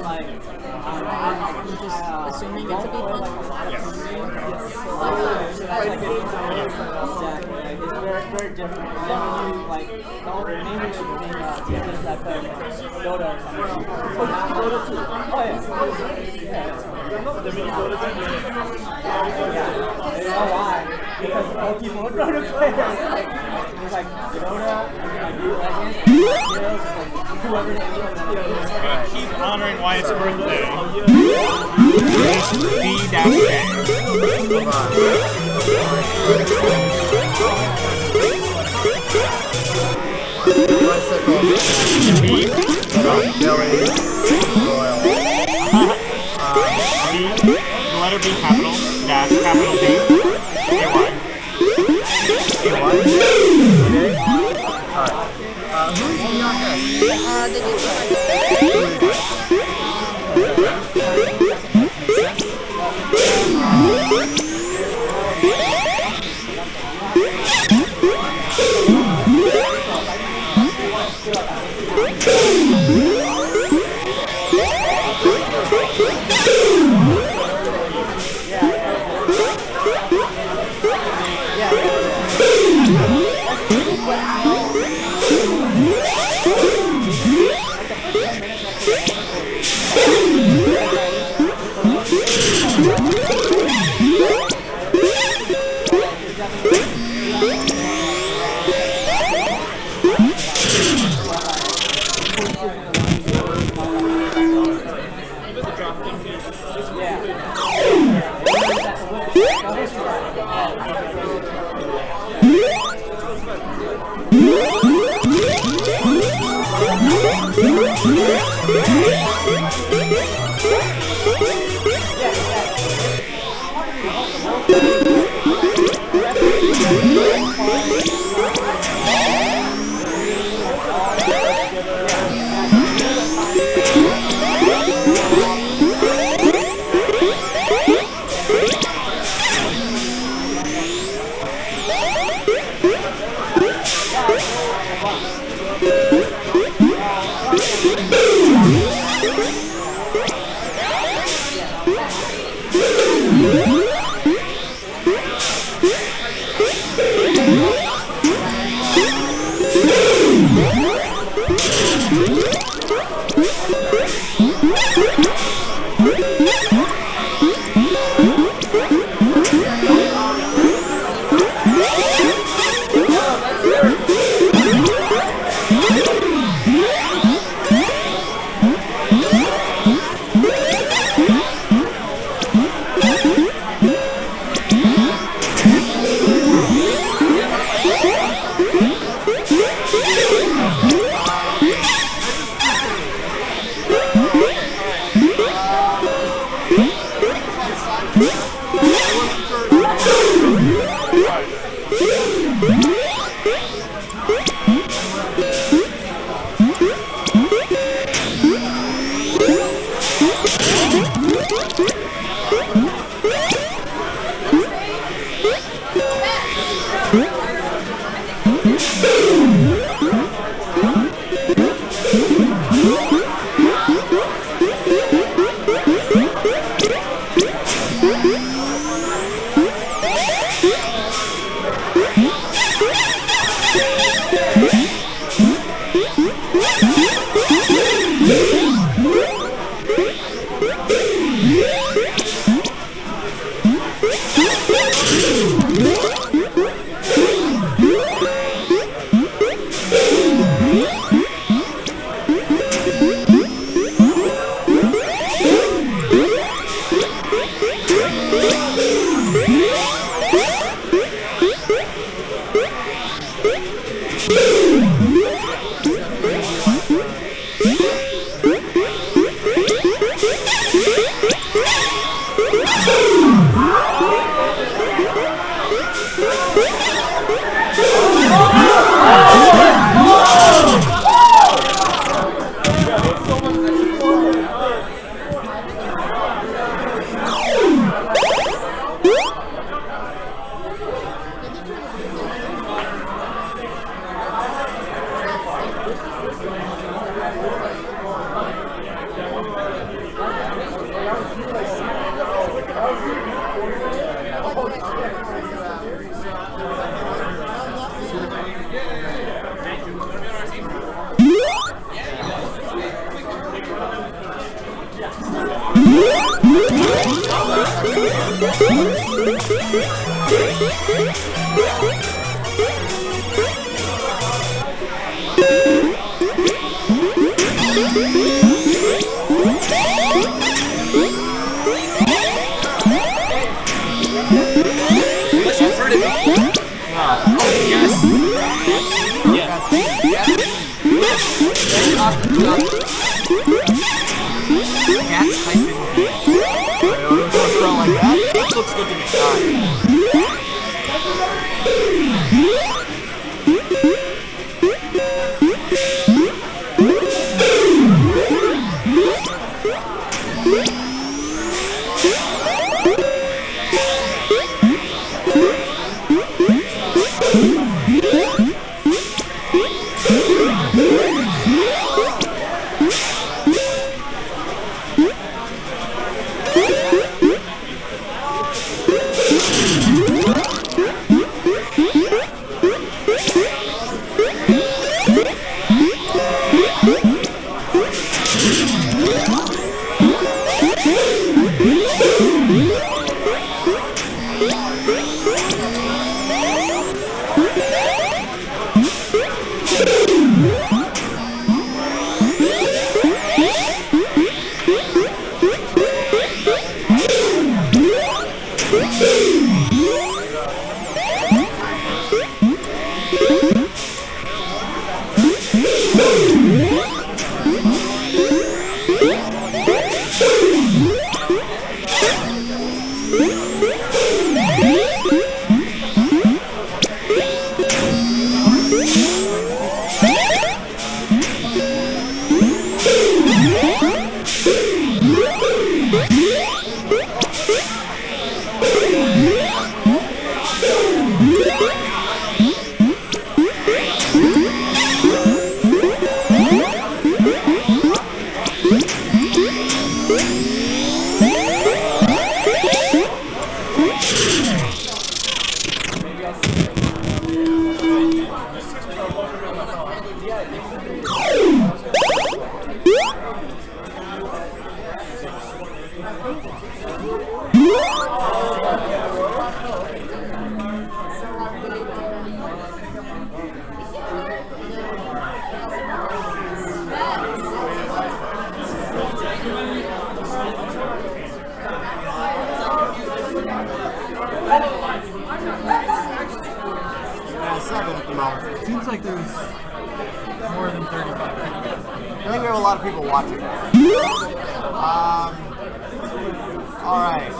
I'm just assuming it's a big one. Very different. And then when you like, the only name of the team is that Dota or something. Dota 2. Oh yeah. The mini Dota 2. Yeah. You know why? Because all people are Dota players. It's like Dota, like Legends, whoever they are. Keep honoring Wyatt's birthday. What's it called? B. Billy. Royal. B. The letter B capital. Dash capital B. A-Y. A-Y? Okay. Alright. Who's the youngest? Unless you've heard it before. Oh, yes. Cats hyphen. Like that? That looks good to me. Seems like there's more than 35. I think we have a lot of people watching. Alright.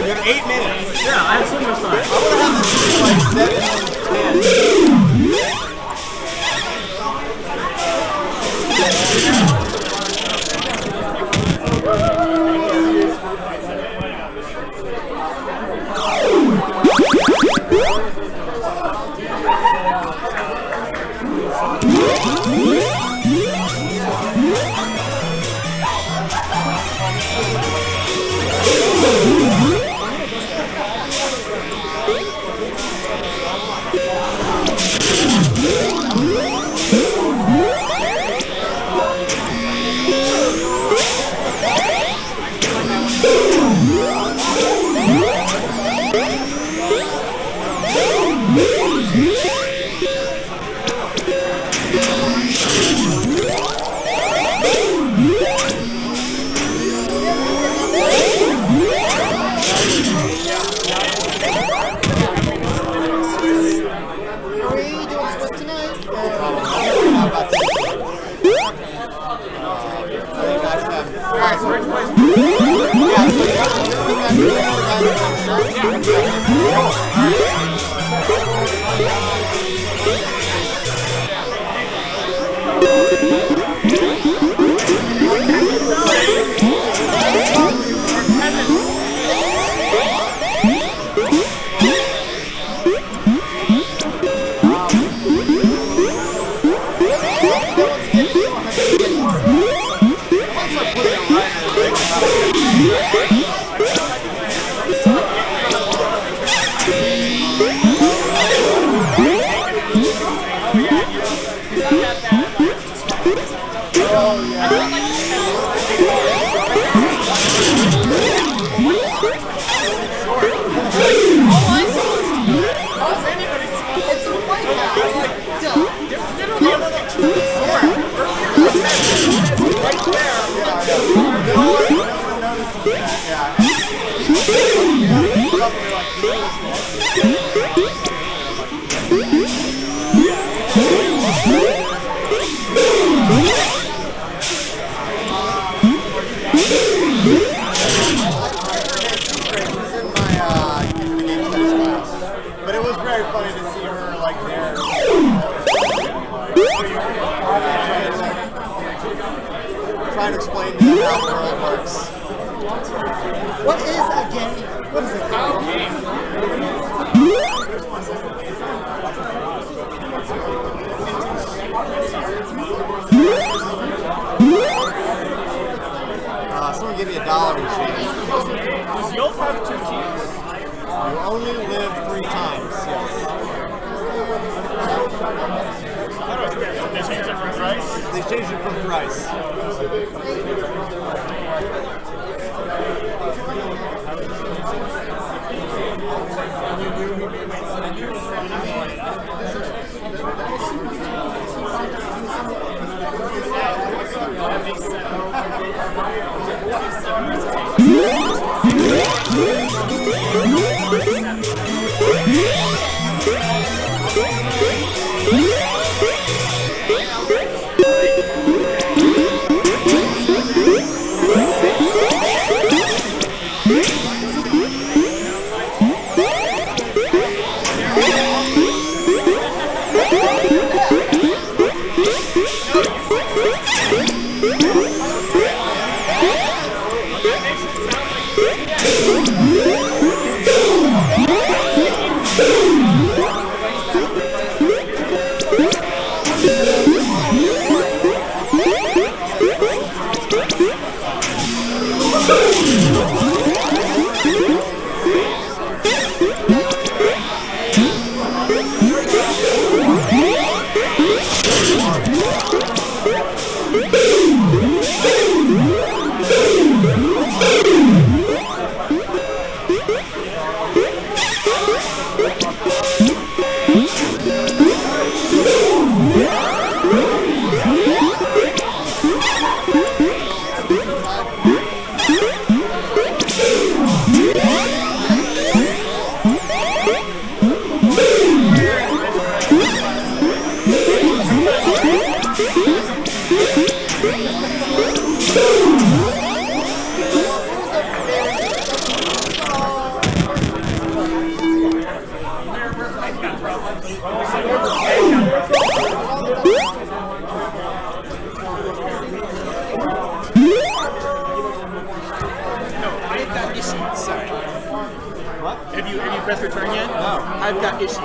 You have 8 minutes. Yeah, I have so much time. I'm gonna have this like 7, 10. But it was very funny to see her like there. Trying to explain to them how the world works. What is a game? What is a game? Someone give me $1 each game. Does Yolt have 2 teams? You only live 3 times. Yes. They changed it from price? They changed it from price. Have you pressed return yet? No. I've got issues.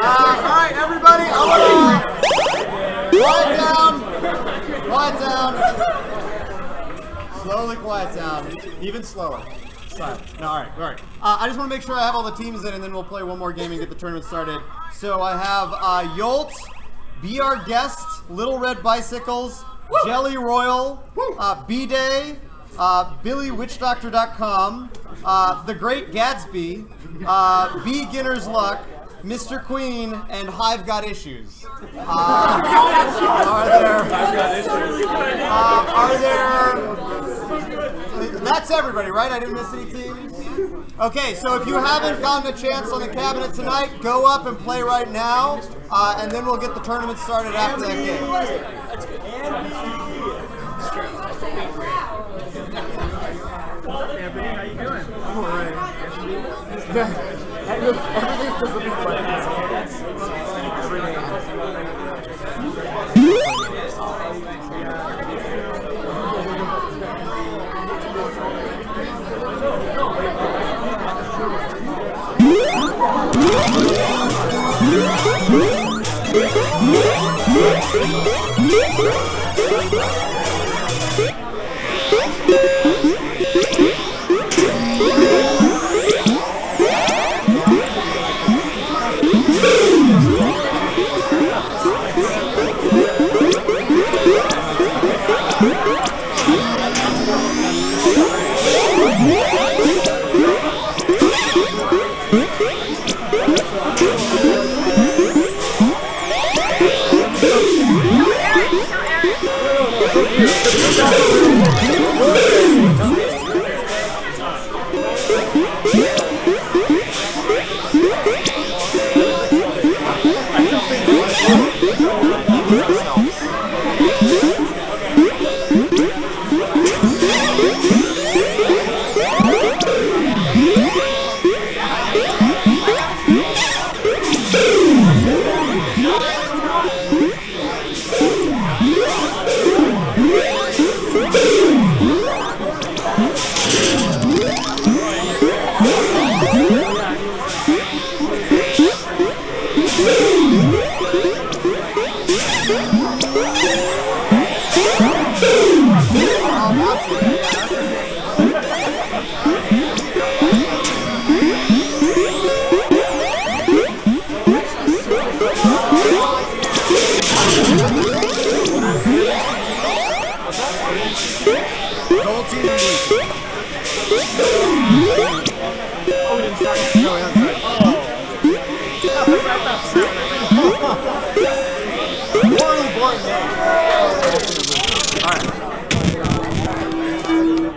Alright, everybody, I want to quiet down. Slowly quiet down. Even slower. Silent. No, alright. I just want to make sure I have all the teams in, and then we'll play one more game and get the tournament started. So I have Yolt, Be Our Guest, Little Red Bicycles, Jelly Royal, B-Day, BillyWitchDoctor.com, The Great Gatsby, Beginner's Luck, Mr. Queen, and Hive Got Issues. That's everybody, right? I didn't miss any teams? Okay, so if you haven't gotten a chance on the cabinet tonight, go up and play right now, and then we'll get the tournament started after that game. Anthony, how you doing? I'm alright. Everything's just looking fun.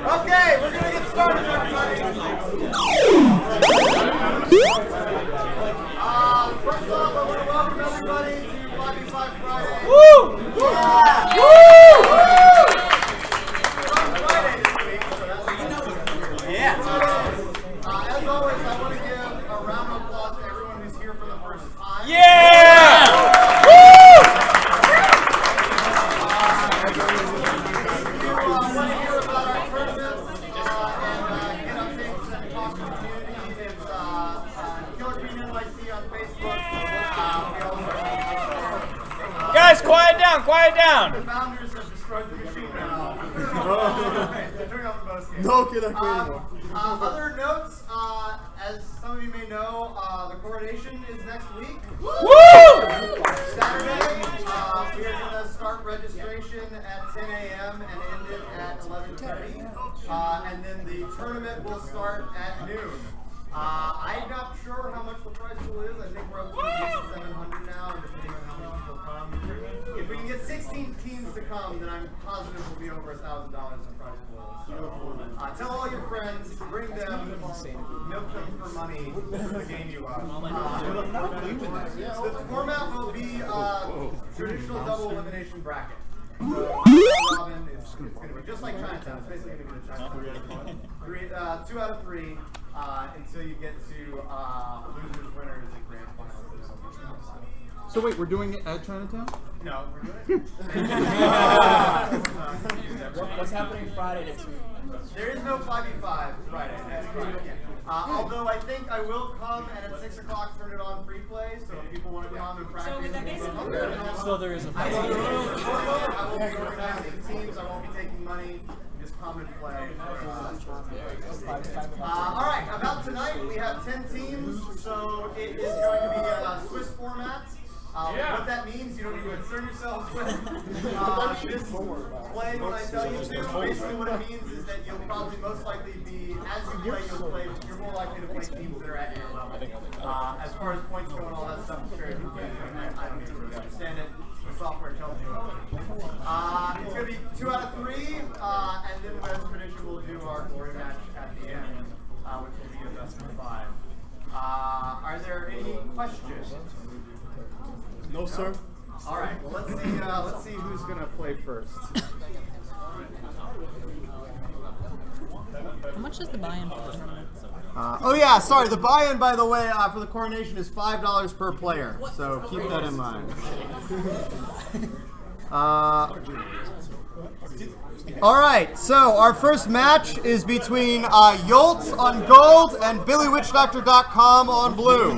Okay, we're gonna get started, everybody. First off, I want to welcome everybody to 5v5 Friday. Woo! Yeah! Woo! It's on Friday this week, so that's yeah. As always, I want to give a round of applause to everyone who's here for the first time. Yeah! Guys, quiet down, quiet down. The founders have destroyed the machine now. Turn off the bonus game. No, kid, I can't anymore. Other notes, as some of you may know, the coronation is next week. Woo! Saturday, we are going to start registration at 10 a.m. and end it at 11:30. And then the tournament will start at noon. I'm not sure how much the prize pool is. I think we're up to $700 now, and depending on how many people come. If we can get 16 teams to come, then I'm positive we'll be over $1,000 in prize pool. So, tell all your friends, bring them, milk them for money. This is the game you love. The format will be traditional double elimination bracket. So, Robin, it's going to be just like Chinatown. It's basically going to be the Chinatown. 2 out of 3 until you get to losers, winners, and grand finals. So wait, we're doing it at Chinatown? No, we're doing it. What's happening Friday next week? There is no 5v5 Friday. Next Friday. Although I think I will come and at 6 o'clock turn it on free play, so if people want to come and practice. So there is a I will be organizing teams. I won't be taking money. Just come and play. All right, about tonight, we have 10 teams, so it is going to be a Swiss format. What that means, you don't need to concern yourselves with. Just play when I tell you to. Basically what it means is that you'll probably most likely be, as you play, you're more likely to play teams that are at your level. As far as points go and all that stuff, I'm sure if you play, I don't even really understand it. The software tells you. It's going to be 2 out of 3, and then as tradition, we'll do our glory match at the end, which will be a best of 5. Are there any questions? No, sir. All right. Well, let's see who's gonna play first. How much is the buy-in for the tournament? Oh yeah, sorry. The buy-in, by the way, for the coronation is $5 per player. So keep that in mind. All right. So our first match is between Yolt on gold and BillyWitchDoctor.com on blue.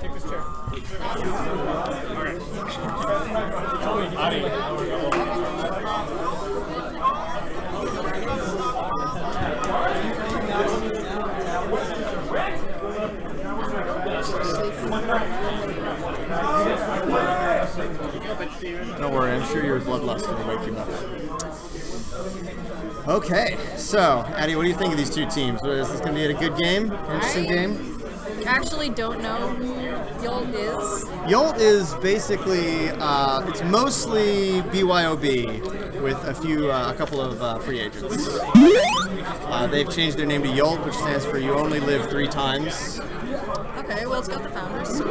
Take this chair. Don't worry, I'm sure your bloodlust will wake you up. Okay, so Addie, what do you think of these two teams? Is this going to be a good game? Interesting game? Actually don't know who Yolt is. Yolt is basically, it's mostly BYOB with a couple of free agents. They've changed their name to Yolt, which stands for You Only Live 3 Times. Okay, well it's got the founders, so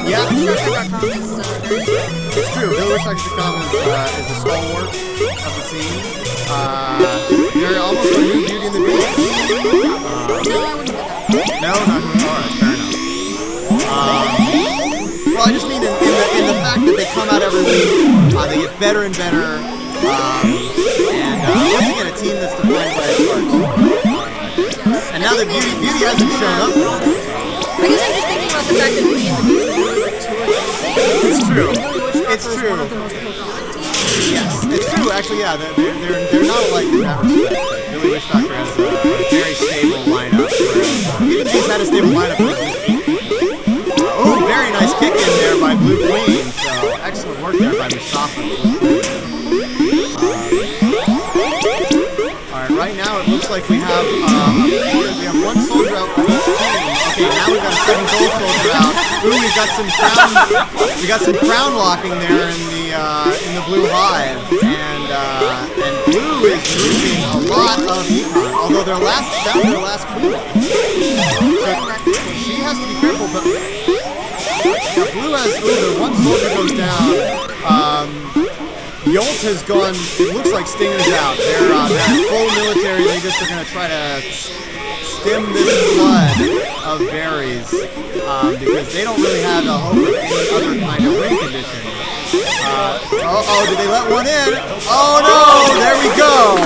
Yeah, BillyWitchDoctor.com is it's true. BillyWitchDoctor.com is a stalwart of the scene. They're almost a new Beauty and the Beast. No, not alright, fair enough. Well, I just mean in the fact that they come out every week, they get better and better, and once again, a team that's defined by its parts. And now that Beauty hasn't shown up. I guess I'm just thinking about the fact that Beauty and the Beast are like 2 or 3 It's true. It's is true. one of the most cohesive teams. Yes, it's true. Actually, yeah, they're not alike in that respect. Billy Witch Doctor has a very stable lineup. Even he's had a stable lineup for oh, very nice kick in there by Blue Queen. So excellent work there by Mustafa. Alright, right now it looks like we have one soldier out for each team. Okay, now we've got a 7 gold soldier out. Ooh, we got some crown locking there in the blue hive, and blue is moving a lot of econ. Although their last queen, so she has to be careful. But yeah, blue has the one soldier goes down. Yolt has gone, it looks like Stinger's out. They're full military. They just are going to try to stem this flood of berries because they don't really have a hope of any other kind of win condition. Did they let one in? Oh no, there we go.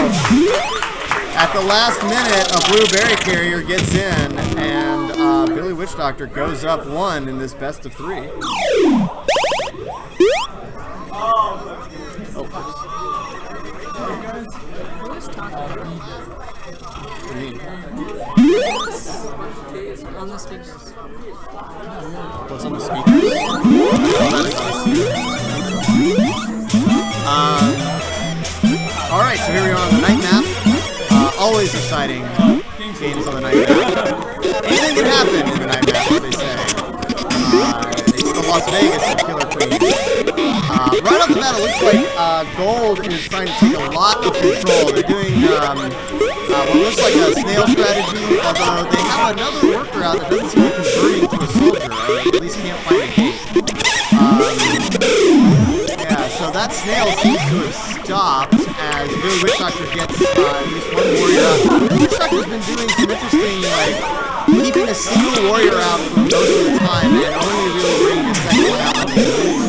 At the last minute, a blue berry carrier gets in, and Billy Witch Doctor goes up 1 in this best of 3. Who's talking? What do you mean? On the speakers. What's on the speakers? Alright, so here we are on the night map. Always exciting games on the night map. Anything can happen in the night map, as they say. It's the Las Vegas of Killer Queens. Right off the bat, it looks like Gold is trying to take a lot of control. They're doing what looks like a snail strategy, although they have another worker out that doesn't seem to be converting to a soldier, or at least can't find a gate. So that snail seems to have stopped as Billy Witch Doctor gets at least one warrior out. Witch Doctor's been doing some interesting, like, keeping a single warrior out for most of the time and only really bringing a second one out when they need to.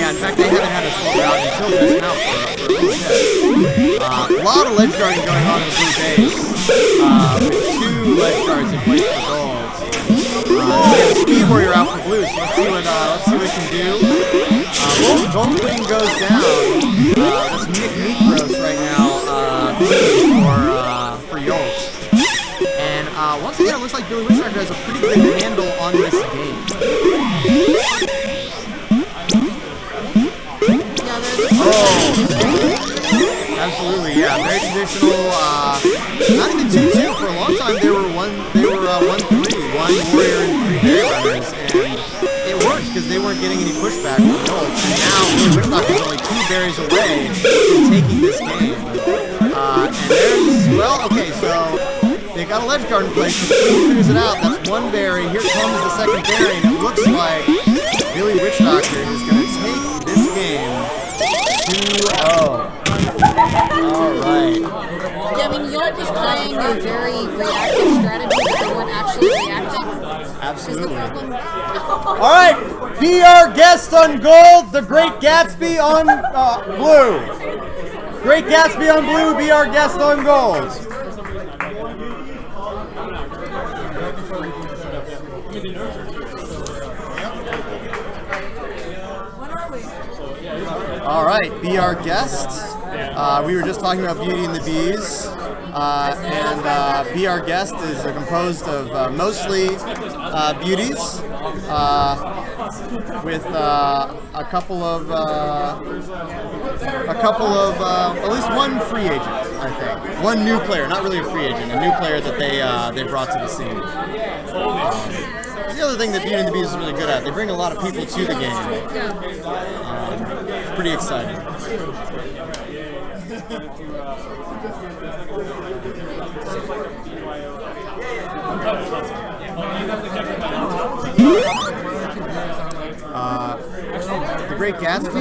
In fact, they haven't had a soldier out until just now for a little bit. A lot of ledge guarding going on in the blue base, with 2 ledge guards in place for Gold. We have a speed warrior out for blue, so let's see what it can do. Gold Queen goes down. That's Nick Mikros right now for Yolt. And once again, it looks like Billy Witch Doctor has a pretty good handle on this game. Absolutely, yeah. Very traditional. Not even 2-2 for a long time. They were 1-3, 1 warrior and 3 berry runners, and it worked because they weren't getting any pushback from Yolt. And now Billy Witch Doctor is only 2 berries away from taking this game. And there's okay, so they got a ledge guard in place. He figures it out. That's 1 berry. Here comes the second berry, and it looks like Billy Witch Doctor is going to take this game 2-0. Alright. Yeah, I mean, Yolt was playing a very reactive strategy, but they weren't actually reacting. Absolutely. Alright, be our guest on Gold, the Great Gatsby on Blue. Great Gatsby on Blue, be our guest on Gold. Alright, be our guest. We were just talking about Beauty and the Bees, and Be Our Guest is composed of mostly beauties, with a couple of at least one free agent, I think. One new player, not really a free agent, a new player that they brought to the scene. The other thing that Beauty and the Bees is really good at, they bring a lot of people to the game. Pretty exciting. The Great Gatsby is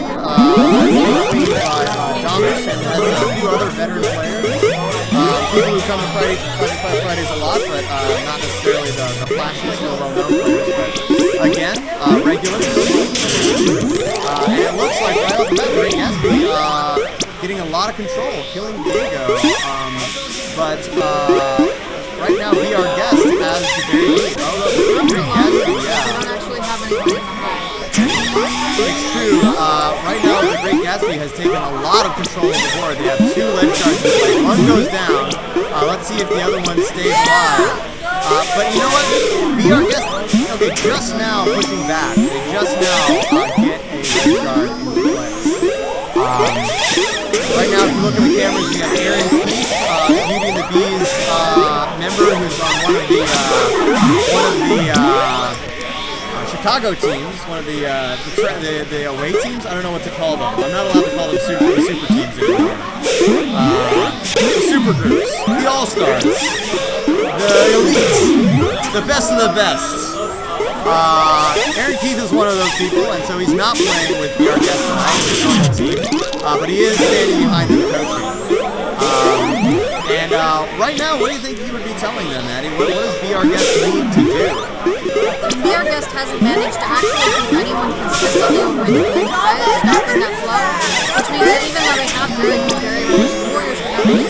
being played by Thomas and has a few other veteran players. People who come to Fridays a lot, but not necessarily the flashiest or well-known players. But again, regulars. And it looks like right off the bat, Great Gatsby getting a lot of control, killing Diego. But right now, Be Our Guest as the very lead. Oh, Great Gatsby, yeah. They don't actually have anything in the hole. It's true. Right now, the Great Gatsby has taken a lot of control of the board. They have 2 ledge guards in play. One goes down. Let's see if the other one stays alive. But you know what? Be Our Guest, okay, just now pushing back. They just now get a ledge guard into place. Right now, if you look at the cameras, we have Aaron Keith, Beauty and the Bees member, who's on one of the Chicago teams, one of the away teams. I don't know what to call them. I'm not allowed to call them super teams anymore. The super groups, the all stars, the elites, the best of the best. Aaron Keith is one of those people, and so he's not playing with BR Guest tonight, his normal team, but he is standing behind them coaching. And right now, what do you think he would be telling them, Maddie? What does BR Guest need to do? BR Guest hasn't managed to actually keep anyone consistently over the blue eyes, stopping that flow, which means that even though they have very good variables, Warriors would have any.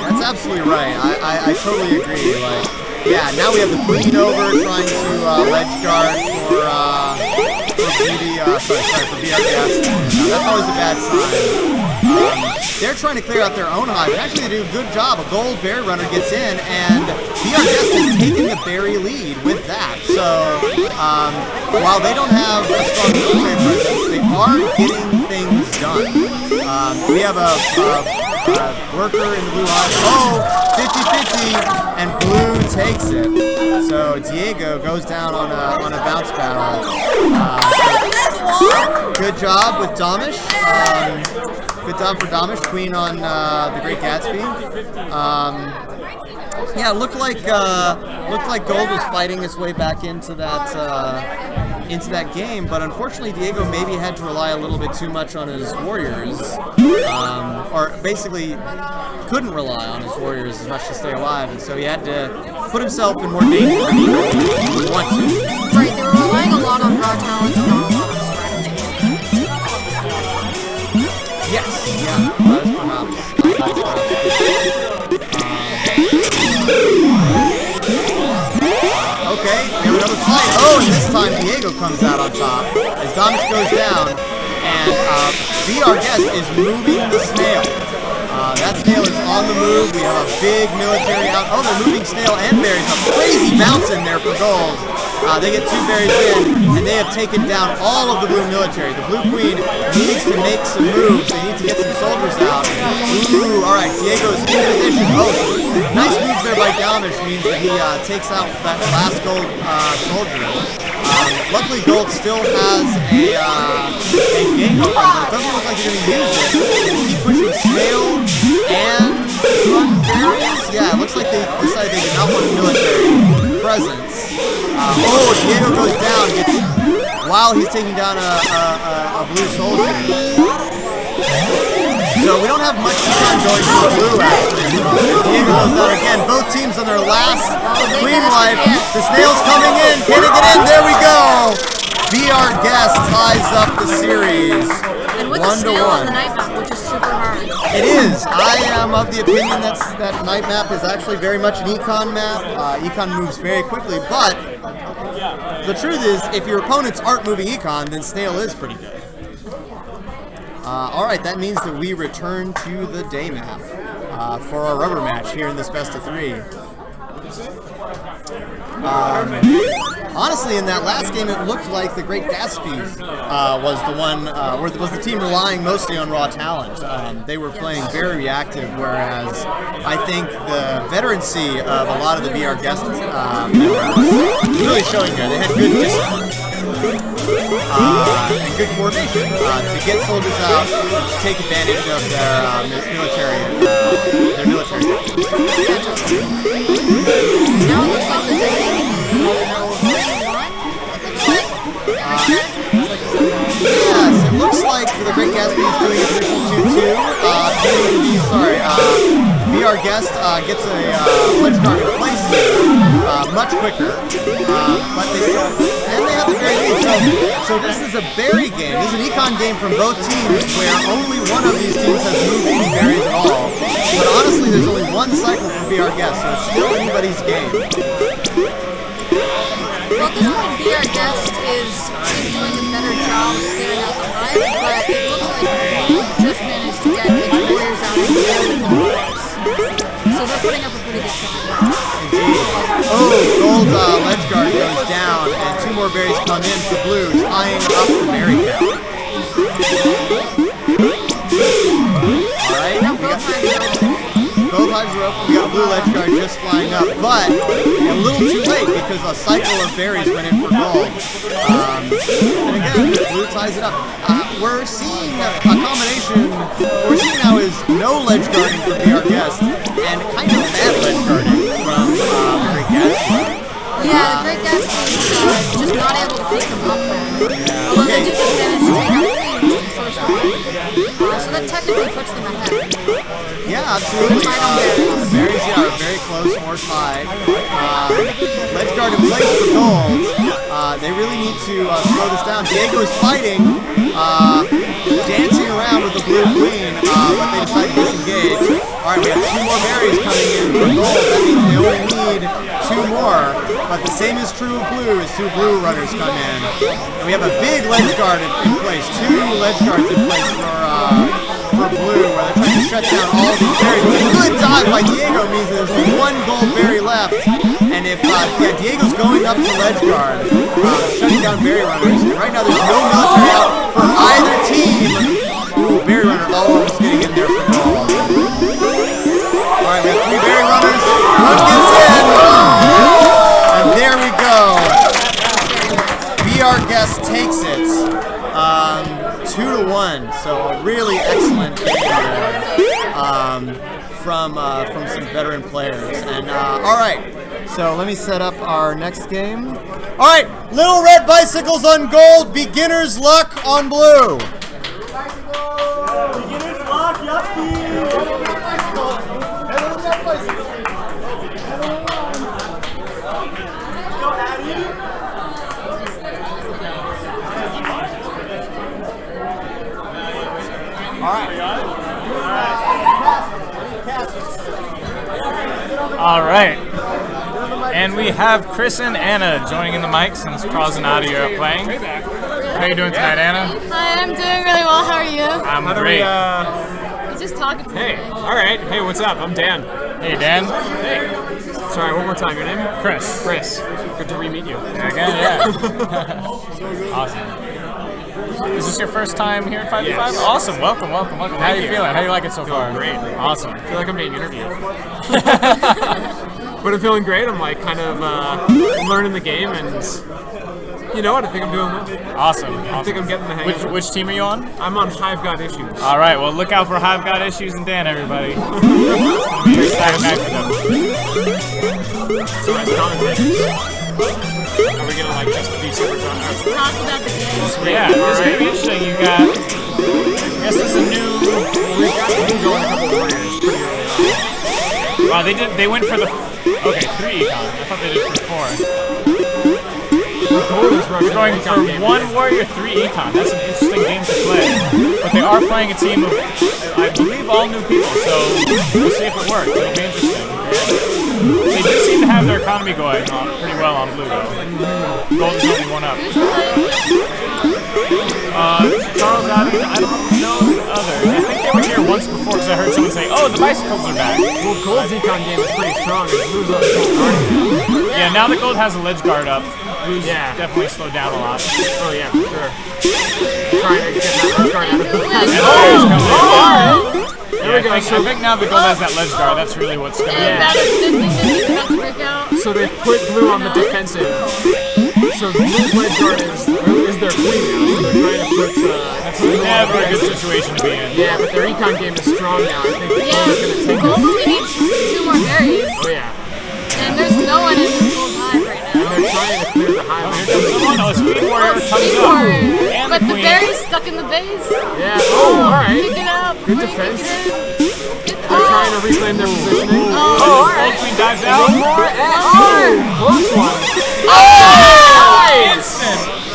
That's absolutely right. I totally agree. Like, yeah, now we have the queen over trying to ledge guard for BR Guest. That's always a bad sign. They're trying to clear out their own hive, and actually they do a good job. A gold berry runner gets in, and BR Guest has taken the berry lead with that. So while they don't have a strong military presence, they are getting things done. We have a worker in the blue hive. Oh, 50-50, and blue takes it. So Diego goes down on a bounce battle. Good job with Domish. Good job for Domish, queen on the Great Gatsby. Yeah, it looked like Gold was fighting his way back into that game, but unfortunately Diego maybe had to rely a little bit too much on his warriors, or basically couldn't rely on his warriors as much to stay alive, and so he had to put himself in more danger than he would want to. Right, they were relying a lot on raw talent and not a lot on strategy. Yes, yeah, that's perhaps. Okay, we have another fight. Oh, and this time Diego comes out on top as Domish goes down, and BR Guest is moving the snail. That snail is on the move. We have a big military out. Oh, they're moving snail and berries. A crazy bounce in there for gold. They get 2 berries in, and they have taken down all of the blue military. The blue queen needs to make some moves. They need to get some soldiers out. Ooh, all right, Diego's in position. Oh, nice moves there by Domish means that he takes out that last gold soldier. Luckily, gold still has a game open, but it doesn't look like they're going to use it. They keep pushing snail and berries. Yeah, it looks like they decided they did not want military presence. Oh, Diego goes down while he's taking down a blue soldier. So we don't have much time going to the blue, actually. Diego goes down again. Both teams on their last queen life. The snail's coming in. Can it get in? There we go. BR Guest ties up the series. And with the snail on the night map, which is super hard. It is. I am of the opinion that night map is actually very much an econ map. Econ moves very quickly, but the truth is, if your opponents aren't moving econ, then snail is pretty good. All right, that means that we return to the day map for our rubber match here in this best of 3. Honestly, in that last game, it looked like the Great Gatsby was the one, was the team relying mostly on raw talent. They were playing very reactive, whereas I think the veterancy of a lot of the BR Guest members was really showing here. They had good discipline. And good coordination to get soldiers out, to take advantage of their military. Now it looks like the yes, it looks like the Great Gatsby is doing a traditional 2-2. BR Guest gets a ledge guard in place here, much quicker. But they have the berry lead. So this is a berry game. This is an econ game from both teams where only one of these teams has moved any berries at all. But honestly, there's only one cycle from BR Guest, so it's still anybody's game. Well, at this point, BR Guest is doing a better job of clearing out the hive, but it looks like he just managed to get its warriors out of very close. So they're putting up a pretty good fight. Oh, gold ledge guard goes down, and 2 more berries come in for blue, tying up the berry count. Alright, both hives are open. We got blue ledge guard just flying up, but a little too late because a cycle of berries went in for gold. And again, blue ties it up. We're seeing a combination. What we're seeing now is no ledge guarding from BR Guest and kind of bad ledge guarding from Great Gatsby. Yeah, the Great Gatsby is just not able to pick them up then. Although they did just manage to take out Queens in the first round. So that technically puts them ahead. Yeah, absolutely. The berries, yeah, are very close or tied. Ledgeguard in place for gold. They really need to slow this down. Diego is fighting, dancing around with the blue queen, but they decide to disengage. All right, we have 2 more berries coming in for gold. That means they only need 2 more. But the same is true of blue as 2 blue runners come in. And we have a big ledgeguard in place. 2 ledgeguards in place for blue, where they're trying to shut down all these berries. A good dive by Diego means there's 1 gold berry left. And if Diego's going up to ledgeguard, shutting down berry runners. And right now there's no military out for either team. Ooh, berry runner almost getting in there for gold. All right, we have 3 berry runners. One gets in. And there we go. Be Our Guest takes it. 2-1. So a really excellent game there from some veteran players. And all right. So let me set up our next game. All right, Little Red Bicycles on gold, Beginner's Luck on blue. Beginner's luck, All right. And we have Chris and Anna joining in the mic since Carl's and Adi are playing. How you doing tonight, Anna? Hi, I'm doing really well. How are you? I'm great. He's just talking to me. Hey, all right. Hey, what's up? I'm Dan. Hey, Dan. Hey. Sorry, one more time. Your name? Chris. Chris. Good to re-meet you. Again, yeah. Awesome. Is this your first time here at 5 to 5? Awesome. Welcome. How you feeling? How you like it so far? Great. Awesome. I feel like I'm being interviewed. But I'm feeling great. I'm like kind of learning the game, and you know what? I think I'm doing well. Awesome. I think I'm getting the hang of it. Which team are you on? I'm on Hive God Issues. All right. Well, look out for Hive God Issues and Dan, everybody. It'll be an exciting night for them. So as commentators, are we gonna like just be super drunk? Talk about the game. Yeah, it's gonna be interesting. You got. I guess there's a new. We got to go in a couple of warriors pretty early on. Wow, they went for the. Okay, 3 econ. I thought they did for 4. We're going for 1 warrior, 3 econ. That's an interesting game to play. But they are playing a team of, I believe, all new people. So we'll see if it works. It'll be interesting. They do seem to have their economy going pretty well on blue, though. Gold is only 1 up. Charles Abbott, I don't know the other. I think they were here once before because I heard someone say, "Oh, the bicycles are back." Well, Gold's econ game is pretty strong. Blue's up so Yeah, now that Gold has a ledge guard up, Blue's definitely slowed down a lot. Oh yeah, for sure. Trying to get that ledge guard out of the There we go. I think now that Gold has that ledge guard, that's really what's going to And that is about to break out. So they put blue on the defensive. So blue's ledge guard is their queen now. So they're trying to put. That's never a good situation to be in. Yeah, but their econ game is strong now. I think they're going to take Gold it. only needs 2 more berries. Oh yeah. And there's no one in Gold Hive right now. And they're trying to clear the hive. Oh, Speed Warrior comes Speed up. Warrior. And But the Queen. berry's stuck in the base. Yeah. Oh, all right. Pick it up. Good Bring defense. it in. They're trying to reclaim their positioning. Oh, all right. Queen dives out. One more. And close one.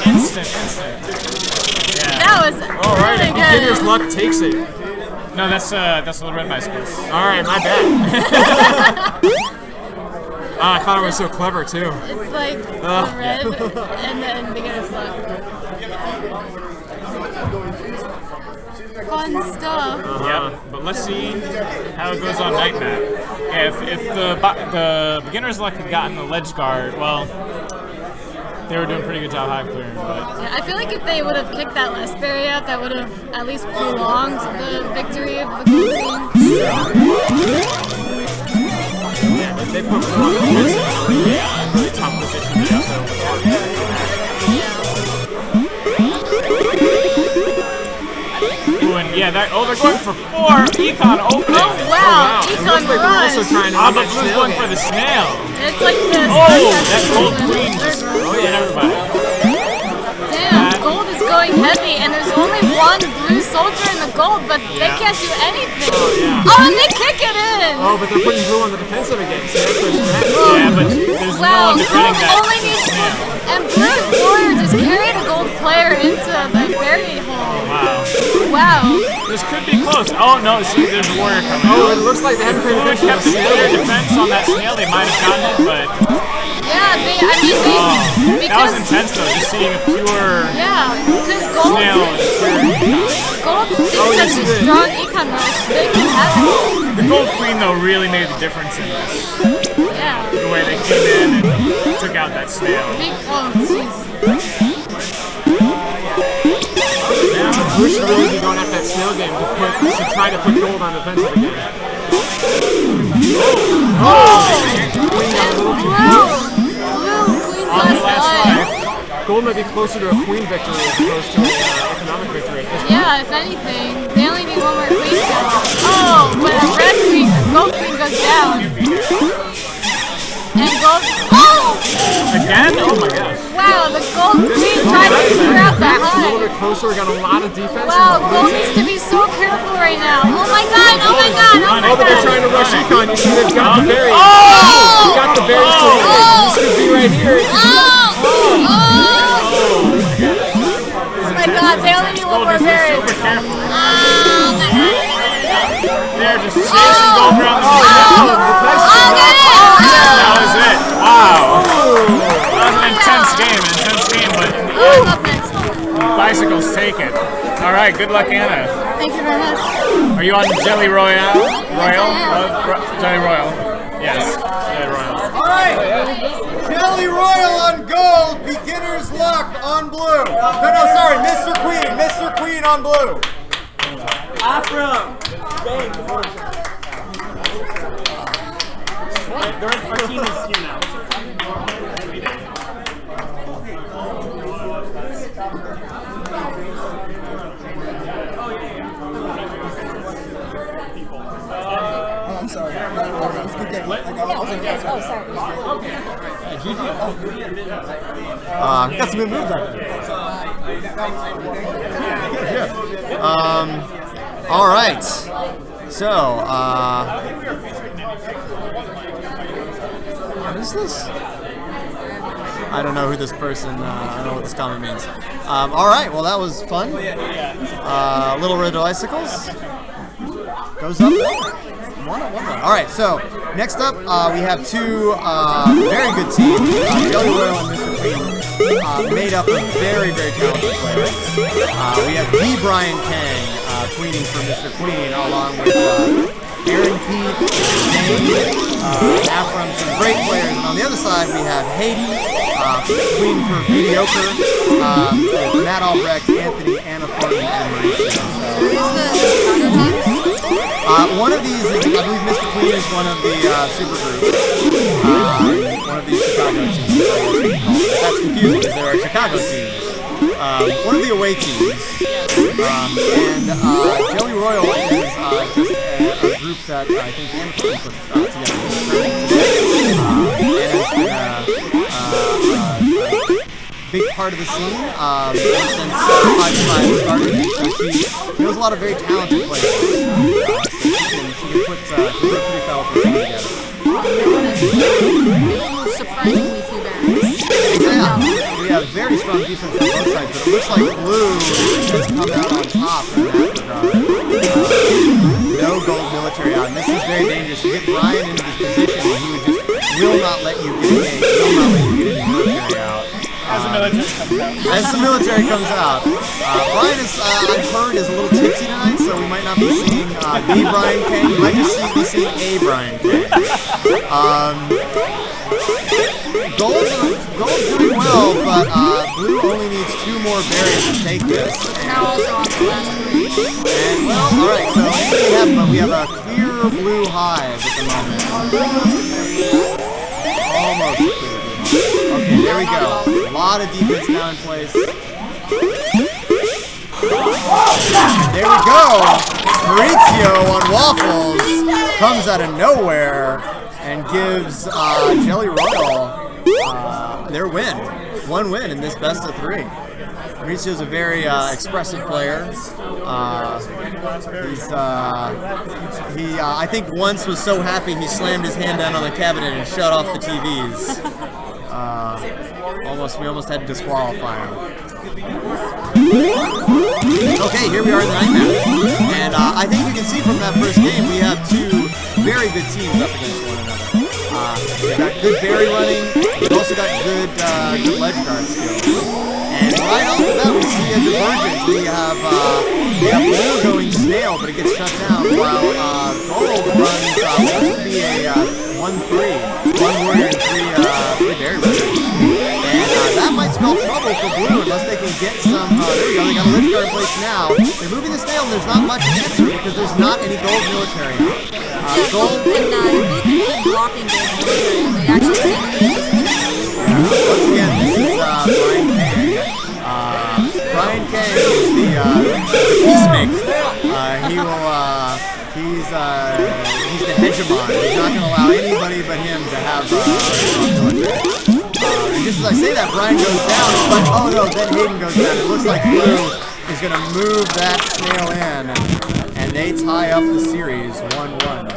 Instant. That was All right. really Beginner's good. luck takes it. No, that's Little Red Bicycles. All right, my bad. I thought it was so clever too. It's like red and then beginner's luck. Fun stuff. Yeah, but let's see how it goes on night map. If the beginner's luck had gotten the ledge guard, well, they were doing a pretty good job hive clearing. But Yeah, I feel like if they would have kicked that last berry out, that would have at least prolonged the victory of the gold team. Yeah, they put blue on the defensive in a really tough position. Ooh, and Yeah, they're going for 4. Econ opening. Oh wow, It Econ looks like they're also rush. trying to Ah, win but that Blue's snail going game. for the snail. It's like this. Oh, that gold queen just ruined everybody. Damn, gold is going heavy, and there's only one blue soldier in the gold, but they can't do anything. Oh, and they kick it in. Oh, but they're putting blue on the defensive again. So that's their strategy. Yeah, but there's no Wow, one defending gold that only needs snail. and blue warrior just carried a gold player into the bury hole. Wow. Wow. This could be close. Oh no, see, there's a warrior coming. Oh, it looks like they haven't paid Blue attention to kept the the snail clear game. defense on that snail. They might have gotten it, but Yeah, they that was because intense though. Just seeing a pure yeah, because gold snail and a pure econ. gold is Oh, yes, such it a is. strong econ rush. They can have it. The gold queen though really made the difference in this. Yeah. The way they came in and took out that snail. Oh, jeez. Blue should really be going after that snail game to try to put gold on defensive again. Blue queen's last life. Gold might be closer to a queen victory as opposed to an economic victory at this point. Yeah, if anything, they only need one more queen down. Oh, but a red queen, gold queen goes down. And gold. Oh! Again? Oh my gosh. Wow, the gold queen tried to clear out the It's a little high. bit closer. We got a lot of defense. Wow, gold needs to be so careful right now. Oh my god, oh my god, oh my Oh, but they're god. trying to rush econ. You see, they've got the berries. Oh! They got the berries to win. This could be right here. Oh! Oh my god, they only need one more berry. Super careful. Oh my god. They're just chasing gold around the That was it. Wow. That was an intense game, but in the Oh, I'm up next. end, bicycles take it. All right, good luck, Anna. Thank you very much. Are you on Jelly Royale? Royal? I Jelly Royal. Yes, Jelly Royal. All right. Jelly Royal on gold. Beginner's luck on blue. No, sorry. Mr. Queen. Mr. Queen on blue. Afro. Our team is here now. Oh, I'm sorry. It was a good game. Got some good moves out there. All right. So, what is this? I don't know who this person, I don't know what this comment means. All right, well, that was fun. Little Red Bicycles goes up. One. All right, so next up, we have two very good teams, Jelly Royal and Mr. Queen, made up of very, very talented players. We have the Brian Kang queening for Mr. Queen, along with Aaron Pete, Dane, Afram, some great players. And on the other side, we have Haiti, queen for mediocre, with Matt Albrecht, Anthony, Anna Thornton, and Mauricio. One of these is, I believe Mr. Queen is one of the super groups. One of these Chicago teams. That's confusing because there are Chicago teams. One of the away teams. And Jelly Royal is just a group that I think Anna put together today. And it's been a big part of the scene ever since 5 started. She knows a lot of very talented players. She can put pretty powerful team together. Surprisingly few barriers. Yeah, we have very strong defense on both sides, but it looks like blue has come out on top in that regard. No gold military out, and this is very dangerous. You get Brian into this position, and he would just will not let you get engaged, will not let you get any military out. As the military comes out. As the military comes out. Brian is, I've heard, is a little tipsy tonight, so we might not be seeing the Brian Kang. We might just be seeing a Brian Kang. Gold's doing well, but blue only needs 2 more berries to take this. Now also on the last three. And, well, alright, so we have a clear blue hive at the moment. Almost a clear blue hive. Okay, there we go. A lot of defense now in place. There we go. Maurizio on waffles comes out of nowhere and gives Jelly Royal their win. One win in this best of 3. Mauricio's a very expressive player. He I think once was so happy he slammed his hand down on the cabinet and shut off the TVs. We almost had to disqualify him. Okay, here we are in the night match. And I think you can see from that first game we have 2 very good teams up against one another. We've got good berry running, we've also got good ledge guard skills. And right off the bat we see a divergence. We have Blue going snail, but it gets shut down, while Gold runs what should be a 1-3. 1 warrior and 3 berry runners. And that might spell trouble for Blue unless they can get some. There we go, they got a ledge guard in place now. They're moving the snail and there's not much answer because there's not any Gold military. Gold and blocking Gold military. They actually once again, this is Brian Kang. Brian Kang is the peacemaker. He's the hegemon. He's not going to allow anybody but him to have military. And just as I say that, Brian goes down, but oh no, then Hayden goes down. It looks like Blue is going to move that snail in, and they tie up the series 1-1.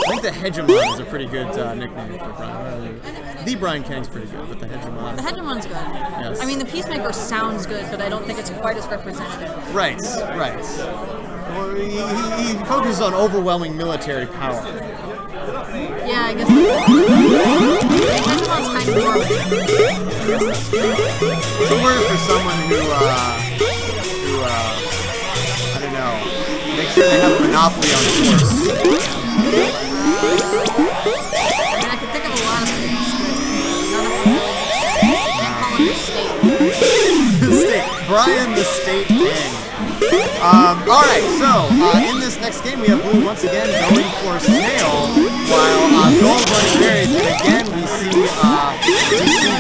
I think the Hegemon is a pretty good nickname for Brian. The Brian Kang's pretty good, but the Hegemon. The Hegemon's good. Yes. I mean, the Peacemaker sounds good, but I don't think it's quite as representative. Right. Well, he focuses on overwhelming military power. Yeah, I guess that's the Hegemon's kind of more of It's a word for someone who I don't know, make sure they have a monopoly on force. I mean, I could think of a lot of things, but none of them really. Can't call him the state. The state. Brian the State King. Alright, so in this next game we have Blue once again going for Snail, while Gold running berries, and again we see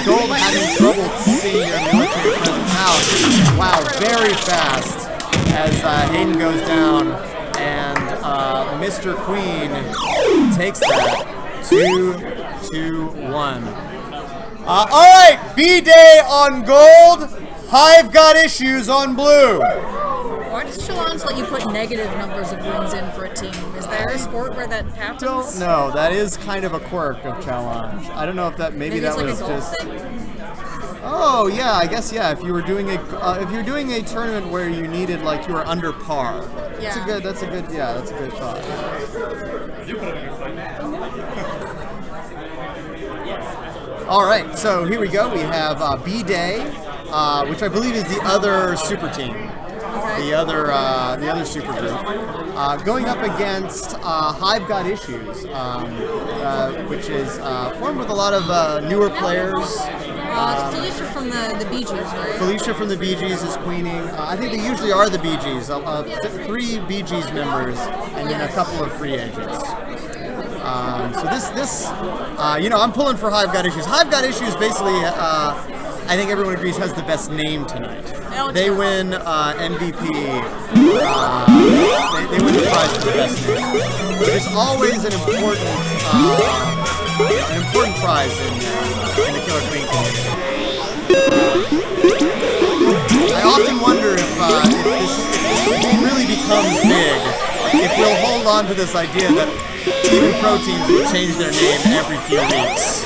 Gold having trouble seeing their military presence out. Wow, very fast as Hayden goes down, and Mr. Queen takes that 2-1. Alright, B-Day on Gold, Hive got issues on Blue. Why does Shalons let you put negative numbers of wins in for a team? Is there a sport where that happens? Don't know. That is kind of a quirk of challenge. I don't know if that maybe that it's like was a golf just. thing? Oh yeah, I guess yeah. If you were doing a tournament where you needed like you were under par. Yeah. That's a good thought. All right, so here we go. We have B-Day, which I believe is the other super team. The other super group, going up against Hive Got Issues, which is formed with a lot of newer players. Felicia from the Bee Gees, right? Felicia from the Bee Gees is queening. I think they usually are the Bee Gees. 3 Bee Gees members, and then a couple of free agents. So this, I'm pulling for Hive Got Issues. Hive Got Issues basically, I think everyone agrees, has the best name tonight. They win MVP. They win the prize for the best name. There's always an important prize in the Killer Queen community. I often wonder if this really becomes big, if we'll hold on to this idea that even pro teams will change their name every few weeks,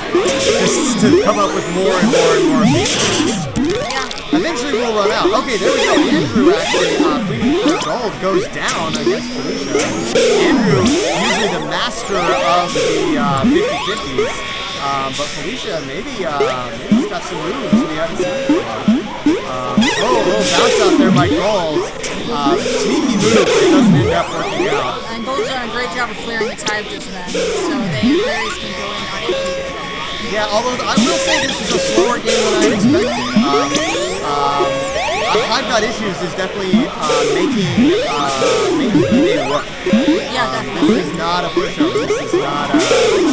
just to come up with more and more and more features. Eventually we'll run out. Okay, there we go. Andrew actually, Queen for Gold, goes down against Felicia. Andrew, usually the master of the 50-50s, but Felicia, maybe he's got some moves we haven't seen before. A little bounce out there by Gold. Sneaky move, but it doesn't end up working out. And Gold's done a great job of clearing its hive just then, so they berries can go in unimpeded. Yeah, although I will say this is a slower game than I expected. Hive Got Issues is definitely making it work. Yeah, definitely. This is not a pushover. This is not a...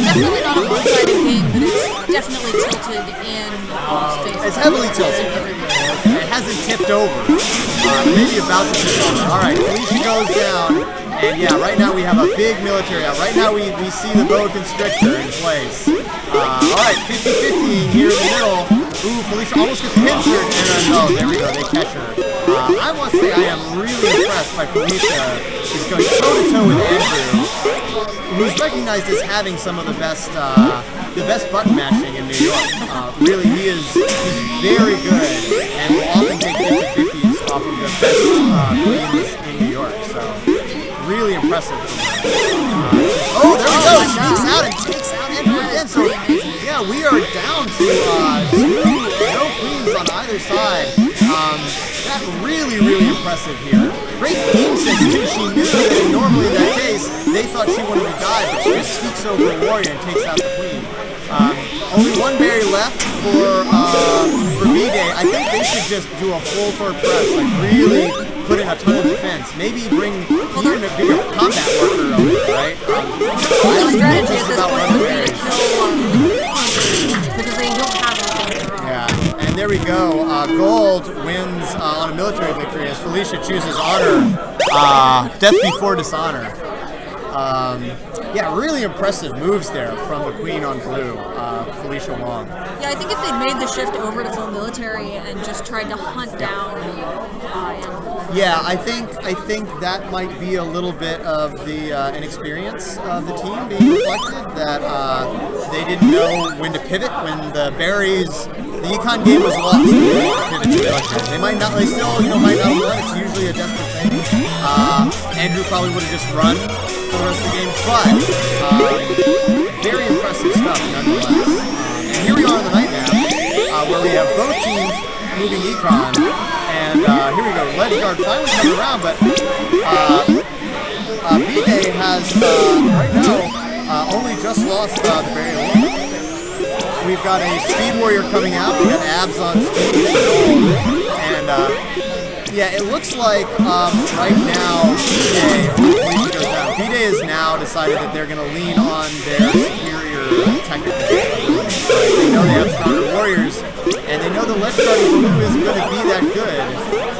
Definitely not a one-sided game, but it's definitely tilted in Gold's favor. It's heavily tilted. It has hasn't tipped over. Maybe about to tip over. All right, Felicia goes down. And yeah, right now we have a big military out. Right now we see the boa constrictor in place. All right, 50-50 here in the middle. Ooh, Felicia almost gets pincered. And oh, there we go, they catch her. I must say I am really impressed by Felicia. She's going toe-to-toe with Andrew, who's recognized as having some of the best button mashing in New York. Really, he's very good and will often take 50-50s off of the best queens in New York. So really impressive. Oh, there we go. Sneaks out and takes out Andrew again. So yeah, we are down to no queens on either side. That's really impressive here. Great game sense too. She knew that normally in that case they thought she wanted to die, but she just sneaks over a warrior and takes out the queen. Only one berry left for B-Day. I think they should just do a full court press, like really put in a ton of defense. Maybe bring even a bigger combat worker over, right? The strategy at this point would be to kill because they don't have anything to run. Yeah, and there we go. Gold wins on a military victory as Felicia chooses honor. Death before dishonor. Yeah, really impressive moves there from the queen on blue, Felicia Wong. Yeah, I think if they'd made the shift over to full military and just tried to hunt down yeah, I think that might be a little bit of the inexperience of the team being reflected, that they didn't know when to pivot when the berries. The econ game was lost. Pivot to military. They might not. They still, might not have won. It's usually a desperate thing. Andrew probably would have just run for the rest of the game, but very impressive stuff nonetheless. And here we are on the night map, where we have both teams moving econ, and here we go. Ledge guard finally coming around, but B-Day has right now only just lost the barrier. We've got a speed warrior coming out. We got abs on speed and yeah, it looks like right now B-Day has now decided that they're going to lean on their superior technical. They know they have stronger warriors, and they know the ledge guard of blue isn't going to be that good,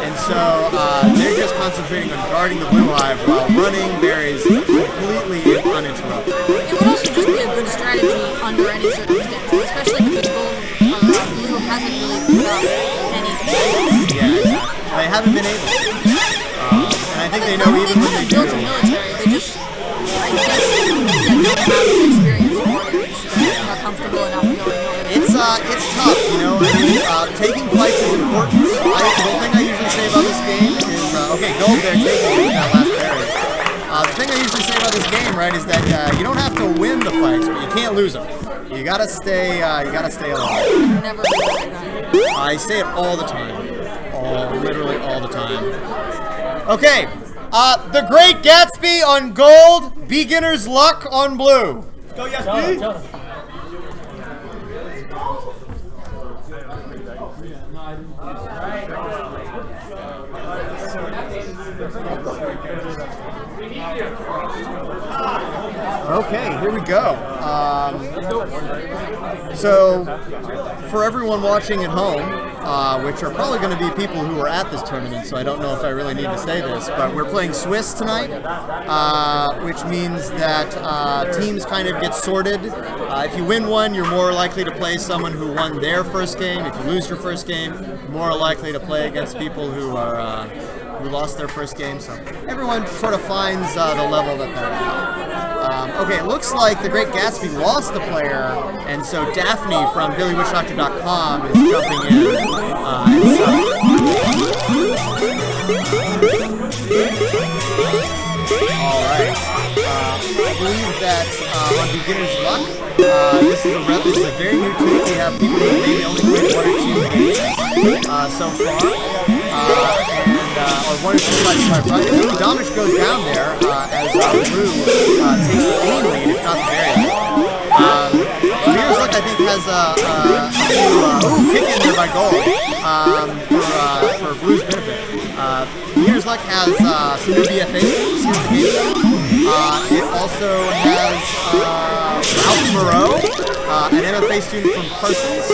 and so they're just concentrating on guarding the blue hive while running berries completely uninterrupted. It would also just be a good strategy under any circumstances, especially because blue hasn't really put up any defense. Yeah, exactly. They haven't been able to. And I think they know even when they do. Built a military, they just, I guess, don't have the experience warriors that are comfortable enough going over. It's tough, taking fights is important. The thing I usually say about this game is, okay, gold there, taking that last berry. The thing I usually say about this game, right, is that you don't have to win the fights, but you can't lose them. You gotta stay alive. Never say that. I say it all the time. Literally all the time. Okay, The Great Gatsby on gold, Beginner's Luck on blue. Go, yes, please. Okay, here we go. So, for everyone watching at home, which are probably going to be people who are at this tournament, so I don't know if I really need to say this, but we're playing Swiss tonight, which means that teams kind of get sorted. If you win one, you're more likely to play someone who won their first game. If you lose your first game, you're more likely to play against people who are who lost their first game. So everyone sort of finds the level that they're at. Okay, it looks like the Great Gatsby lost the player, and so Daphne from BillyWitchDoctor.com is jumping in. All right. I believe that on Beginner's Luck, this is a very new tool. We have people who maybe only played 1 or 2 games so far, or 1 or 2 fights. Dominic goes down there as Blue takes the game lead, if not the very Beginner's Luck, I think, has a kick in there by goal for Blue's benefit. Years Luck has some new BFA students here at the game. It also has Ralph Moreau, an MFA student from Parsons.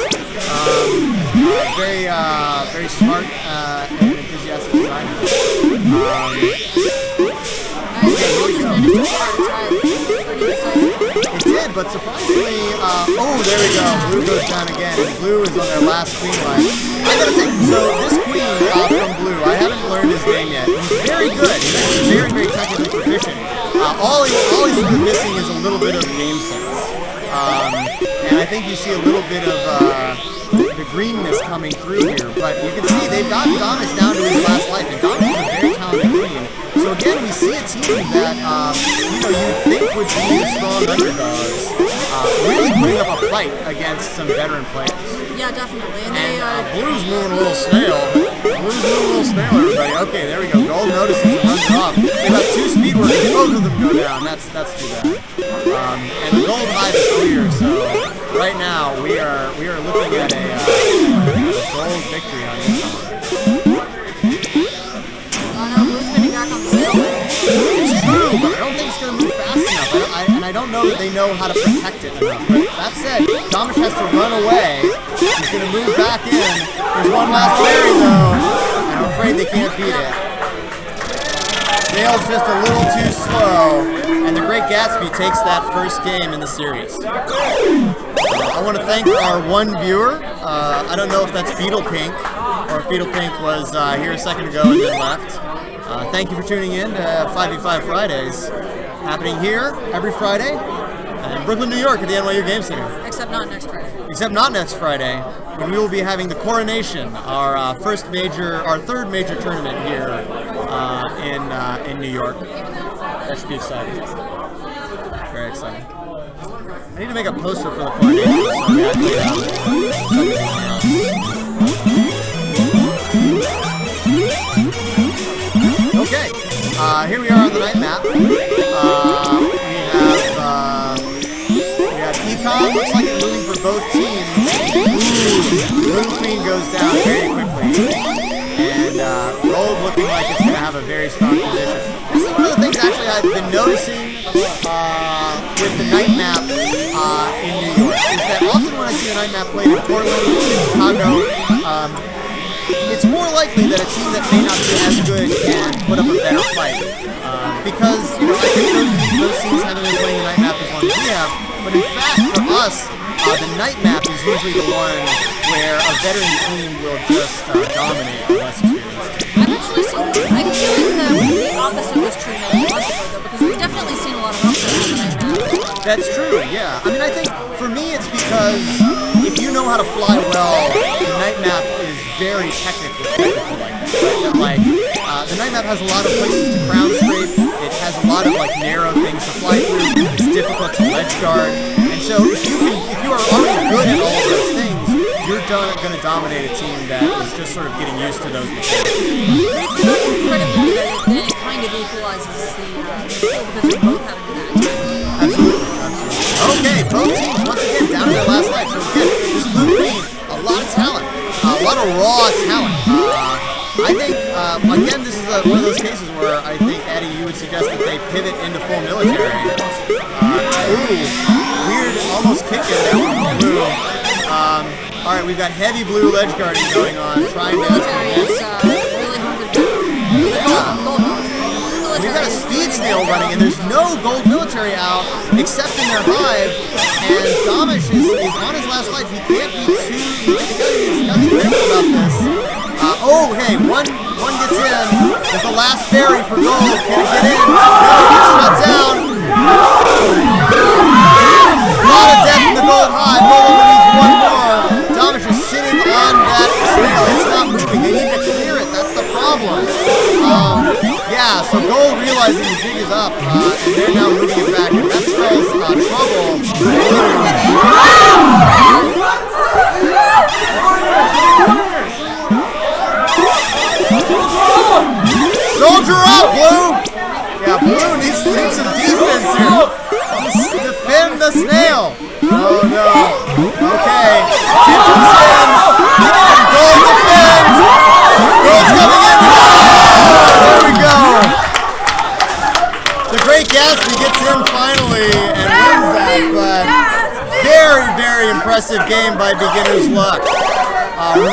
Very smart and enthusiastic designer. It did, but surprisingly, oh, there we go. Blue goes down again, and Blue is on their last queen line. I gotta say, so this queen from Blue, I haven't learned his name yet. He's very good. He's very technically proficient. All he's sort of missing is a little bit of game sense. And I think you see a little bit of the greenness coming through here, but you can see they've got Domish down to his last life, and Domish is a very talented queen. So again, we see a team that you'd think would be strong underdogs, really putting up a fight against some veteran players. Yeah, definitely. And Blue's moving a little snail. Everybody. Okay, there we go. Gold notices and runs it off. They got two speed workers, both of them go down. That's too bad. And the gold hive is clear, so right now we are looking at a gold victory on this one. It's true, but I don't think it's going to move fast enough. And I don't know that they know how to protect it enough. But that said, Domish has to run away. He's going to move back in. There's one last berry, though. And I'm afraid they can't beat it. Snail's just a little too slow. And the Great Gatsby takes that first game in the series. I want to thank our one viewer. I don't know if that's Beetle Pink, or if Beetle Pink was here a second ago and then left. Thank you for tuning in to 5v5 Fridays, happening here every Friday in Brooklyn, New York at the NYU Game Center. Except not next Friday. Except not next Friday, when we will be having the Coronation, our third major tournament here in New York. That should be exciting. Very exciting. I need to make a poster for the Coronation. Okay, here we are on the night map. We have Econ, looks like it's moving for both teams. Blue Queen goes down very quickly. And Gold looking like it's going to have a very strong position. This is one of the things actually I've been noticing with the night map in New York, is that often when I see the night map played in Portland, Chicago, it's more likely that a team that may not be as good can put up a better fight. Because, I think those teams haven't been playing the night map as long as we have, but in fact, for us, the night map is usually the one where a veteran team will just dominate a less experienced team. I'm feeling the opposite was true many months ago, though, because we've definitely seen a lot of upsets on the night map. That's true, yeah. I mean, I think, for me, it's because if you know how to fly well, the night map is very technical like that. Right? The night map has a lot of places to crown scrape. It has a lot of narrow things to fly through. It's difficult to ledge guard, and so if you are already good at all of those things, you're going to dominate a team that is just sort of getting used to those mechanics. It's not incredibly good, then it kind of equalizes the skill because we both have good attacks. Absolutely. Okay, both teams once again down to their last life. So again, this Blue Queen, a lot of talent, a lot of raw talent. I think, again, this is one of those cases where I think, Eddie, you would suggest that they pivot into full military. Weird, almost kick in there from Blue. All right, we've got heavy Blue ledge guarding going on, trying to. Really hard. We've got a speed snail running, and there's no gold military out except in their hive. And Domish is on his last life. He can't be too. He's got to be careful about this. Hey, one gets in. There's the last berry for gold. Can it get in? No, it gets shut down. A lot of death in the gold hive. Gold only needs one more. Domish is sitting on that snail. It's not moving. They need to clear it. That's the problem. Yeah, so Gold realizing the jig is up, and they're now moving it back, and that spells trouble. Soldier up, Blue! Yeah, Blue needs to do some defense here. Just defend the snail. Oh no. Okay. Two-two stand. And Gold defends. Gold's coming in. impressive game by Beginner's Luck.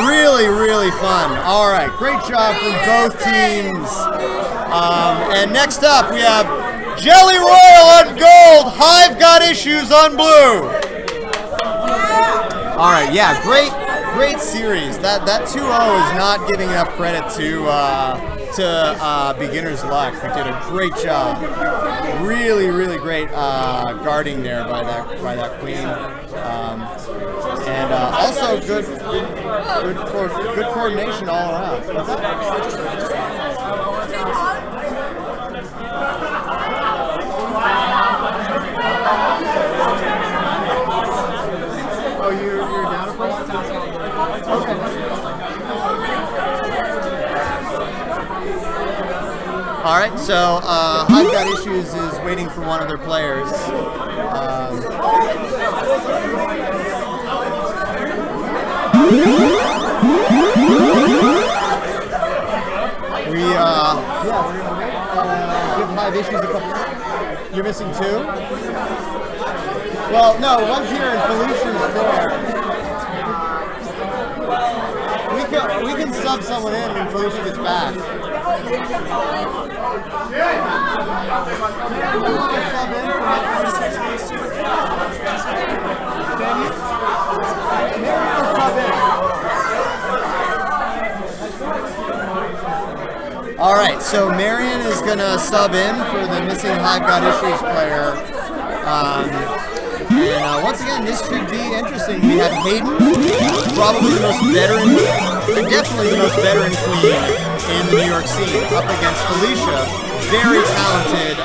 Really, really fun. All right, great job from both teams. And next up, we have Jelly Royal on gold. Hive got issues on blue. All right, yeah, great series. That 2-0 is not giving enough credit to Beginner's Luck, who did a great job. Really, really great guarding there by that queen, and also good coordination all around. What's that? Oh, you're down a person? Okay. All right, so Hive Got Issues is waiting for one of their players. We're gonna give Hive Issues a couple. You're missing 2? Well, no, one's here and Felicia's there. We can sub someone in when Felicia gets back. All right, so Marion is gonna sub in for the missing Hive Got Issues player. And once again, this should be interesting. We have Hayden, probably the most veteran, definitely the most veteran queen in the New York scene, up against Felicia, very talented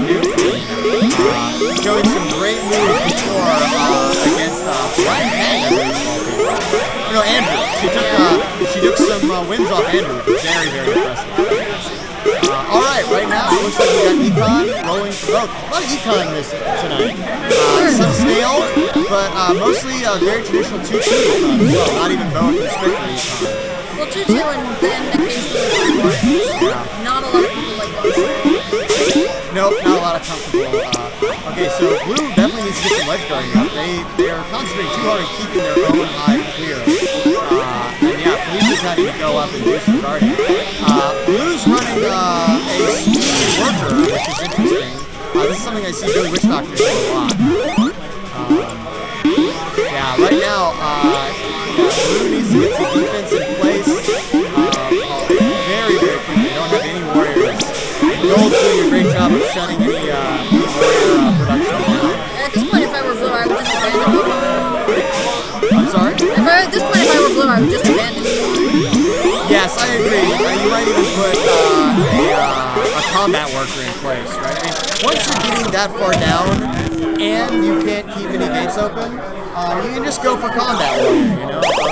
new queen, showing some great moves before against Brian Pang, I believe. No, Andrew. She took some wins off Andrew. Very, very impressive. All right, right now it looks like we got Econ rolling for both. A lot of Econ tonight. Some stale, but mostly very traditional 2-2 Econ as well. Not even both strictly Econ. Well, 2-2 and then occasionally not a lot of people like those. Nope, not a lot of comfortable. Okay, so Blue definitely needs to get some ledge guarding up. They are concentrating too hard on keeping their own Hive clear. And yeah, Felicia's having to go up and do some guarding. Blue's running a speed worker, which is interesting. This is something I see Billy Witch Doctor do a lot. Yeah, right now, Blue needs to get some defense in place. Very, very quickly. They don't have any warriors. Gold's doing a great job of shutting any warrior production down. At this point, if I were Blue, I would just abandon it. I'm sorry? At this point, if I were Blue, I would just abandon it. Yes, I agree. You might even put a combat worker in place, right? I mean, once you're getting that far down and you can't keep any gates open, you can just go for combat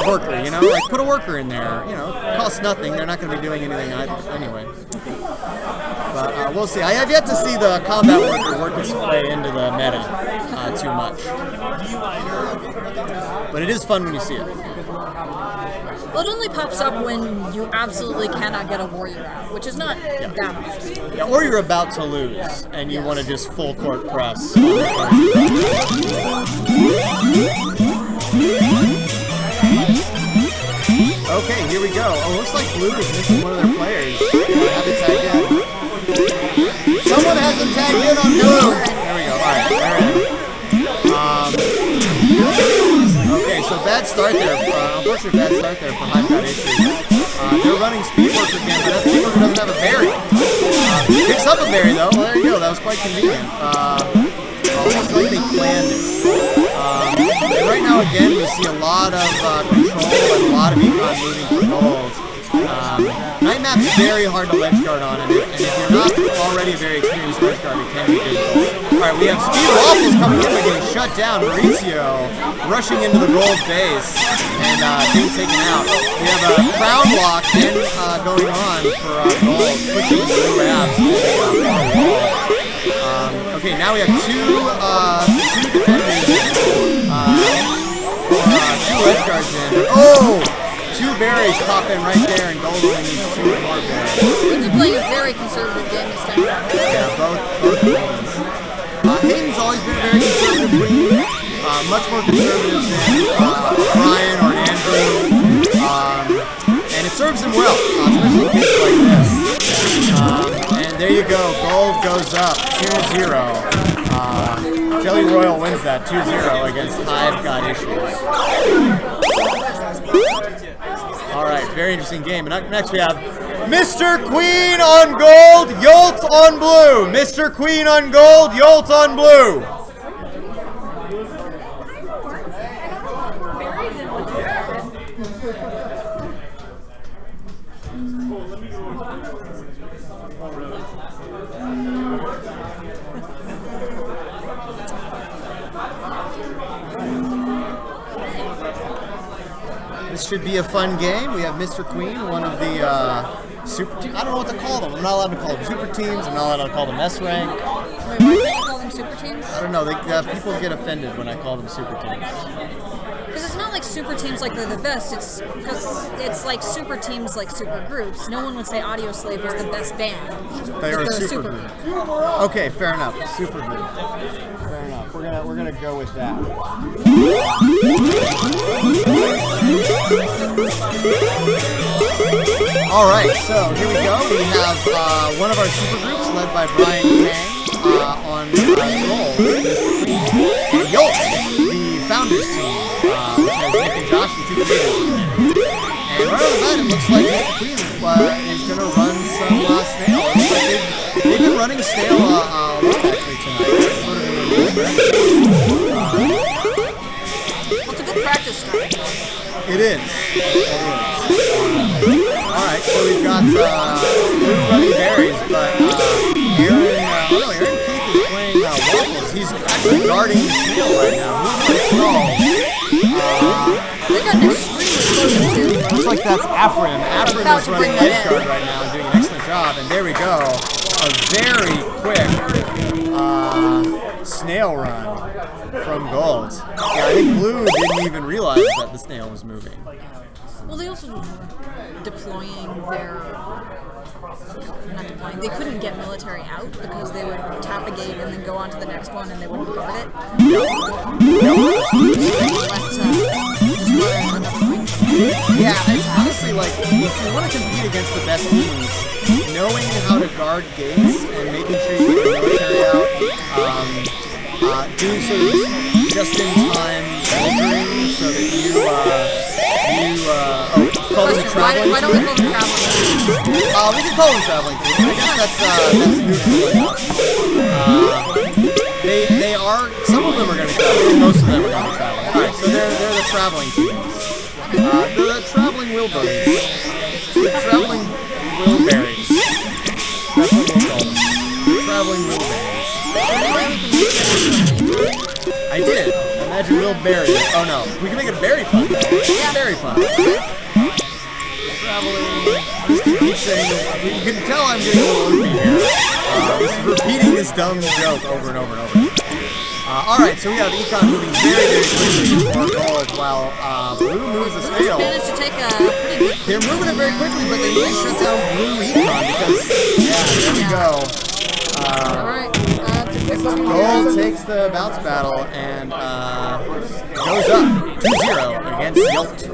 worker, like put a worker in there, it costs nothing. They're not going to be doing anything anyway. But we'll see. I have yet to see the combat worker work its way into the meta too much. But it is fun when you see it. Well, it only pops up when you absolutely cannot get a warrior out, which is not that often. Yeah, or you're about to lose, and you want to just full court press. Okay, here we go. Oh, looks like Blue is missing one of their players. Have it tagged in. Someone has them tagged in on Blue. There we go. All right, they're in. Okay, so bad start there. Unfortunately, bad start there for Hive Got Issues. They're running Speedwork again, but that Speedworker doesn't have a berry. Picks up a berry though. Well, there you go. That was quite convenient. Almost like they planned it. And right now, again, we see a lot of control and a lot of Econ moving for gold. Night Map's very hard to ledge guard on, and if you're not already a very experienced ledge guard, it can be difficult. Alright, we have Speed Waffles coming in, but getting shut down. Mauricio rushing into the gold base and being taken out. We have a crown lock in going on for gold, pushing the blue abs. Okay, now we have two defenders two ledge guards in. Oh! 2 berries pop in right there, and Gold only needs 2 more berries. They're playing a very conservative game this time. Yeah, both queens. Hayden's always been a very conservative queen. much more conservative than Brian or Andrew. And it serves him well, especially kids like this. And there you go, gold goes up 2-0. Jelly Royal wins that 2-0 against I've Got Issues. All right, very interesting game. And up next we have Mr. Queen on gold, Yolt on blue. Mr. Queen on gold, Yolt on blue. This should be a fun game. We have Mr. Queen, one of the super teams. I don't know what to call them. I'm not allowed to call them super teams. I'm not allowed to call them S rank. Wait, why can't you call them super teams? I don't know. People get offended when I call them super teams. Because it's not like super teams like they're the best. It's because it's like super teams like super groups. No one would say Audio Slave is the best band. They are a They're super group. Okay, fair enough. Super group. Fair enough. We're gonna go with that. All right, so here we go. We have one of our super groups led by Brian Kang on gold, and Yolt, the founders team, which has Nick and Josh, the two creators. And right off the bat, it looks like Mr. Queen is going to run some snail. It looks like they've been running snail a lot actually tonight. It's sort of Well, it's a good practice start. It is. Alright, so we've got Luke running berries, but Aaron Keith is playing waffles. He's actually guarding the snail right now. Moving strong. They got an extremely close to. Looks like that's Afrin. Afrin is running edge guard right now and doing an excellent job. And there we go. A very quick snail run from Gold. Yeah, I think Blue didn't even realize that the snail was moving. Well, they also were deploying their. Not deploying. They couldn't get military out because they would tap a gate and then go on to the next one and they wouldn't guard it. Yeah, it's honestly like if you want to compete against the best teams, knowing how to guard gates and making sure you get the military out, doing sort of just-in-time filtering so that call them a traveling why don't we call them traveling? We can call them traveling team. I guess that's neutral enough. They are, some of them are going to be traveling, most of them are going to be traveling. Alright, so they're the traveling teams. The traveling Wilburys. The traveling Wilburys. That's what we'll call them. Traveling Wilburys. I did. Imagine Wilbury. Oh no. We can make it a berry pun. Yeah. Berry pun. Traveling. Keep saying, you can tell I'm getting a little loopy here. Just repeating this dumb joke over and over and over. Alright, so we have Econ moving very, very quickly for Gold while Blue moves the snail. Managed to take a pretty good. They're moving it very quickly, but they really shut down Blue Econ because, yeah, there we go. Alright. Gold takes the bounce battle and goes up 2-0 against Yolt.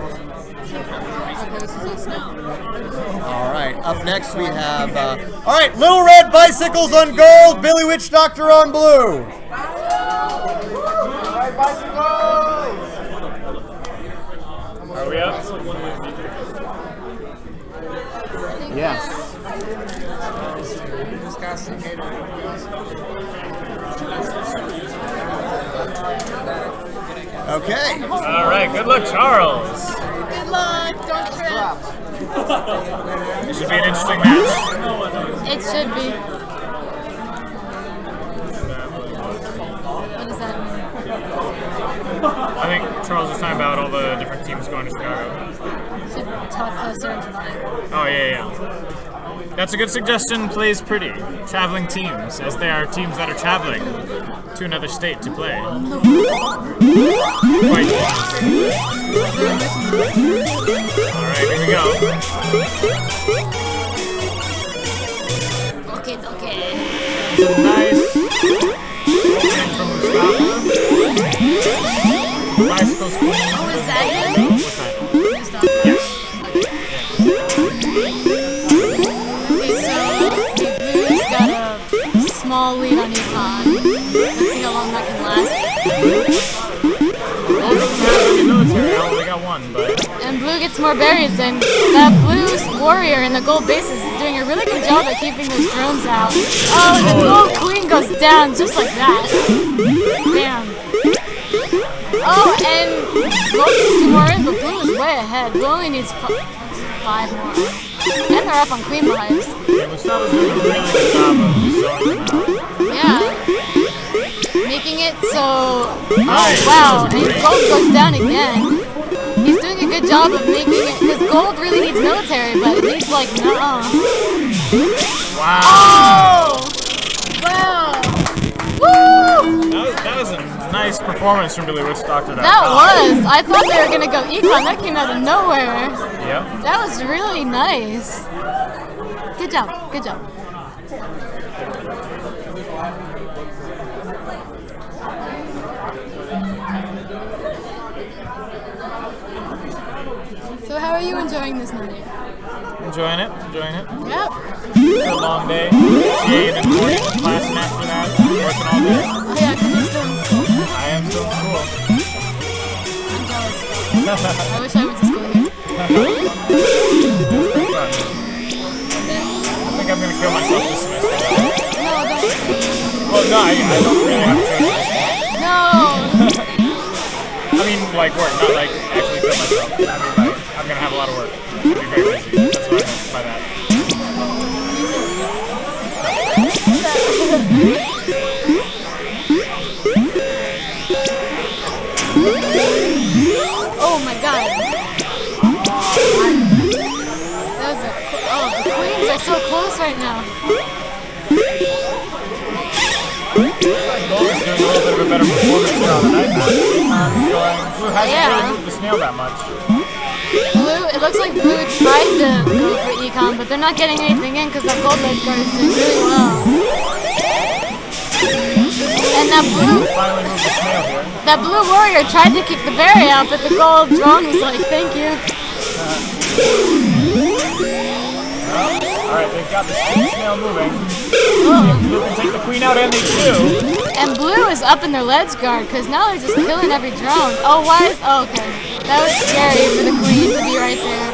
Alright, up next we have, alright, Little Red Bicycles on Gold, Billy Witch Doctor on Blue. Are we up? Yes. Okay. All right. Good luck, Charles. Good luck, don't trip. This should be an interesting match. It should be. What does that mean? I think Charles was talking about all the different teams going to Chicago. Should talk closer into mine. Oh, yeah. That's a good suggestion. Plays pretty. Traveling teams, as they are teams that are traveling to another state to play. Quite. Alright, here we go. Okay. Nice. From Mustafa. bicycles queen. Oh, is that him? What's that? Yes. Okay, so the Blues got a small lead on Econ. Let's see how long that can last. Gold doesn't have any military. They only got one, but And Blue gets more berries, and that Blue's warrior in the gold base is doing a really good job at keeping those drones out. Oh, and the gold queen goes down just like that. Bam. Oh, and gold gets 2 more in, but Blue is way ahead. Blue only needs 5 more. And they're up on queen lives. yeah, Gustavo's doing a really good job of showing them out. Yeah. Making it so... Nice. Oh, wow. And gold goes down again. He's doing a good job of making it... Because gold really needs military, but it needs, like, nuh-uh. Wow. Oh! Wow. Woo! That was a nice performance from Billy Witch Doctor. That was. I thought they were going to go econ. That came out of nowhere. Yep. That was really nice. Good job. Good job. So how are you enjoying this night? Enjoying it. Enjoying it. Yep. It's a long day. Jay and then morning class and after that. Working all day. Oh yeah, because you're still in school. I am still in school. I'm jealous. I wish I went to school here. I think I'm gonna kill myself this semester. No, don't. Well, no, I don't really have to. No. I mean, like work, not like actually kill myself. I mean, like I'm gonna have a lot of work. I'll be very busy. That's what I meant by that. Oh my god. That was a... Oh, the queens are so close right now. Gold is doing a little bit of a better performance now than I've had. Blue hasn't really moved the snail that much. Blue, it looks like Blue tried to go for econ, but they're not getting anything in because that gold red card is doing really well. And that blue... Finally moved the snail here. That blue warrior tried to kick the berry out, but the gold drone was like, thank you. Alright, they've got the snail moving. Oh. Blue can take the queen out, and they do. And blue is up in their ledge guard, because now they're just killing every drone. Oh, why is... Oh, okay. That was scary for the queen to be right there.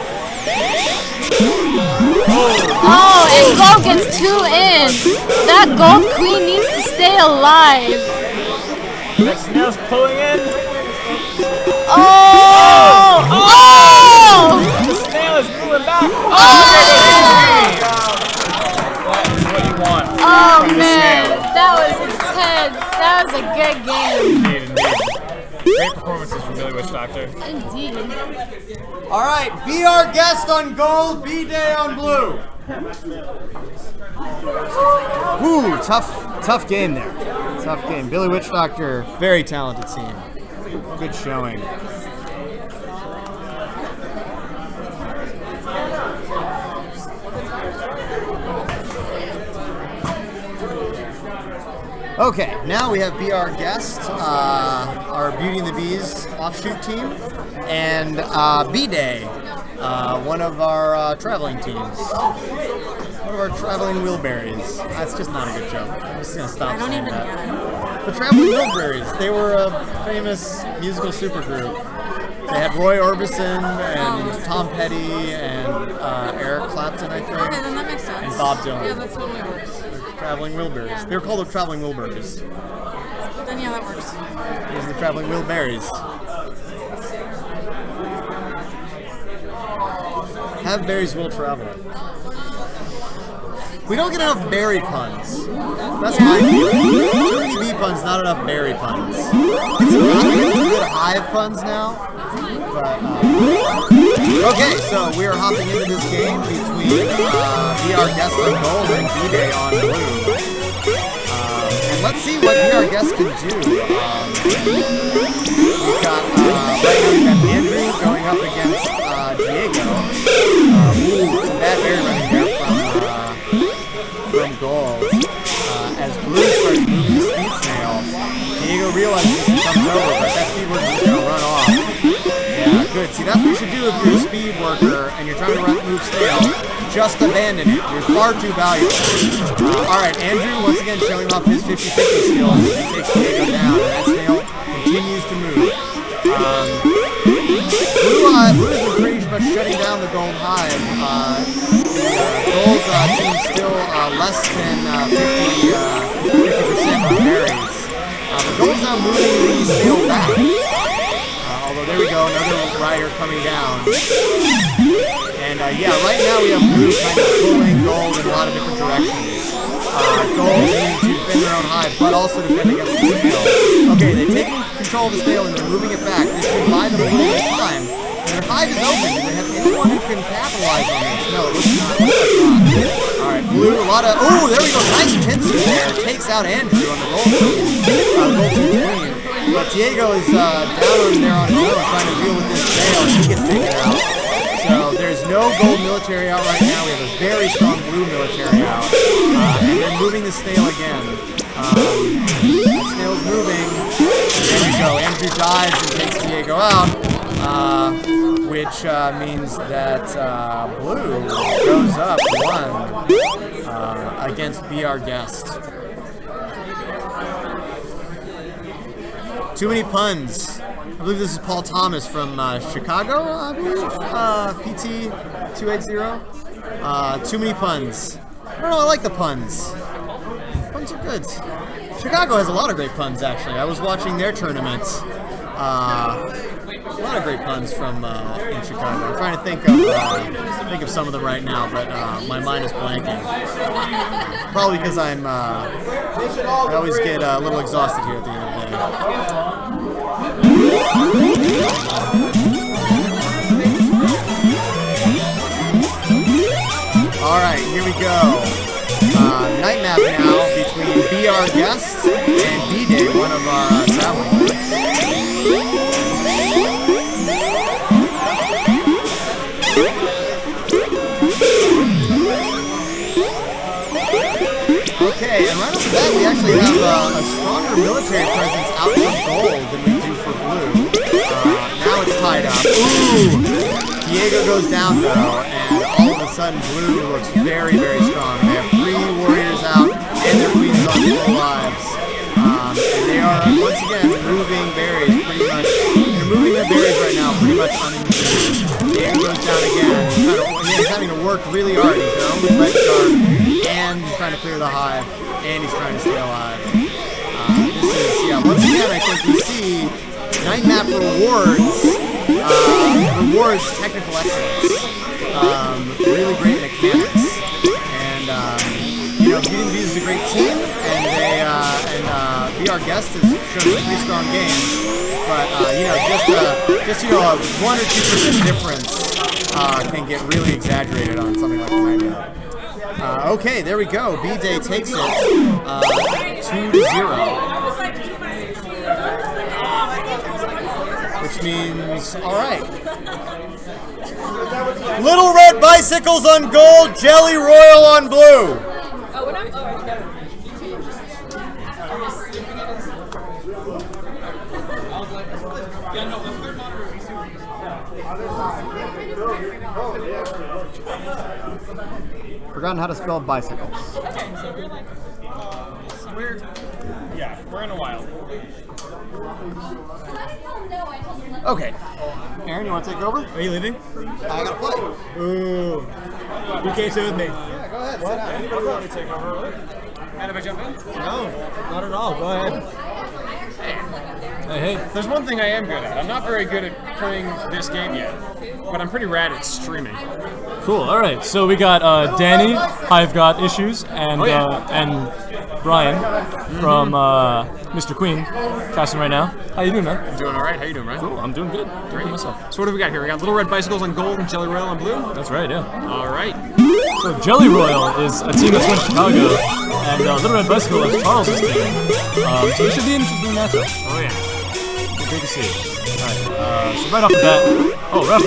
Oh, and gold gets 2 in. That gold queen needs to stay alive. That snail's pulling in. Oh! Oh! The snail is moving back. Oh! That is what you want. Oh from the man, snail. that was intense. That was a good game. Indeed, indeed. Great performances from Billy Witch Doctor. Indeed. All right, be our guest on gold, B-Day on blue. Ooh, tough game there. Tough game. Billy Witch Doctor, very talented team. Good showing. Okay, now we have Be Our Guest, our Beauty and the Bees offshoot team, and B-Day, one of our traveling teams. One of our traveling wheelberries. That's just not a good joke. I'm just going to stop saying that. The Traveling Wheelberries, they were a famous musical supergroup. They had Roy Orbison and Tom Petty and Eric Clapton, I think. Okay, then that makes sense. And Bob Dylan. Yeah, that totally works. Traveling Wheelberries. Yeah. They were called the Traveling Wheelberries. Then yeah, that works. These are the Traveling Wheelberries. Have berries will travel. We don't get enough berry puns. That's my feeling. Too many bee puns, not enough berry puns. It's not good hive puns now. But, okay, so we are hopping into this game between Be Our Guest on gold and B-Day on blue. And let's see what Be Our Guest can do. We've got right now we've got Andrew going up against Diego. Some bad berry running there from gold. As blue starts moving the speed snail, Diego Diego realizes this and comes over, but that speed worker is going to run off. Yeah, good. See, that's what you should do if you're a speed worker and you're trying to move stale. Just abandon it. You're far too valuable. All right, Andrew once again showing off his 50-50 skills as he takes Diego down, and that snail continues to move. Blue has been pretty much shutting down the gold hive. The gold team's still less than 50% on berries. The gold's now moving the snail back. Although there we go, another rider coming down. And yeah, right now we have blue kind of pulling gold in a lot of different directions. Gold needing to defend their own hive, but also defend against the snail. Okay, they've taken control of the snail and they're moving it back. This should buy them a little bit of time. And their hive is open. Do they have anyone who can capitalize on this? No, it looks not. Alright, blue, a lot of... Oh, there we go. Nice pincer there. Takes out Andrew on the gold team. Gold team's queen. But Diego is down on there on his own trying to deal with this snail, and he gets taken out. So there's no gold military out right now. We have a very strong blue military out. And they're moving the snail again. The snail's moving. There we go. Andrew dives and takes Diego out. Which means that blue goes up 1 against Be Our Guest. Too many puns. I believe this is Paul Thomas from Chicago, I believe. PT 280. Too many puns. I don't know, I like the puns. Puns are good. Chicago has a lot of great puns, actually. I was watching their tournaments. A lot of great puns from in Chicago. I'm trying to think of some of them right now, but my mind is blanking. Probably because I always get a little exhausted here at the end of the day. All right, here we go. Night map now between Be Our Guest and B-Day, one of our traveling groups. Okay, and right off the bat, we actually have a stronger military presence out for gold than we do for blue. Now it's tied up. Ooh! Diego goes down, though, and all of a sudden, blue looks very, very strong. They have 3 warriors out, and their queens on full lives. And they are, once again, moving berries pretty much. They're moving their berries right now pretty much uninhibited. Diego goes down again. He's having to work really hard. He's their only red guard, and he's trying to clear the hive, and he's trying to stay alive. This is, yeah, once again, I think we see Night Map rewards technical excellence. Really great mechanics. And, you know, Beauty and the Beast is a great team, and Be Our Guest has shown some pretty strong games. But, you know, just you know, a 1 or 2% difference can get really exaggerated on something like the Night Map. Okay, there we go. B-Day takes it 2-0. Which means, alright. Little Red Bicycles on gold, Jelly Royal on blue. Forgotten how to spell bicycles. Yeah, we're in a while. Okay. Aaron, you want to take over? Are you leaving? I gotta play. Ooh. You can't sit with me. Yeah, go ahead. What? Anybody want to take over? And if I jump in? No, not at all. Go ahead. Hey. There's one thing I am good at. I'm not very good at playing this game yet, but I'm pretty rad at streaming. Cool. All right. So we got Danny, I've Got Issues, and and Brian from Mr. Queen casting right now. How you doing, man? I'm doing all right. How you doing, Ryan? Cool. I'm doing good. Great myself. So what do we got here? We got Little Red Bicycles on gold and Jelly Royal on blue? That's right. Yeah. All right. So Jelly Royal is a team that's won Chicago, and Little Red Bicycle is Charles's team. So this should be an interesting matchup. Oh, yeah. Great to see. Alright, so right off the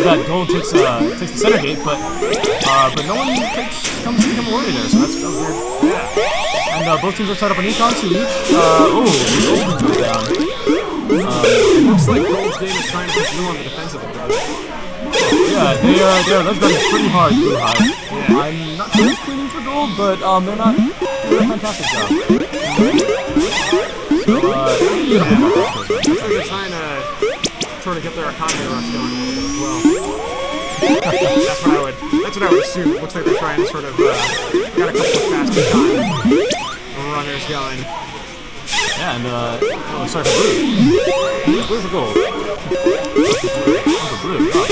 bat, Gold takes the center gate, but no one comes to become a warrior there, so that's weird. Yeah. And both teams are set up an econ, 2 each. Oh, the goes down. It looks like Gold's game is trying to put Blue on the defensive a bit. Yeah, they are ledge guarding pretty hard Blue High. Yeah. I'm not sure who's cleaning for Gold, but they're doing a fantastic job. So, looks like they're trying to get their economy rush going a little bit as well. That's what I would assume. It looks like they're trying to sort of got a couple of fast runners going. Yeah, and oh, sorry for Blue. Blue for Gold. For Blue. Oh.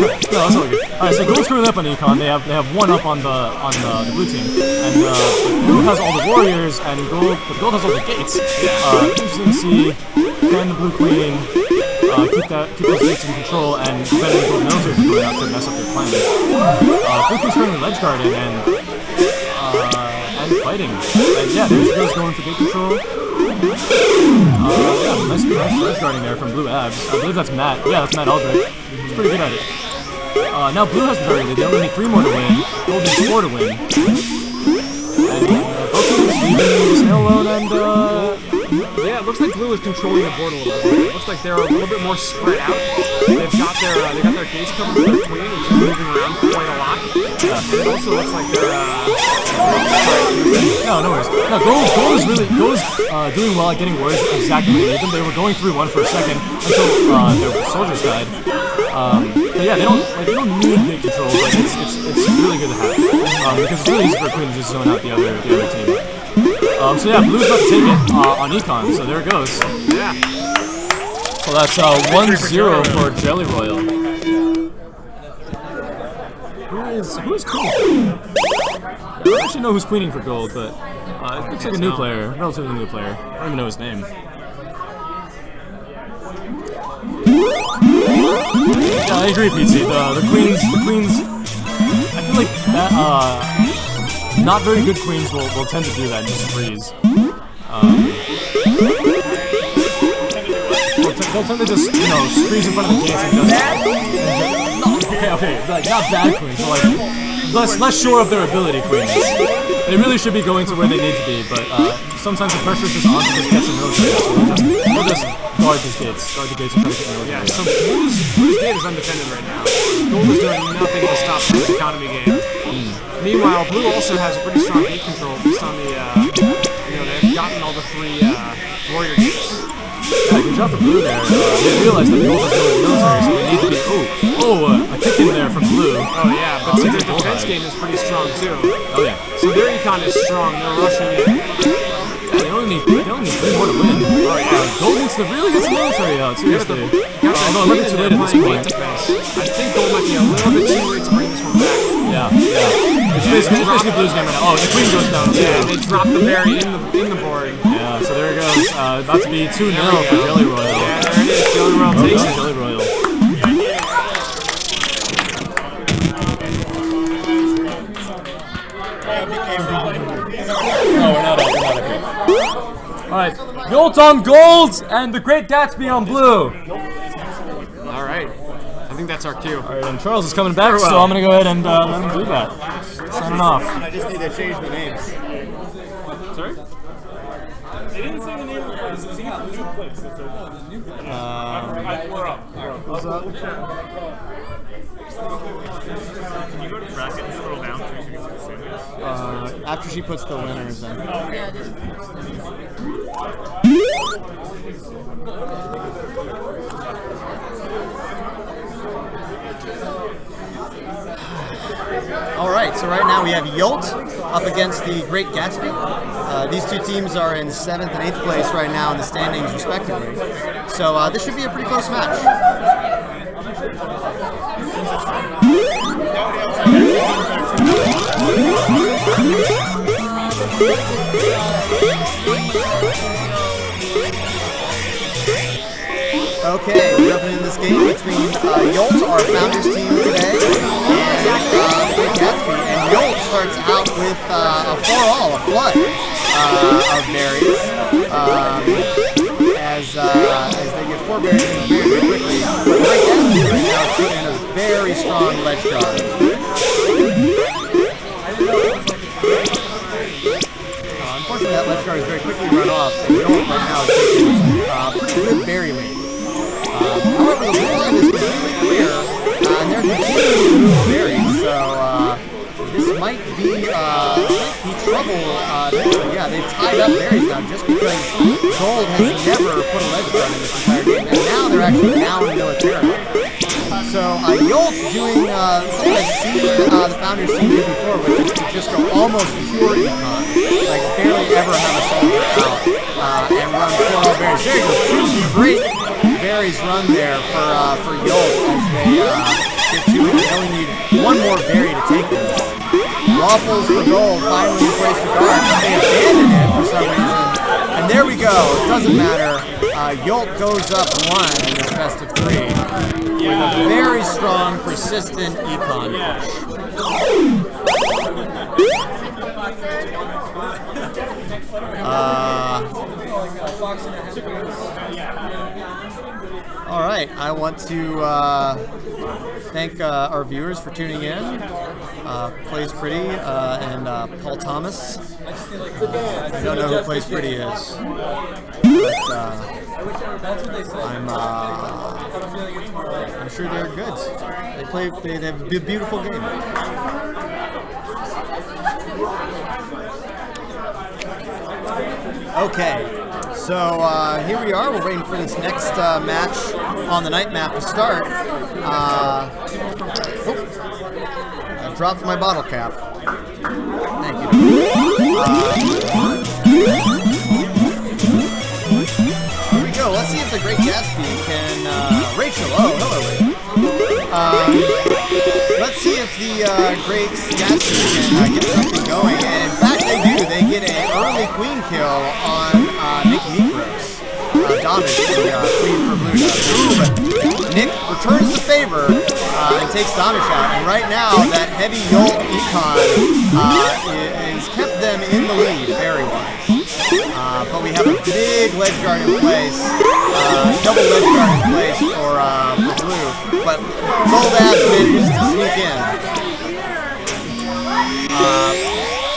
No, that's all good. Alright, so Gold's screwing up on econ. They have 1 up on the blue team, and Blue has all the warriors, and Gold has all the gates. Interesting to see. Can the Blue Queen keep those gates in control and prevent the Gold military from going out to mess up their plans? Blue Queen's currently ledge guarding and fighting. And yeah, there's Gold's going for gate control. Yeah, nice ledge guarding there from Blue Abs. I believe that's Matt. Yeah, that's Matt Aldrich. He's pretty good at it. Now Blue has the very lead. They only need 3 more to win. Gold needs 4 to win. And both teams leaving the snail alone and yeah, it looks like Blue is controlling the board a little bit. It looks like they're a little bit more spread out. They've got their gates covered with their queen, which is moving around quite a lot. It also looks like they're no worries. No, Gold is doing well at getting warriors exactly where they need them. They were going through 1 for a second until their soldiers died. But yeah, they don't need gate control, but it's really good to have because it's really easy for a queen to just zone out the other team. So yeah, Blue's about to take it on econ, so there it goes. Yeah. So that's 1-0 for Jelly Royal. Who is queening? I don't actually know who's queening for Gold, but it looks like a new player, relatively new player. I don't even know his name. Yeah, I agree, PT. The queens. I feel like that. Not very good queens will tend to do that and just freeze. They'll tend to just freeze in front of the gates and just. Okay, like not bad queens, but like less sure of their ability queens. They really should be going to where they need to be, but sometimes the pressure's just on to just get some military. So we'll just guard the gates and try to get military. Yeah, so Blue's gate is undefended right now. Gold is doing nothing to stop the economy game. Meanwhile, Blue also has a pretty strong gate control based on the, they've gotten all the 3 warrior gates. Yeah, good job for Blue there. They realized that Gold has no military, so they need to be. A kick in there from Blue. Oh yeah, but see, their defense game is pretty strong too. Oh yeah. So their econ is strong. They're rushing in. Yeah, they only need 3 more to win. Oh yeah. Gold needs to really get some military out. Seriously. Although a little bit too late at this point. I think Gold might be a little bit too late to bring this one back. Yeah. It's basically Blue's game right now. Oh, the queen goes down too. Yeah, they drop the berry in the board. Yeah, so there it goes. About to be 2-0 for Jelly Royal. Yeah, there it is. Jelly Royal takes it. Jelly Royal. No, we're not up. Alright, Yolt on Gold and the Great Gatsby on Blue. Alright. I think that's our cue. Alright, and Charles is coming back, so I'm going to go ahead and let him do that. Signing off. I just need to change the names. Sorry? They didn't say the name of the place. It was a new place. We're up. What's up? Can you go to bracket and scroll down so you can see the same? After she puts the winners in. Yeah, just. All right, so right now we have Yolt up against the Great Gatsby. These 2 teams are in 7th and 8th place right now in the standings, respectively. So this should be a pretty close match. Okay, we're opening this game between Yolt, our founders team today, and Great Gatsby. And Yolt starts out with a 4-all, a flood of berries, as they get 4 berries in very quickly. But Great Gatsby right now is putting in a very strong ledge guard. unfortunately, that ledge guard is very quickly run off, and Jolt right now is taking pretty good berry lead. However, the blue line is completely clear, and they're continuing to move berries, so this might be trouble. Yeah, they've tied up berries now just because Gold has never put a ledge guard in this entire game, and now they're actually down militarily. So Jolt's doing something I've seen the Founders team do before, which is to just go almost pure econ, like barely ever have a soldier out, and run 4 all berries. There you go, 2 great berries run there for Jolt as they get to it. They only need 1 more berry to take them. Waffles for Gold finally placed the guard, but they abandoned it for some reason. And there we go, it doesn't matter. Jolt goes up 1 in this best of 3 with a very strong, persistent econ all right, I want to thank our viewers for tuning in. Plays Pretty and Paul Thomas. I don't know who Plays Pretty is, but I'm sure they're good. They have a beautiful game. Okay, so here we are. We're waiting for this next match on the night map to start. I dropped my bottle cap. Thank you. Here we go. Let's see if the Great Gatsby can... Rachel. Oh, hello, Rachel. Let's see if the Great Gatsby can get something going. And in fact, they do. They get an early queen kill on Nick Mikros. Dominant, the queen for blue does. But Nick returns the favor and takes Donish out. And right now, that heavy Jolt econ has kept them in the lead, berry-wise. But we have a big ledge guard in place, double ledge guard in place for blue. But Gold Abs manages to sneak in.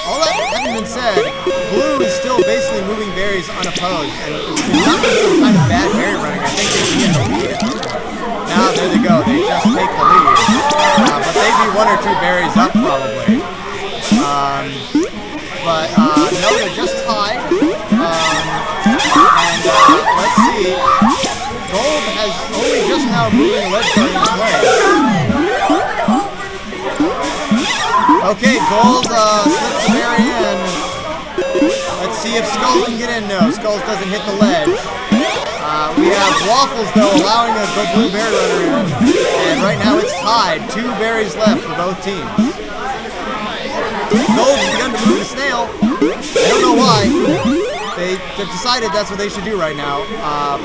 All that having been said, blue is still basically moving berries unopposed, and it's not just some kind of bad berry running. I think they'd be in the lead. Now there they go. They just take the lead, but they'd be 1 or 2 berries up probably. But no, they're just tied. And let's see. Gold has only just now moving a ledge guard into play. Okay, Gold slips the berry in. Let's see if Skulls can get in. No, Skulls doesn't hit the ledge. We have Waffles, though, allowing a blue berry runner in. And right now it's tied. 2 berries left for both teams. Gold's begun to move the snail. I don't know why. They've decided that's what they should do right now.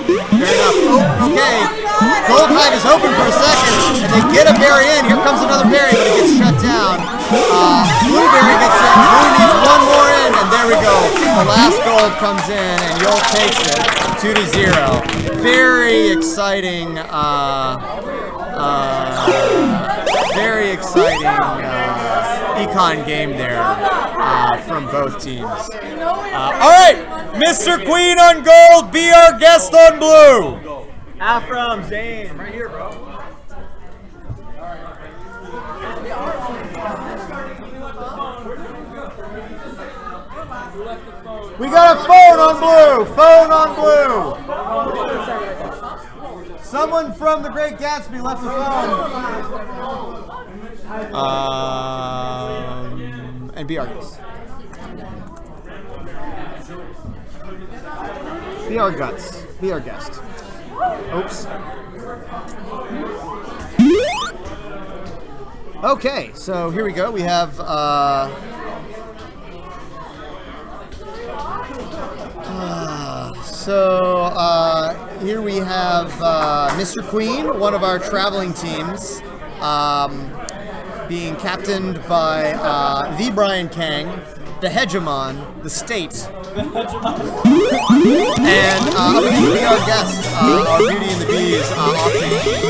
Fair enough. Oh, okay. Gold Hive is open for a second, and they get a berry in. Here comes another berry, but it gets shut down. Blue berry gets in. Blue needs 1 more in, and there we go. The last Gold comes in, and Jolt takes it 2-0. Very exciting. Very exciting econ game there from both teams. All right, Mr. Queen on Gold, be our guest on Blue. Afram, Zane, right here, bro. We got a phone on Blue. Phone on Blue. Someone from the Great Gatsby left the phone. And be our guest. Be our guts. Be our guest. Oops. Okay, so here we go. We have here we have Mr. Queen, one of our traveling teams, being captained by the Brian Kang, the hegemon, the state. And up against be our guest, our Beauty and the Bees off-chain team.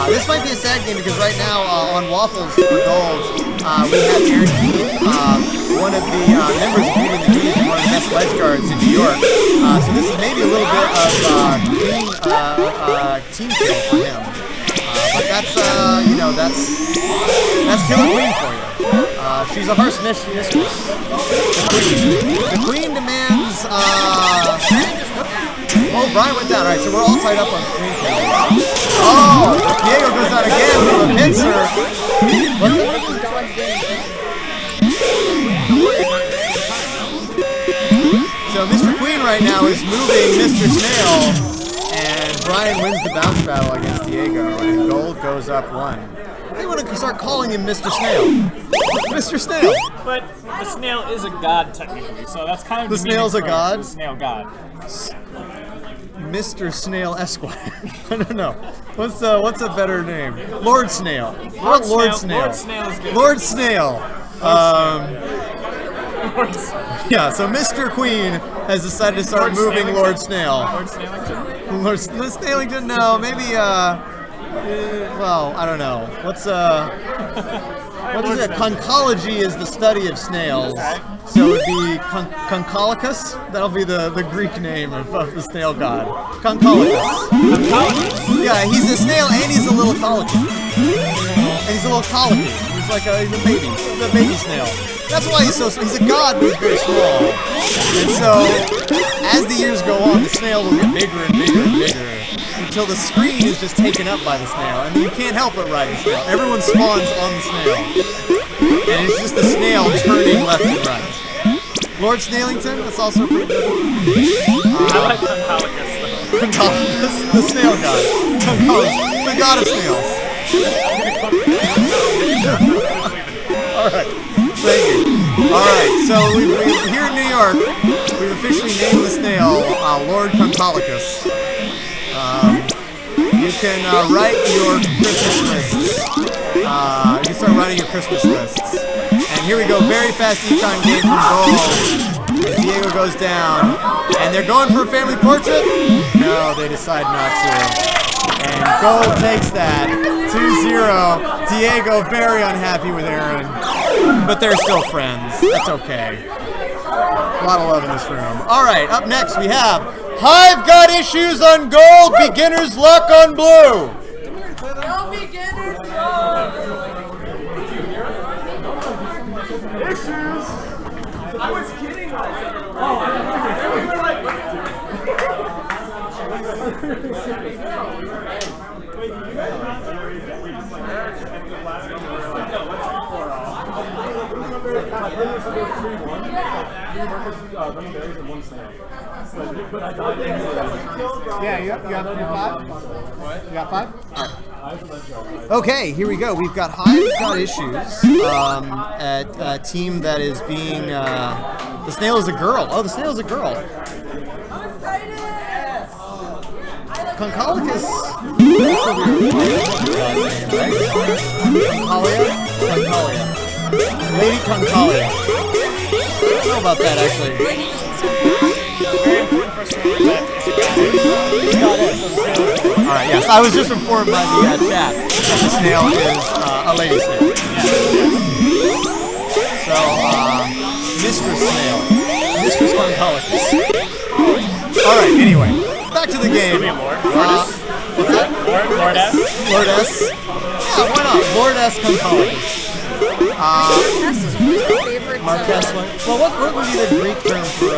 This might be a sad game because right now on Waffles for Gold, we have Aaron Keane, one of of the members of Beauty and the Beast, one of the best ledge guards in New York. So this is maybe a little bit of team kill for him. But that's, that's Killer Queen for you. She's a harsh mistress. The Queen demands, oh, Brian went down. All right, so we're all tied up on Queen kills. Oh, Diego goes out again with a pincer. So Mr. Queen right now is moving Mr. Snail, and Brian wins the bounce battle against Diego, and Gold goes up 1. They want to start calling him Mr. Snail. Mr. Snail. But the snail is a god technically, so that's kind of The snail's a god? The snail god. Mr. Snail Esquire. I don't know. What's a better name? Lord Snail. Lord Snail. Lord Snail is good. Lord Snail. Yeah, so Mr. Queen has decided to start moving Lord Snail. Lord Snailington? Lord Snailington, no, maybe, well, I don't know. What is it? Conchology is the study of snails. So it would be Concholicus. That'll be the Greek name of the snail god. Concholicus. Yeah, he's a snail and he's a little colicky. And he's a little colicky. He's like he's a baby. He's a baby snail. That's why he's so small. He's a god, but he's very small. And so, as the years go on, the snail will get bigger and bigger and bigger until the screen is just taken up by the snail. And you can't help but ride the snail. Everyone spawns on the snail. And it's just the snail turning left and right. Lord Snailington, that's also pretty good. I like Concholicus though. Concholicus, the snail god. Concholicus, the god of snails. Alright, thank you. Alright, so here in New York, we've officially named the snail Lord Concholicus. You can write your Christmas lists. You can start writing your Christmas lists. And here we go, very fast econ game from Gold. And Diego goes down. And they're going for a family portrait? No, they decide not to. And Gold takes that. 2-0. Diego very unhappy with Aaron. But they're still friends. That's okay. A lot of love in this room. Alright, up next we have Hive got issues on Gold, beginner's luck on Blue. No beginner's luck. I was kidding. Yeah, you have 5? You got 5? Okay, here we go. We've got Hive got issues at a team that is being. The snail is a girl. Oh, the snail is a girl. I'm excited. Concholicus. Concholia. Lady Concholia. I don't know about that actually. Very important for us to remember that it's a god. Alright, yes. I was just informed by the chat that the snail is a lady snail. So, Mistress Snail. Mistress Concholicus. Alright, anyway. Back to the game. What's that? Lord-S? Lord-S? Yeah, why not? Lord-S Concholicus. Marquess is one of my favorite. Marquess one. Well, what would be the Greek term for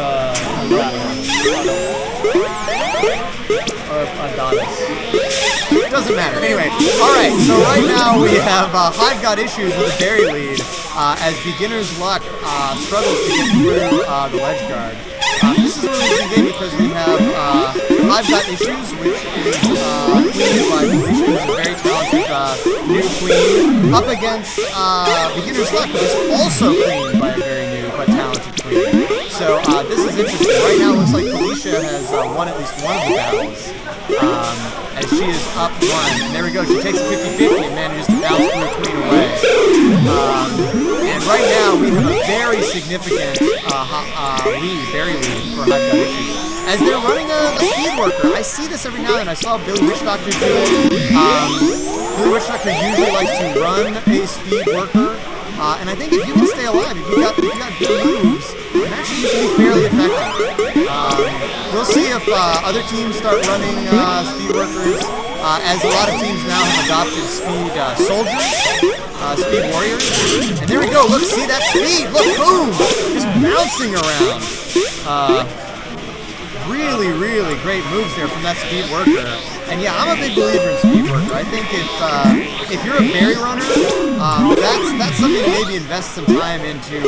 Adonis? Doesn't matter. Anyway, alright, so right now we have Hive got issues with a berry lead as beginner's luck struggles to get through the ledge guard. This is a really good game because we have Hive got issues, which is queen by Felicia, who's a very talented new queen, up against beginner's luck, which is also queen by a very new but talented queen. So this is interesting. Right now it looks like Felicia has won at least one of the battles, as she is up 1. And there we go, she takes a 50-50 and manages to bounce Blue Queen away. And right now we have a very significant berry lead for Hive got issues. As they're running a speed worker, I see this every now and then. I saw Billy Witch Doctor do it. Billy Witch Doctor usually likes to run a speed worker And I think if you can stay alive, if you got good moves, it actually can be fairly effective. We'll see if other teams start running speed workers, as a lot of teams now have adopted speed soldiers, speed warriors. And there we go. Look, see that speed? Look, boom! Just bouncing around. Really, really great moves there from that speed worker. And yeah, I'm a big believer in speed worker. I think if you're a berry runner, that's something to maybe invest some time into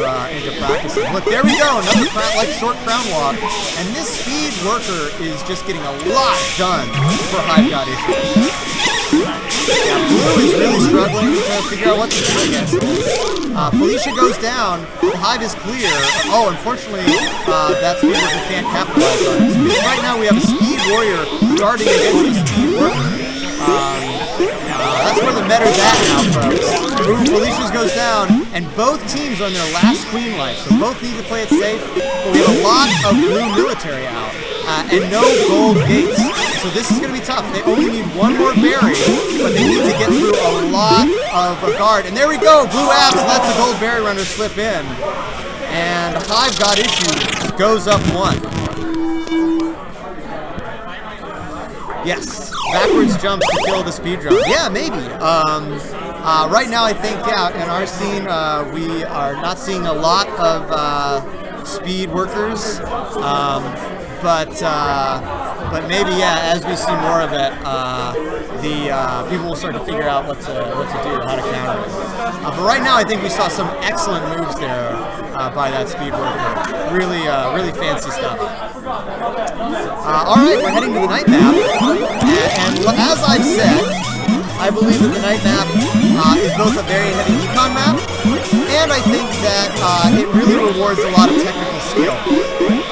practicing. Look, there we go, another short crown walk. And this speed worker is just getting a lot done for Hive God issues. Yeah, Blue is really struggling to figure out what to do against this. Felicia goes down, the Hive is clear. Oh, unfortunately, that speed worker can't capitalize on it. Right now we have a speed warrior guarding against a speed worker. That's where the meta's at now, folks. Ooh, Felicia's goes down, and both teams are on their last queen life, so both need to play it safe. But we have a lot of blue military out, and no gold gates. So this is going to be tough. They only need one more berry, but they need to get through a lot of a guard. And there we go, Blue Abs lets the gold berry runner slip in. And Hive God Issues goes up 1. Yes, backwards jumps to kill the speed drum. Yeah, maybe. Right now, I think, yeah, in our scene, we are not seeing a lot of speed workers, but maybe, yeah, as we see more of it, the people will start to figure out what to do, how to counter it. But right now, I think we saw some excellent moves there by that speed worker. Really, really fancy stuff. All right, we're heading to the night map, and as I've said, I believe that the night map is both a very heavy econ map, and I think that it really rewards a lot of technical skill.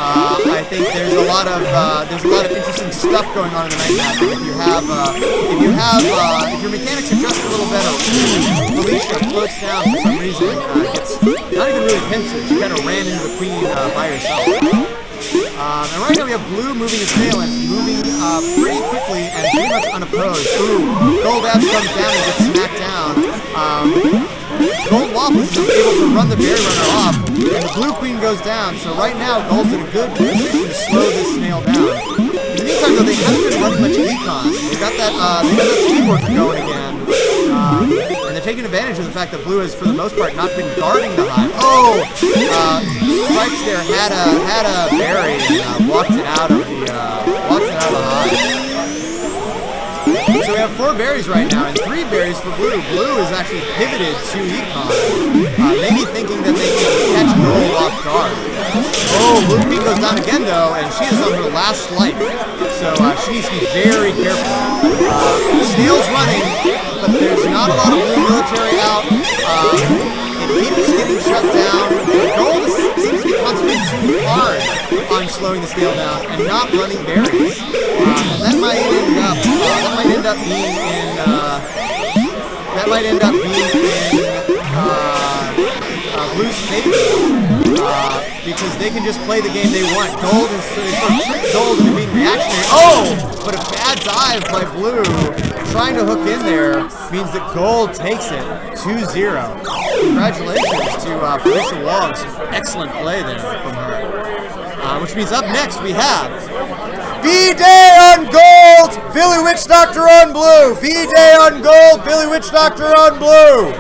I think there's a lot of interesting stuff going on in the night map. If your mechanics are just a little better, Felicia floats down for some reason. It's not even really pincer. She kind of ran into the queen by herself. And right now we have Blue moving his tail and moving pretty quickly and pretty much unopposed. Ooh, Gold Abs comes down and gets smacked down. Gold Waffles is able to run the berry runner off, and the Blue Queen goes down. So right now Gold's in a good position to slow this snail down. In the meantime, though, they haven't been running much econ. They got that speed worker going again. And they're taking advantage of the fact that Blue has, for the most part, not been guarding the Hive. Oh! Stripes there had a berry and walked it out of the Hive. So we have 4 berries right now and 3 berries for Blue. Blue is actually pivoted to econ, maybe thinking that they can catch Gold off guard. Oh, Blue Queen goes down again though, and she is on her last life, so she needs to be very careful. Snail's running, but there's not a lot of blue military out. It keeps getting shut down. Gold seems to be concentrating too hard on slowing the snail down and not running berries. And that might end up being in Blue's favor, because they can just play the game they want. Gold is sort of trick Gold into being reactionary. Oh, but a bad dive by Blue, trying to hook in there, means that Gold takes it 2-0. Congratulations to Felicia Wong. Excellent play there from her. Which means up next we have B-Day on Gold, Billy Witch Doctor on Blue. B-Day on Gold, Billy Witch Doctor on Blue.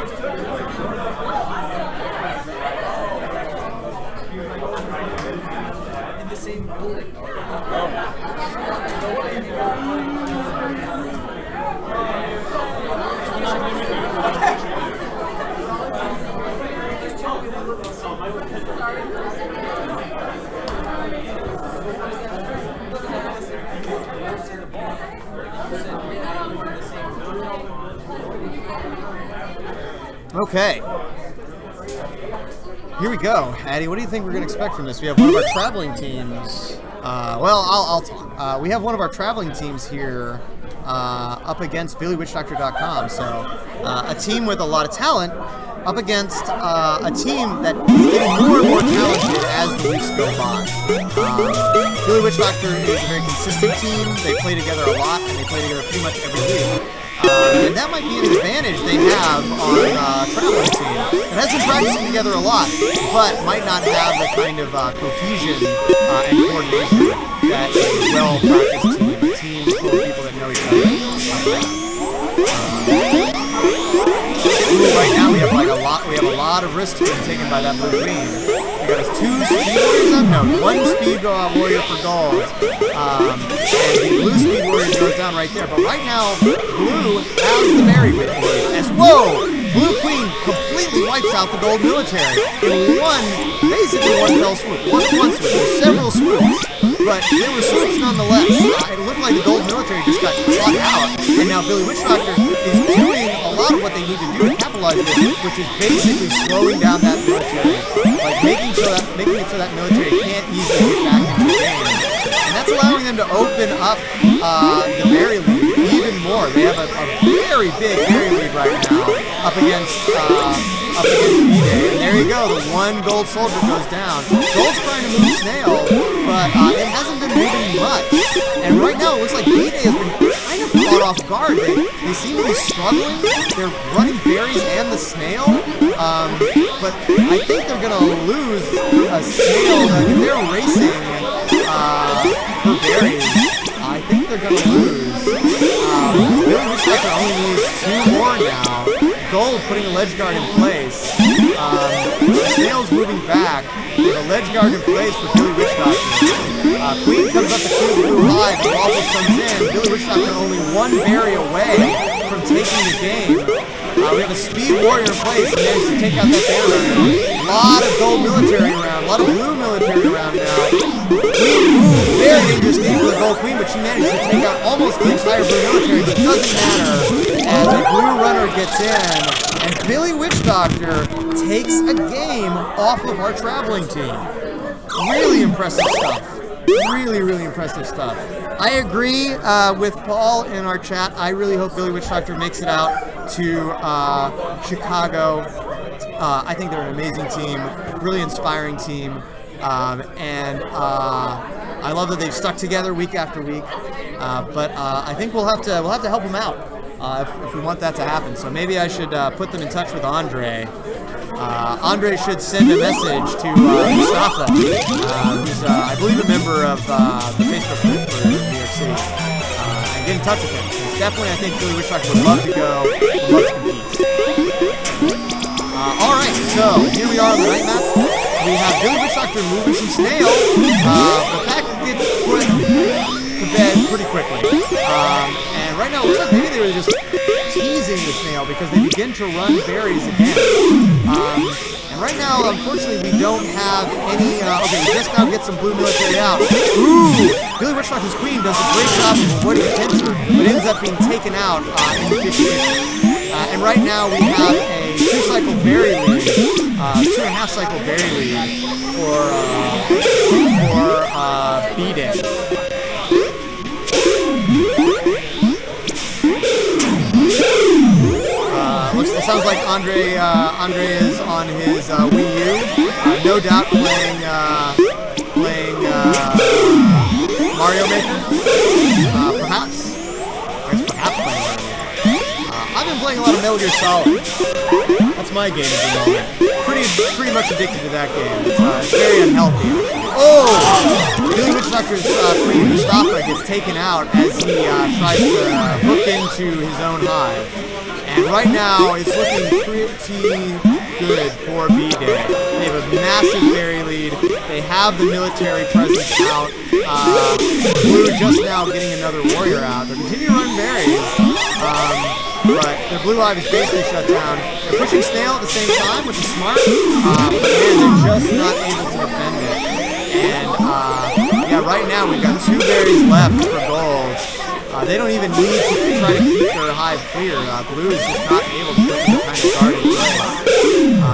Okay. Here we go. Addy, what do you think we're going to expect from this? We have one of our traveling teams. I'll talk. We have one of our traveling teams here up against BillyWitchDoctor.com. So a team with a lot of talent up against a team that is getting more and more talented as the weeks go by. Billy Witch Doctor is a very consistent team. They play together a lot, and they play together pretty much every week. And that might be an advantage they have on traveling team. It has been practicing together a lot, but might not have the kind of cohesion and coordination that a well-practiced team, a team full of people that know each other. Right now we have a lot of risks being taken by that blue queen. We got his 2 speed warriors up, no, 1 speed warrior for gold. And the blue speed warrior goes down right there. But right now, blue has the berry with as whoa! Blue queen completely wipes out the gold military in basically one fell swoop. One swoop. There's several swoops. But there were swoops nonetheless. It looked like the gold military just got caught out. And now Billy Witch Doctor is doing a lot of what they need to do to capitalize this, which is basically slowing down that military. Like making it so that military can't easily get back into the game. And that's allowing them to open up the berry lead even more. They have a very big berry lead right now up against B-Day. And there you go, the 1 gold soldier goes down. Gold's trying to move Snail, but it hasn't been moving much. And right now it looks like B-Day has been kind of caught off guard. They seem to be struggling. They're running berries and the snail. But I think they're going to lose a snail. If they're racing for berries, I think they're going to lose. Billy Witch Doctor only needs 2 more now. Gold putting a ledge guard in place. Snail's moving back with a ledge guard in place for Billy Witch Doctor. Queen comes up to kill the blue hive. Waffles comes in. Billy Witch Doctor only 1 berry away from taking the game. We have a speed warrior in place and managed to take out that bear runner. A lot of gold military around, a lot of blue military around now. Queen, very dangerous game for the gold queen, but she managed to take out almost the entire blue military. But it doesn't matter as the blue runner gets in, and Billy Witch Doctor takes a game off of our traveling team. Really impressive stuff. Really impressive stuff. I agree with Paul in our chat. I really hope Billy Witch Doctor makes it out to Chicago. I think they're an amazing team, really inspiring team, and I love that they've stuck together week after week. But I think we'll have to help them out if we want that to happen. So maybe I should put them in touch with Andre. Andre should send a message to Mustafa, who's, I believe, a member of the Facebook group for New York City, and get in touch with him. Because definitely, I think Billy Witch Doctor would love to go, would love to compete. All right, so here we are on the night map. We have Billy Witch Doctor moving some snail, but that gets put to bed pretty quickly. And right now, it looks like maybe they were just teasing the snail because they begin to run berries again. And right now, unfortunately, we don't have any. Okay, we just now get some blue military out. Ooh! Billy Witch Doctor's queen does a great job of avoiding the pincer, but ends up being taken out in the 50-50. And right now, we have a 2-cycle berry lead, 2.5-cycle berry lead for B-Day. It sounds like Andre is on his Wii U, no doubt playing Mario Maker, perhaps playing Mario Maker. I've been playing a lot of Metal Gear Solid. That's my game at the moment. Pretty much addicted to that game. It's very unhealthy. Oh! Billy Witch Doctor's queen Mustafa gets taken out as he tries to hook into his own hive. And right now, it's looking pretty good for B-Day. They have a massive berry lead. They have the military presence out. Blue just now getting another warrior out. They're continuing to run berries, but their blue hive is basically shut down. They're pushing snail at the same time, which is smart, but man, they're just not able to defend it. And yeah, right now we've got 2 berries left for gold. They don't even need to try to keep their hive clear. Blue is just not able to put any kind of guard in place.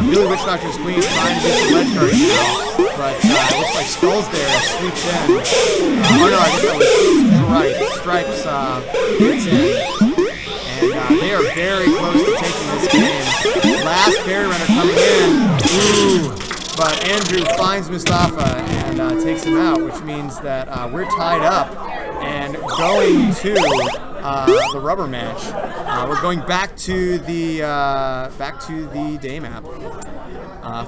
Billy Witch Doctor's queen is trying to get the ledge guard now, but it looks like Skull's there, sweeps in. Oh no, I guess that was right. Stripes gets in. And they are very close to taking this game. Last berry runner coming in. Ooh. But Andrew finds Mustafa and takes him out, which means that we're tied up and going to the rubber match. We're going back to the day map.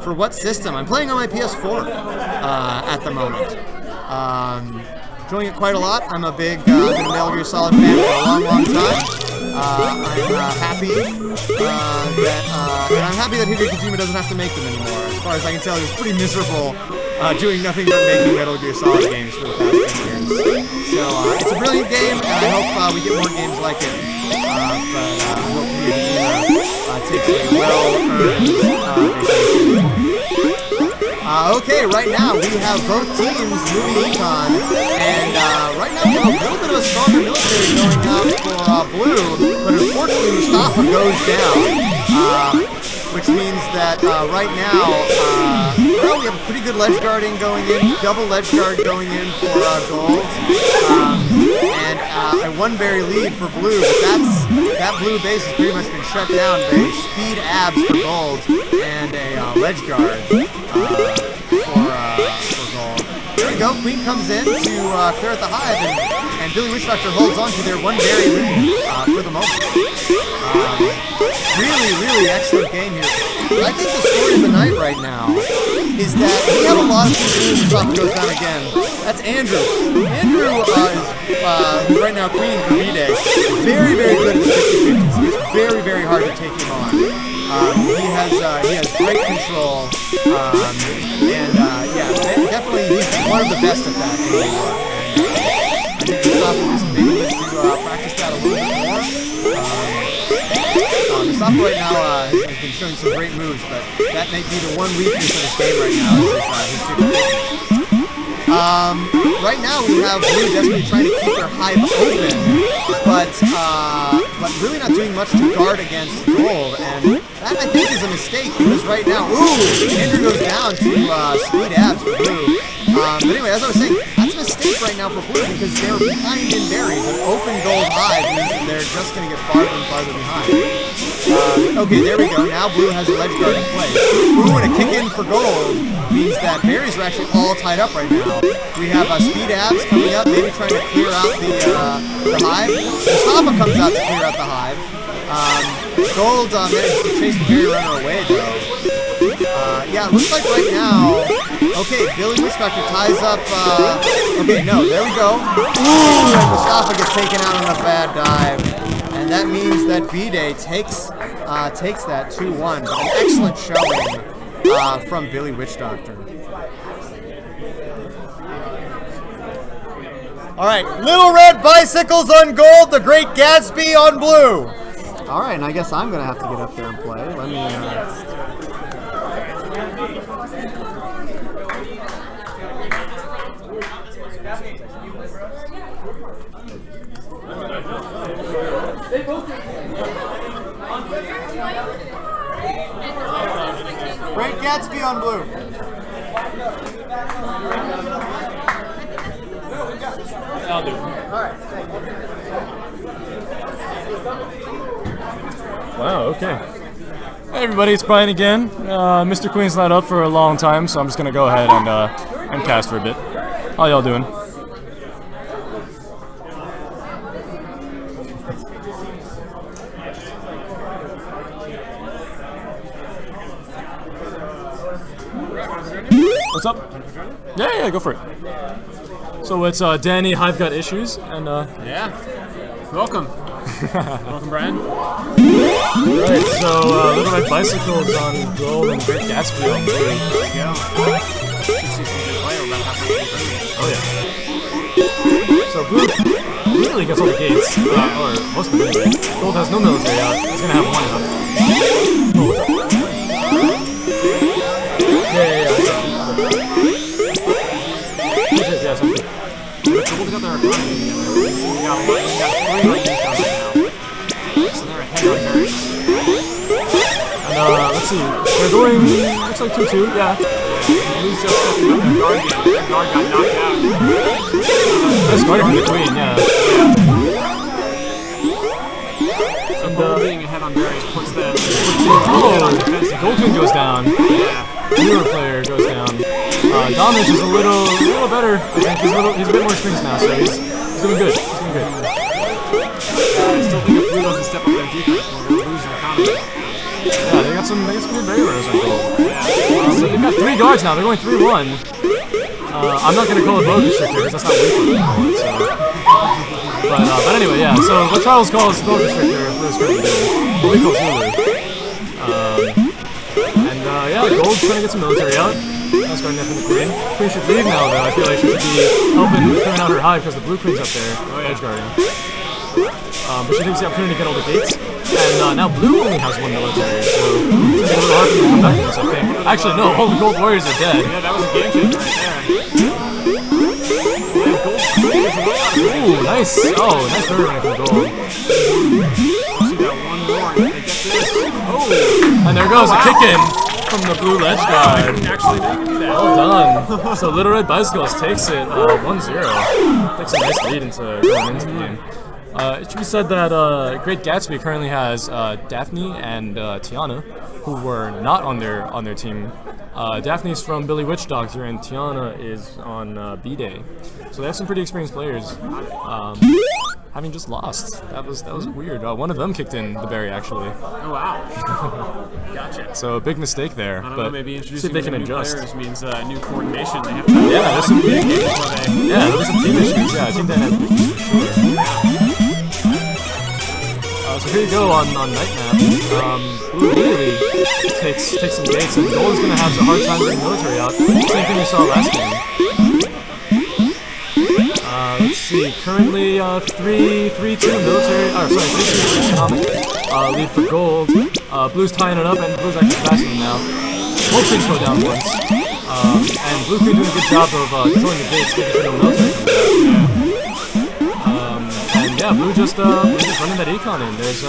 For what system? I'm playing on my PS4 at the moment. Enjoying it quite a lot. I'm a big been a Metal Gear Solid fan for a long time. I'm happy that Hideo Kojima doesn't have to make them anymore. As far as I can tell, he was pretty miserable doing nothing but making Metal Gear Solid games for the past 10 years. So it's a brilliant game, and I hope we get more games like it. But I hope Hideo Kojima takes a well-earned vacation. Okay, right now we have both teams moving econ, and right now we have a little bit of a stronger military going out for blue, but unfortunately Mustafa goes down, which means that right now, well, we have a pretty good ledge guarding going in, double ledge guard going in for gold, and a one-berry lead for blue, but that blue base has pretty much been shut down. They speed abs for gold and a ledge guard. For gold. There we go. Queen comes in to clear at the hive, and Billy Witch Doctor holds on to their one-berry lead for the moment. Really excellent game here. I think the story of the night right now is that we have a lot of people who Mustafa goes down again. That's Andrew. Andrew who's right now Queen for V-Day. Very good at the 50-50s. It's very hard to take him on. He has great control, and yeah, definitely he's one of the best at that anymore. I think Mustafa maybe needs to practice that a little bit more. Mustafa right now has been showing some great moves, but that may be the one weakness of his game right now is his 50-50. Right now we have blue desperately trying to keep their hive open, but really not doing much to guard against gold, and that I think is a mistake because right now, Andrew goes down to speed abs for blue. But anyway, as I was saying, that's a mistake right now for blue because they're behind in berries. An open gold hive means that they're just going to get farther and farther behind. Okay, there we go. Now blue has a ledge guard in place. And a kick in for gold means that berries are actually all tied up right now. We have speed abs coming up, maybe trying to clear out the hive. Mustafa comes out to clear out the hive. Gold manages to chase the berry runner away though. Yeah, it looks like right now. Okay, Billy Witch Doctor ties up. Okay, no, there we go. And Mustafa gets taken out on a bad dive, and that means that B-Day takes that 2-1. An excellent showing from Billy Witch Doctor. All right, Little Red Bicycles on gold, the Great Gatsby on blue. All right, and I guess I'm gonna have to get up there and play. Let me. Great Gatsby on blue. I'll do. All right. Wow, okay. Hey everybody, it's Brian again. Mr. Queen's not up for a long time, so I'm just gonna go ahead and cast for a bit. How y'all doing? What's up? Yeah, go for it. So it's Danny, I've got issues, and Yeah. Welcome. Welcome, Brian. Right, so Little Red Bicycles on gold and Great Gatsby on blue. There you go. Should see some good play. We're about halfway through. Oh yeah. So blue immediately gets all the gates, or most of them anyway. Gold has no military out. He's gonna have one up. Oh, what's up? Yeah. Yeah, something. Gold got their economy together. We got 3 Vikings coming now. So they're ahead on berries. And let's see. They're going, looks like 2-2, yeah. Blue's just stepping up their guard game. Their guard got knocked out. That's guarded from the Queen, yeah. So Gold being ahead on berries puts them Oh, Gold Queen goes down. Yeah. Newer player goes down. Dominus is a little better. I think he's a bit more strings now, so he's doing good. He's doing good. I still think if Blue doesn't step up their defense, we're going to lose the economy. Yeah, they got some good berry runners on gold. So they've got 3 guards now. They're going 3-1. I'm not going to call it bow restrictor because that's not way too call it. So. But anyway, yeah. So what Charles calls bow restrictor, Blue's currently doing. What we call Zulu. Yeah, Gold's trying to get some military out. That's going up in the Queen. Queen should leave now, though. I feel like she should be helping clearing out her hive because the Blue Queen's up there, edge guarding. But she takes the opportunity to get all the gates. And now Blue only has 1 military, so it's a little hard for them to come back to this, I think. Actually, no, all the Gold Warriors are dead. Yeah, that was a game changer right there. Ooh, nice. Oh, nice berry running from Gold. She got 1 more. They get this. Oh! And there goes a kick-in from the Blue ledge guard. Actually, they can do that. Well done. So Little Red Bicycles takes it 1-0. Takes a nice lead into going into the game. It should be said that Great Gatsby currently has Daphne and Tiana, who were not on their team. Daphne's from Billy Witch Doctor, and Tiana is on B-Day. So they have some pretty experienced players. Having just lost. That was weird. One of them kicked in the berry, actually. Oh, wow. Gotcha. So a big mistake there. I don't but know, maybe see if introducing they can new adjust. players means new coordination. They have to There's some big games where they... Yeah, there's some team issues. Yeah, I think that has issues for sure. So here you go on night map. Blue immediately takes some gates, and Gold is going to have a hard time getting military out. Same thing we saw last game. Let's see. Currently 3-2 military. Oh, sorry, 3-2 economic lead for Gold. Blue's tying it up, and Blue's actually faster now. Both Queens go down once, and Blue Queen doing a good job of controlling the gates, making sure no military comes out. Yeah, Blue just running that econ in. There's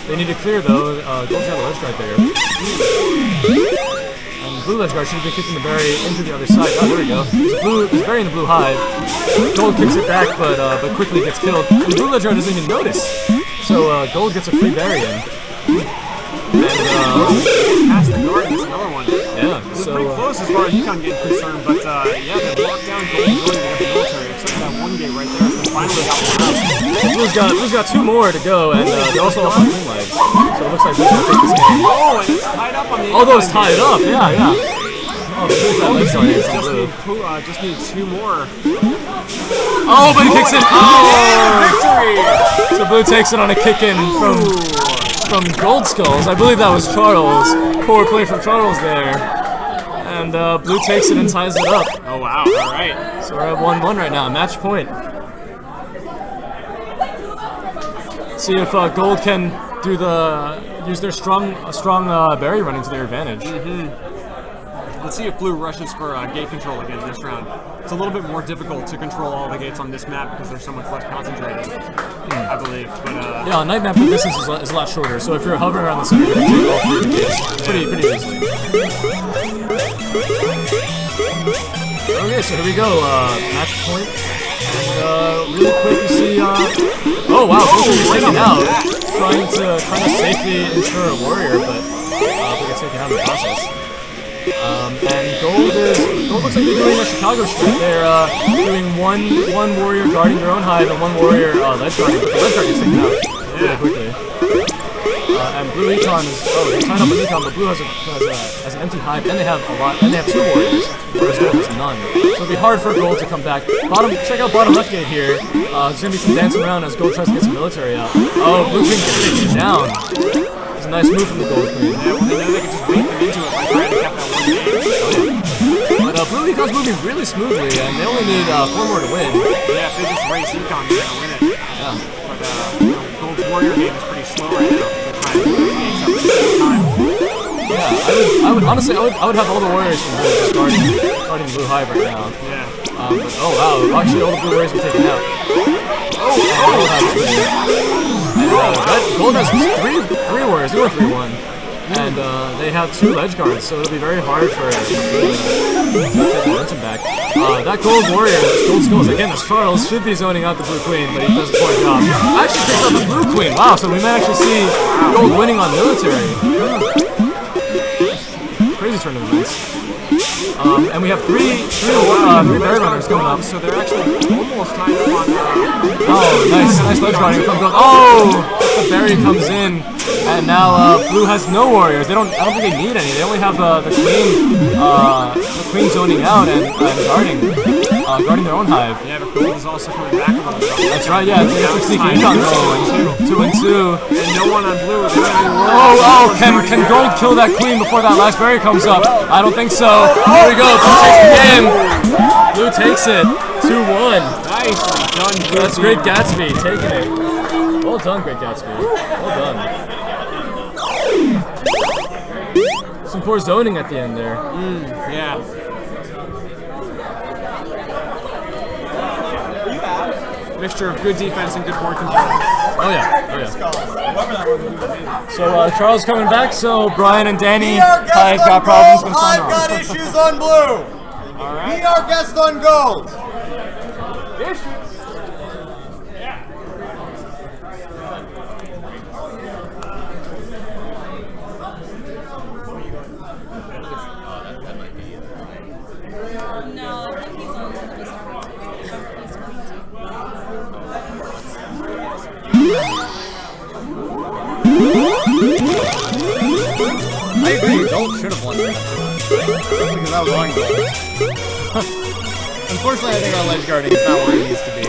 they need to clear though. Gold's got a ledge guard there. And Blue ledge guard should have been kicking the berry into the other side. Oh, there we go. There's berry in the Blue hive. Gold kicks it back, but quickly gets killed. And Blue ledge guard doesn't even notice. So Gold gets a free berry in. And past the guard, that's another one. Yeah, it was so pretty close as far as econ getting concerned, but yeah, they blocked down Gold really to get the military, except for that 1 gate right there. So finally got one out. Blue's got 2 more to go, and they're also off on green legs. So it looks like Blue's gonna take this game. Oh, and it's tied up on the All those tied up, yeah. Oh, Blue's got ledge guard in from Blue. Just need 2 more. Oh, but he kicks it. Oh! Victory! So Blue takes it on a kick-in from Gold Skulls. I believe that was Charles. Poor play from Charles there. And Blue takes it and ties it up. Oh, wow. All right. So we're at 1-1 right now. Match point. See if Gold can use their strong berry running to their advantage. Let's see if Blue rushes for gate control again this round. It's a little bit more difficult to control all the gates on this map because they're so much less concentrated, I believe. But yeah, on night map the distance is a lot shorter, so if you're hovering around the center, you can take all 3 of the gates pretty easily. Okay, so here we go. Match point. And really quick, you see. Oh wow, Gold is taken out, trying to safely ensure a warrior, but they get taken out in the process. And Gold looks like they're doing a Chicago strip. They're doing one warrior guarding their own hive and 1 warrior ledge guarding. But the ledge guard gets taken out really quickly. And Blue Econ is they're tying up an Econ, but Blue has an empty hive, and they have a lot, and they have 2 warriors, whereas Gold has none. So it'll be hard for Gold to come back. Check out bottom left gate here. There's gonna be some dancing around as Gold tries to get some military out. Oh, Blue Queen gets taken down. It's a nice move from the Gold Queen. yeah, well, they know they can just bait them into it by trying to cap that 1 game. But Blue Econ's moving really smoothly, and they only need 4 more to win. Yeah, if they just race Econ, they're gonna win it. Yeah. But Gold's warrior game is pretty slow right now. They're trying to move gates up at the same time. Yeah, I would honestly, I would have all the warriors from Blue just guarding Blue Hive right now. Yeah. But oh wow, actually all the Blue warriors were taken out. Gold has 3 warriors. They were 3-1. And they have 2 ledge guards, so it'll be very hard for Blue to take momentum back. That Gold warrior, Gold Skulls, again, this Charles should be zoning out the Blue Queen, but he does a poor job. Actually takes out the Blue Queen. Wow, so we might actually see Gold winning on military. Crazy these tournament events. And we have three berry runners coming up. So they're actually almost tied up on. Oh, nice ledge guarding from Gold. Oh, the berry comes in, and now Blue has no warriors. I don't think they need any. They only have the queen zoning out and guarding their own hive. Yeah, but Gold is also coming back a little bit. That's right. Yeah, it's a sneaky econ going 2 and 2. And no one on Blue. Oh! Can Gold kill that queen before that last berry comes up? I don't think so. Here we go. Blue takes the game. Blue takes it. 2-1. Nicely done. That's Great Gatsby taking it. Well done, Great Gatsby. Well done. Some poor zoning at the end there. Yeah. Mixture of good defense and good board control. Oh yeah. So Charles coming back. So Brian and Danny have got problems with I've got issues on Blue. All right. Be our guest on Gold. No, I think he's on the I agree. Gold should have won that. Because I was on Gold. Unfortunately, I think our ledge guarding is not where it needs to be.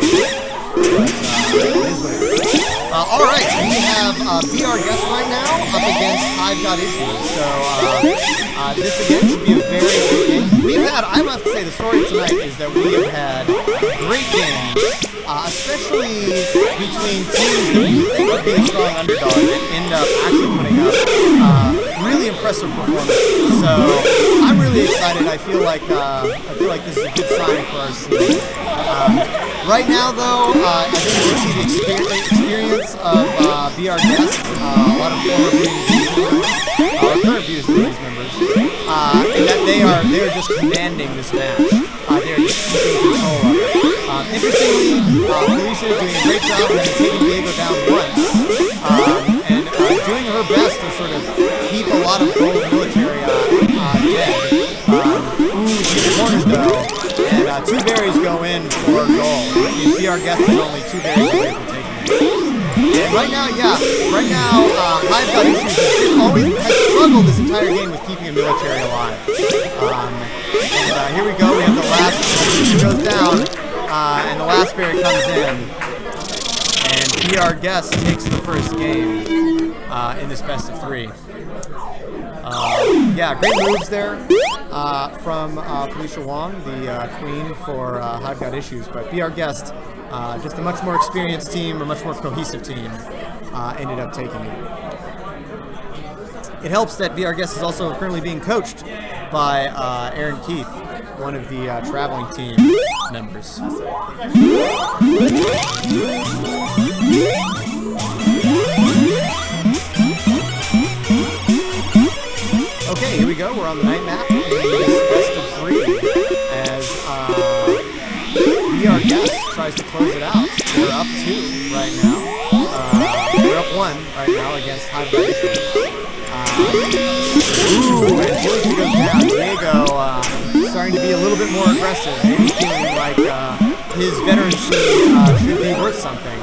But it is what it is. All right, we have Be Our Guest right now up against I've Got Issues. So this again should be a very good game. We've had, I must say, the story tonight is that we have had great games, especially between teams that we think would be a strong underdog that end up actually putting up really impressive performances. So I'm really excited. I feel like this is a good sign for our season. Right now, though, I think we can see the experience of Be Our Guest. A lot of former current Views Series members, and that they are just commanding this match. They are just keeping control of it. Interestingly, Felicia is doing a great job of taking Diego down once, and doing her best to sort of keep a lot of Gold military dead. She's cornered though, and 2 berries go in for Gold. You see our guest is only 2 berries away from taking it. And right now, I've Got Issues has struggled this entire game with keeping a military alive. And here we go, we have the last, she goes down, and the last berry comes in. And Be Our Guest takes the first game in this best of 3. Yeah, great moves there from Felicia Wong, the queen for I've Got Issues. But Be Our Guest, just a much more experienced team, a much more cohesive team, ended up taking it. It helps that Be Our Guest is also currently being coached by Aaron Keith, one of the traveling team members. Okay, here we go. We're on the night map. It's best of 3 as Be Our Guest tries to close it out. They're up 2 right now. They're up 1 right now against I've Got Issues. Ooh, and Diego goes down. Diego starting to be a little bit more aggressive. Maybe feeling like his veterancy should be worth something.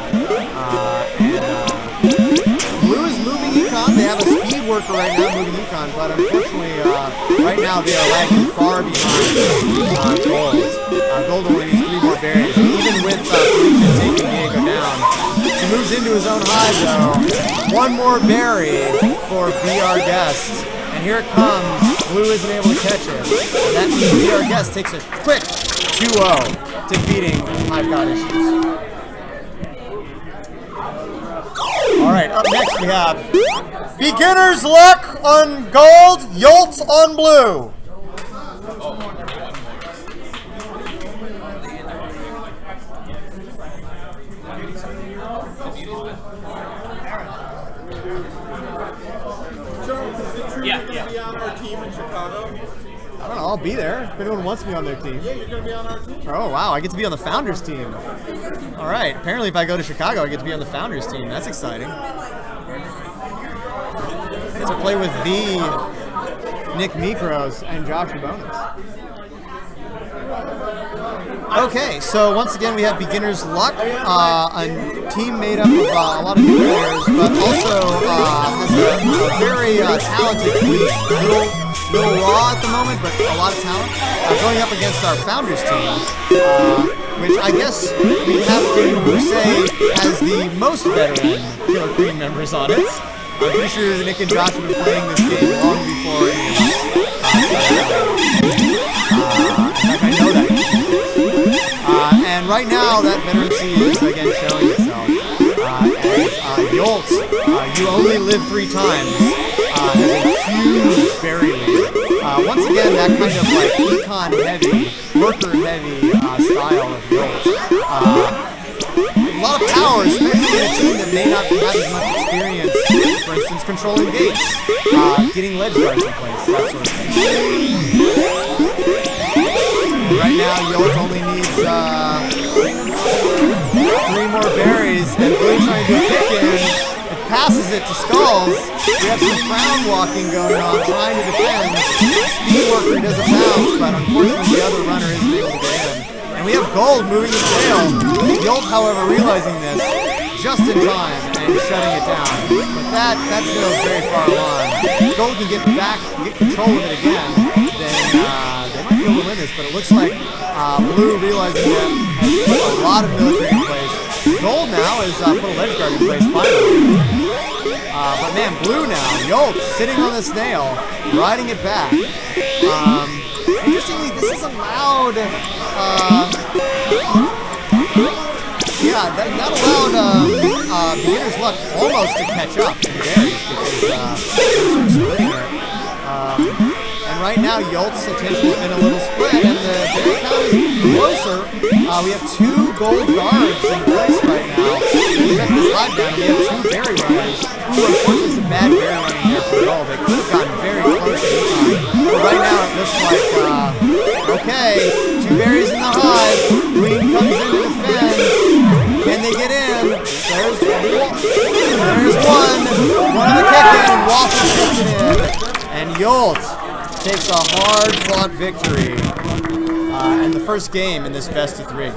Blue is moving econ. They have a speed worker right now moving econ, but unfortunately, right now they are lagging far behind Gold. Gold only needs 3 more berries. Even with Felicia taking Diego down, he moves into his own hive though. 1 more berry for Be Our Guest. And here it comes. Blue isn't able to catch it. And that means Be Our Guest takes a quick 2-0, defeating I've Got Issues. Alright, up next we have Beginner's Luck on Gold, Yolts on Blue. I don't know, I'll be there if anyone wants me on their team. Yeah, you're going to be on our team. Oh, wow, I get to be on the Founders team. All right, apparently if I go to Chicago, I get to be on the Founders team. That's exciting. I get to play with the Nick Mikros and Josh Bonus. Okay, so once again we have Beginner's Luck, a team made up of a lot of new players, but also has a very talented fleet. Little raw at the moment, but a lot of talent. Going up against our Founders team, which I guess we have to say has the most veteran Killer Queen members on it. I'm pretty sure Nick and Josh have been playing this game long before any of us. In fact, I know that. And right now, that veterancy is again showing itself. As Yolt, you only live 3 times, has a huge berry lead. Once again, that kind of like econ heavy, worker heavy style of Yolt. A lot of power, especially in a team that may not have as much experience, for instance, controlling gates, getting ledge guards in place, that sort of thing. Right now, Yolt only needs 3 more berries, and Blue trying to do a kick-in. It passes it to Skulls. We have some crown walking going on, trying to defend. Speed Worker doesn't bounce, but unfortunately the other runner isn't able to get in. And we have Gold moving the tail. Yolt, however, realizing this just in time and shutting it down. But that's still very far along. Gold can get back, get control of it again, then they might be able to win this, but it looks like Blue, realizing that, has put a lot of military in place. Gold now has put a ledge guard in place finally. But man, Blue now, Yolt sitting on the snail, riding it back. Interestingly, this is allowed. That allowed Beginner's Luck almost to catch up in berries because they're splitting it. And right now, Yolt's attention has been a little split, and the berry count is closer. We have 2 gold guards in place right now. We check this live down, and we have 2 berry runners. Ooh, unfortunately, some bad berry running here for Gold. They could have gotten very close to the time. But right now, it looks like, okay, 2 berries in the hive. Queen comes in to defend. Can they get in? There's one. There's one. One of the kick-in. Waffle gets it in. And Yolt takes a hard-fought victory in the first game in this best of 3.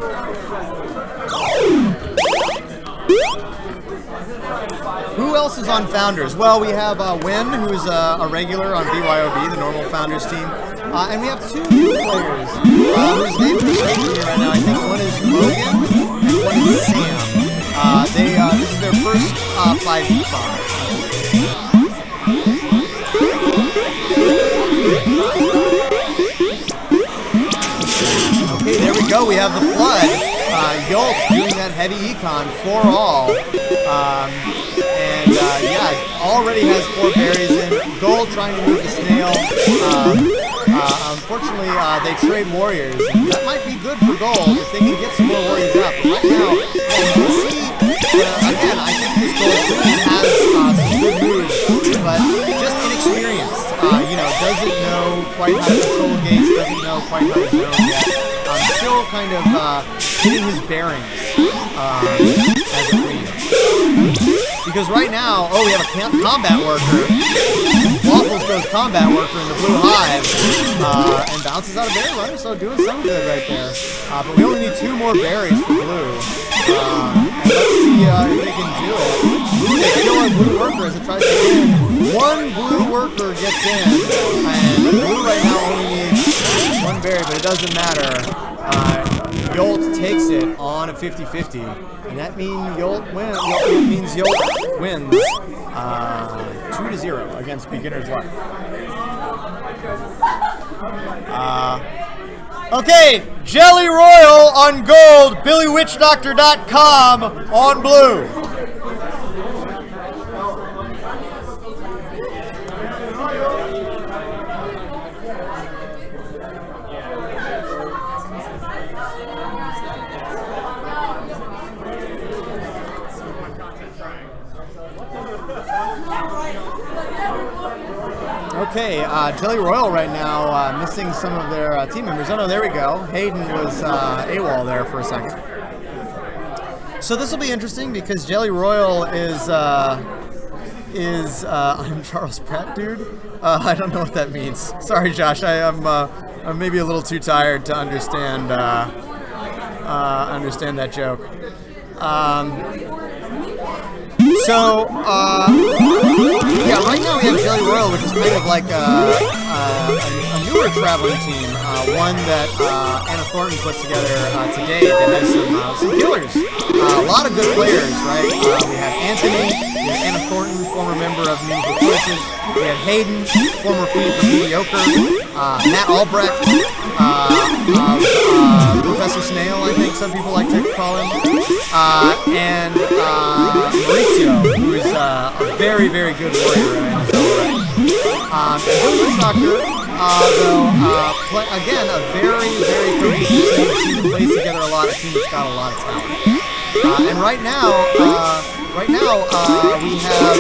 Who else is on Founders? Well, we have Win, who's a regular on BYOB, the normal Founders team. And we have 2 new players whose names are escaping me right now. I think one is Logan and one is Sam. This is their first 5 econ. Okay, there we go. We have the Flood. Yolt doing that heavy econ for all. Already has 4 berries in. Gold trying to move the snail. Unfortunately, they trade warriors. That might be good for Gold if they can get some more warriors up. But right now, you can see, again, I think this Gold team has some good moves, but just inexperienced. Doesn't know quite how to control gates, doesn't know quite how to zone yet. Still kind of hitting his bearings as a queen. Because right now, we have a combat worker. Waffles goes combat worker in the blue hive and bounces out a berry runner, so doing some good right there. But we only need 2 more berries for blue. And let's see if they can do it. They kill our blue worker as it tries to win. 1 blue worker gets in, and blue right now only needs 1 berry, but it doesn't matter. Yolt takes it on a 50-50, and that means Yolt wins. Yolt wins 2-0 against Beginner's Luck. Okay, Jelly Royal on Gold, BillyWitchDoctor.com on Blue. Okay, Jelly Royal right now missing some of their team members. Oh no, there we go. Hayden was AWOL there for a second. So this will be interesting because Jelly Royal is is I'm Charles Pratt, dude. I don't know what that means. Sorry, Josh. I'm maybe a little too tired to understand that joke. Yeah, right now we have Jelly Royal, which is kind of like a newer traveling team, one that Anna Thornton put together today that has some killers. A lot of good players, right? We have Anthony, we have Anna Thornton, former member of Meaningful Choices, we have Hayden, former Queen for Mediocre, Matt Albrecht, Professor Snail, I think some people like to call him, and Maurizio, who is a very, very good warrior in his own right. And Bill Witchdoctor, though, again, a very, very cohesive team. A team that plays together a lot, a team that's got a lot of talent. And right now we have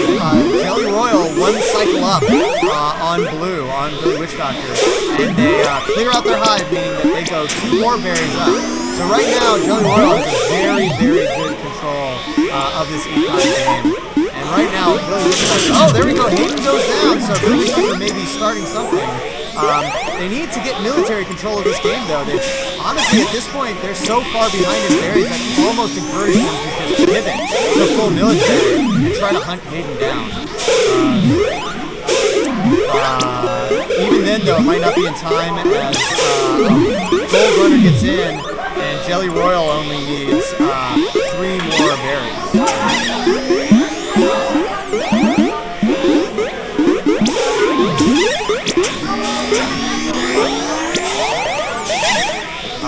Jelly Royal one cycle up on blue, on Billy Witchdoctor, and they clear out their hive, meaning that they go 2 more berries up. So right now, Jelly Royal has a very, very good control of this econ game. And right now, Billy Witchdoctor, oh, there we go, Hayden goes down, so Billy Witchdoctor may be starting something. They need to get military control of this game, though. Honestly, at this point, they're so far behind in berries that it's almost encouraging them to just pivot to full military and try to hunt Hayden down. Even then, though, it might not be in time as Gold Runner gets in, and Jelly Royal only needs 3 more berries.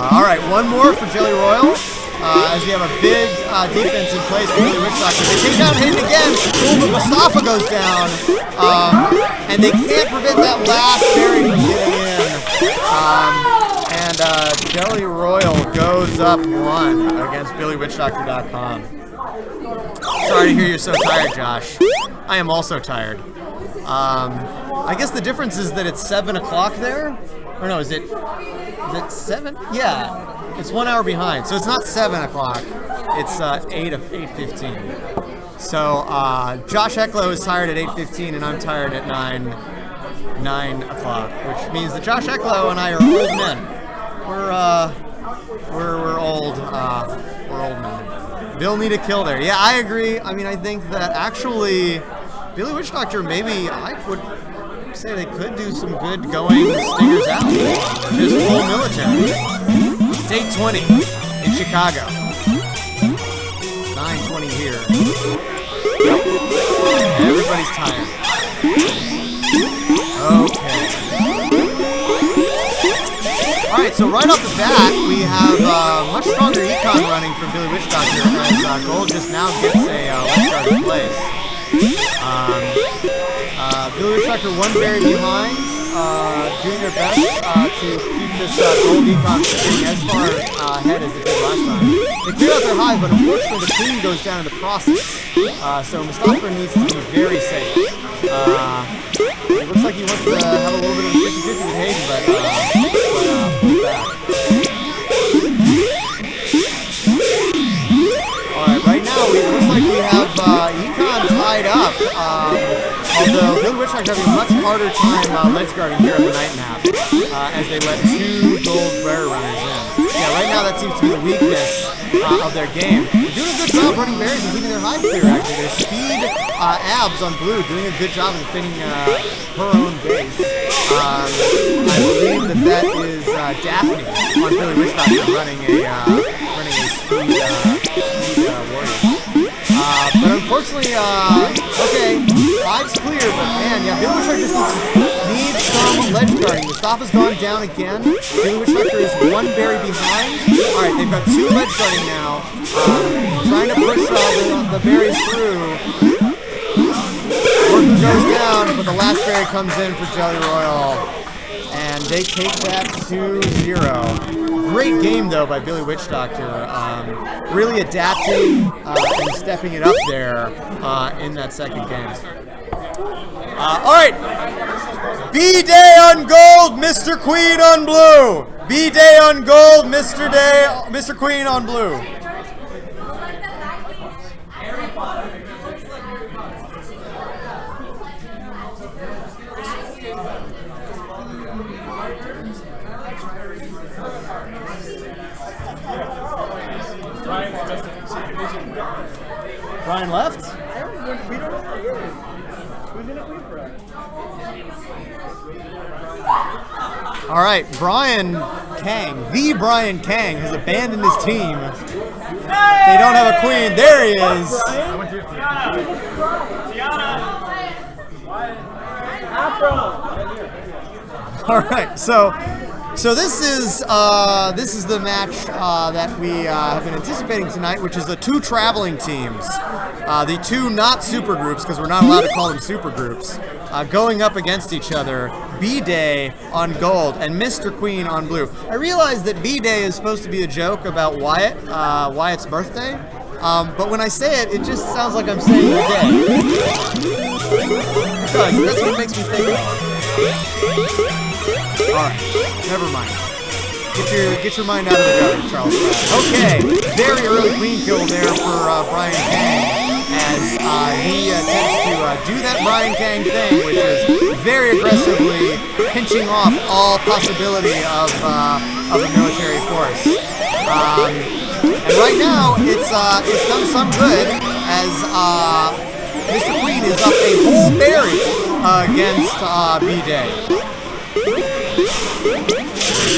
Alright, one more for Jelly Royal, as we have a big defense in place for Billy Witchdoctor. They take down Hayden again, but Mustafa goes down, and they can't prevent that last berry from getting in. And Jelly Royal goes up 1 against BillyWitchdoctor.com. Sorry to hear you're so tired, Josh. I am also tired. I guess the difference is that it's 7 o'clock there? Or no, is it 7? Yeah, it's 1 hour behind. So it's not 7 o'clock. It's 8:15. So Josh Ecklo is tired at 8:15, and I'm tired at 9 o'clock, which means that Josh Ecklo and I are old men. We're old. We're old men. Bill need a kill there. Yeah, I agree. I mean, I think that actually Billy Witchdoctor, maybe I would say they could do some good going stingers out. Just full military. Day 20 in Chicago. 9:20 here. Everybody's tired. Okay. Alright, so right off the bat, we have much stronger econ running from Billy Witchdoctor as Gold just now gets a left guard in place. Billy Witchdoctor 1 berry behind, doing their best to keep this Gold econ sitting as far ahead as it did last time. They clear out their hive, but unfortunately the queen goes down in the process. So Mustafa needs to be very safe. It looks like he wants to have a little bit of a 50-50 with Hayden, but pull back. Alright, right now it looks like we have econ tied up. Although Billy Witchdoctor having a much harder time ledge guarding here in the night nap as they let 2 gold rare runners in. Yeah, right now that seems to be the weakness of their game. They're doing a good job running berries and keeping their hive clear, actually. Their speed abs on blue doing a good job of defending her own base. I believe that is Daphne on Billy Witchdoctor running a speed warrior. But unfortunately, okay, hive's clear, but man, yeah, Billy Witchdoctor just needs some ledge guarding. Mustafa's gone down again. Billy Witchdoctor is 1 berry behind. Alright, they've got 2 ledge guarding now. Trying to push the berries through. Worker goes down, but the last berry comes in for Jelly Royal. And they take that 2-0. Great game, though, by Billy Witchdoctor. Really adapting and stepping it up there in that second game. Alright. B-Day on gold, Mr. Queen on blue. B-Day on gold, Mr. Queen on blue. Brian left? We don't know again. We didn't wait for us. All right, Brian Kang, the Brian Kang, has abandoned his team. They don't have a queen. There he is. All right, so this is the match that we have been anticipating tonight, which is the two traveling teams, the two not super groups, because we're not allowed to call them super groups, going up against each other. B-Day on gold and Mr. Queen on blue. I realize that B-Day is supposed to be a joke about Wyatt's birthday, but when I say it, it just sounds like I'm saying the day. It does. That's what it makes me think of. Alright, never mind. Get your mind out of the gutter, Charles. Okay, very early queen kill there for Brian Kang, as he attempts to do that Brian Kang thing, which is very aggressively pinching off all possibility of a military force. And right now, it's done some good, as Mr. Queen is up a whole berry against B-Day.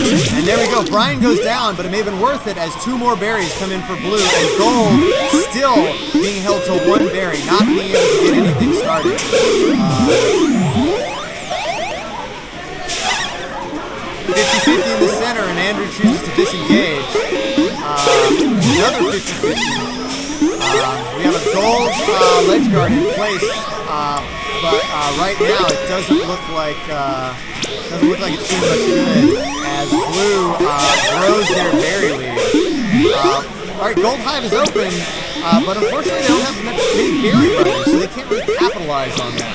And there we go. Brian goes down, but it may have been worth it as two more berries come in for blue, and gold still being held to one berry, not being able to get anything started. 50-50 in the center, and Andrew chooses to disengage. Another 50-50. We have a gold ledge guard in place, but right now it doesn't look like it's doing much good, as blue grows their berry lead. All right, gold hive is open, but unfortunately they don't have many berry runners, so they can't really capitalize on that.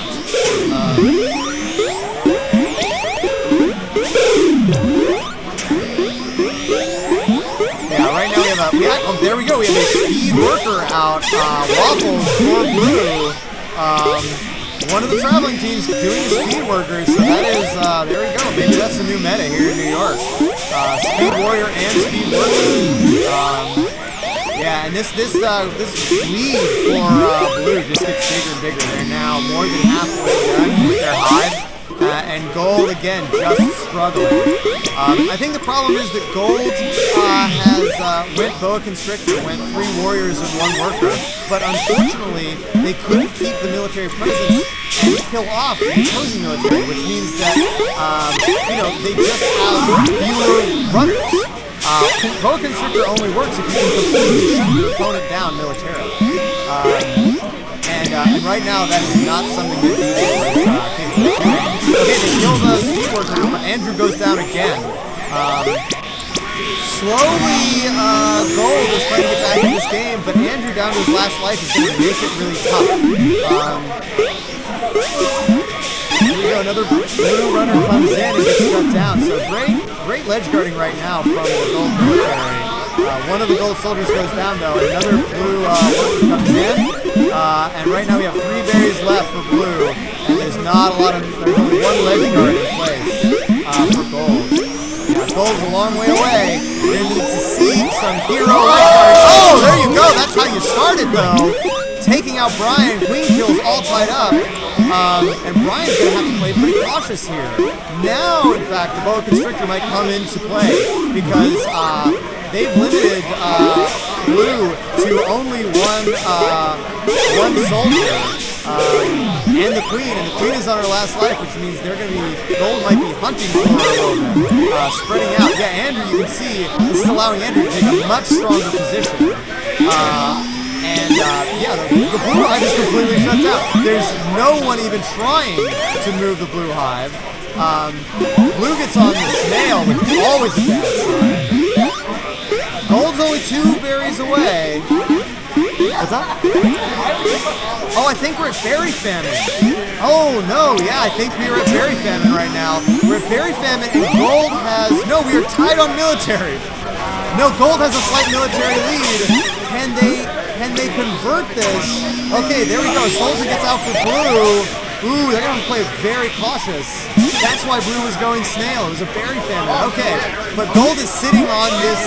Yeah, right now we have oh, there we go. We have a speed worker out. Waffles for blue. One of the traveling teams doing the speed workers, so that is, there we go. Maybe that's the new meta here in New York. Speed warrior and speed worker. Yeah, and this lead for blue just gets bigger and bigger. They're now more than halfway done with their hive, and gold again just struggling. I think the problem is that gold went boa constrictor, went 3 warriors and 1 worker, but unfortunately they couldn't keep the military presence and kill off the opposing military, which means that they just have fewer runners. Boa constrictor only works if you can completely shoot your opponent down militarily. And right now that is not something that you is capable of doing. Okay, they kill the speed worker, but Andrew goes down again. Slowly, gold is trying to get back in this game, but Andrew down to his last life is going to make it really tough. Here we go, another blue runner comes in and gets shut down. So great ledge guarding right now from the gold military. One of the gold soldiers goes down though, another blue worker comes in, and right now we have 3 berries left for blue, and there's only 1 ledge guard in place for gold. Gold's a long way away. We're going to need to see some hero ledge guards. Oh, there you go, that's how you started though. Taking out Brian, queen kills all tied up, and Brian's going to have to play pretty cautious here. Now, in fact, the boa constrictor might come into play, because they've limited blue to only one soldier, and the queen is on her last life, which means they're going to be, gold might be hunting for her a little bit, spreading out. Yeah, Andrew, you can see, this is allowing Andrew to take a much stronger position. The blue hive is completely shut down. There's no one even trying to move the blue hive. Blue gets on the snail, which is always a bad sign. Gold's only 2 berries away. What's that? Oh, I think we're at berry famine. Oh, no, yeah, I think we are at berry famine right now. We're at berry famine, and gold has... No, we are tied on military. No, gold has a slight military lead. Can they convert this? Okay, there we go. Soldier gets out for blue. Ooh, they're going to play very cautious. That's why Blue was going snail. It was a berry famine. Okay, but Gold is sitting on this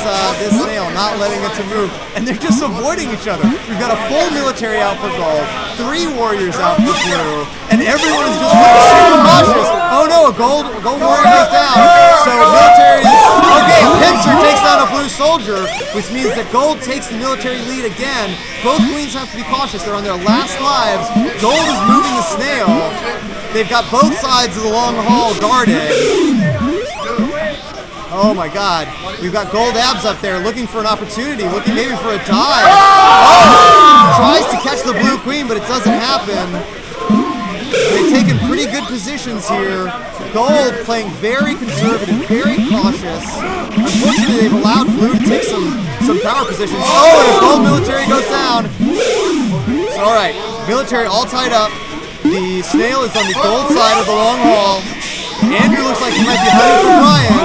snail, not letting it to move, and they're just avoiding each other. We've got a full military out for Gold, 3 warriors out for Blue, and everyone is just super cautious. Oh no, a gold warrior goes down. So military is okay. Pincer takes down a Blue soldier, which means that Gold takes the military lead again. Both queens have to be cautious. They're on their last lives. Gold is moving the snail. They've got both sides of the long hall guarded. Oh my god. We've got Gold Abs up there looking for an opportunity, looking maybe for a dive. Oh! Tries to catch the Blue Queen, but it doesn't happen. They've taken pretty good positions here. Gold playing very conservative, very cautious. Unfortunately, they've allowed Blue to take some power positions. Oh, and a Gold military goes down. So, all right, military all tied up. The snail is on the Gold side of the long hall. Andrew looks like he might be hunting for Brian.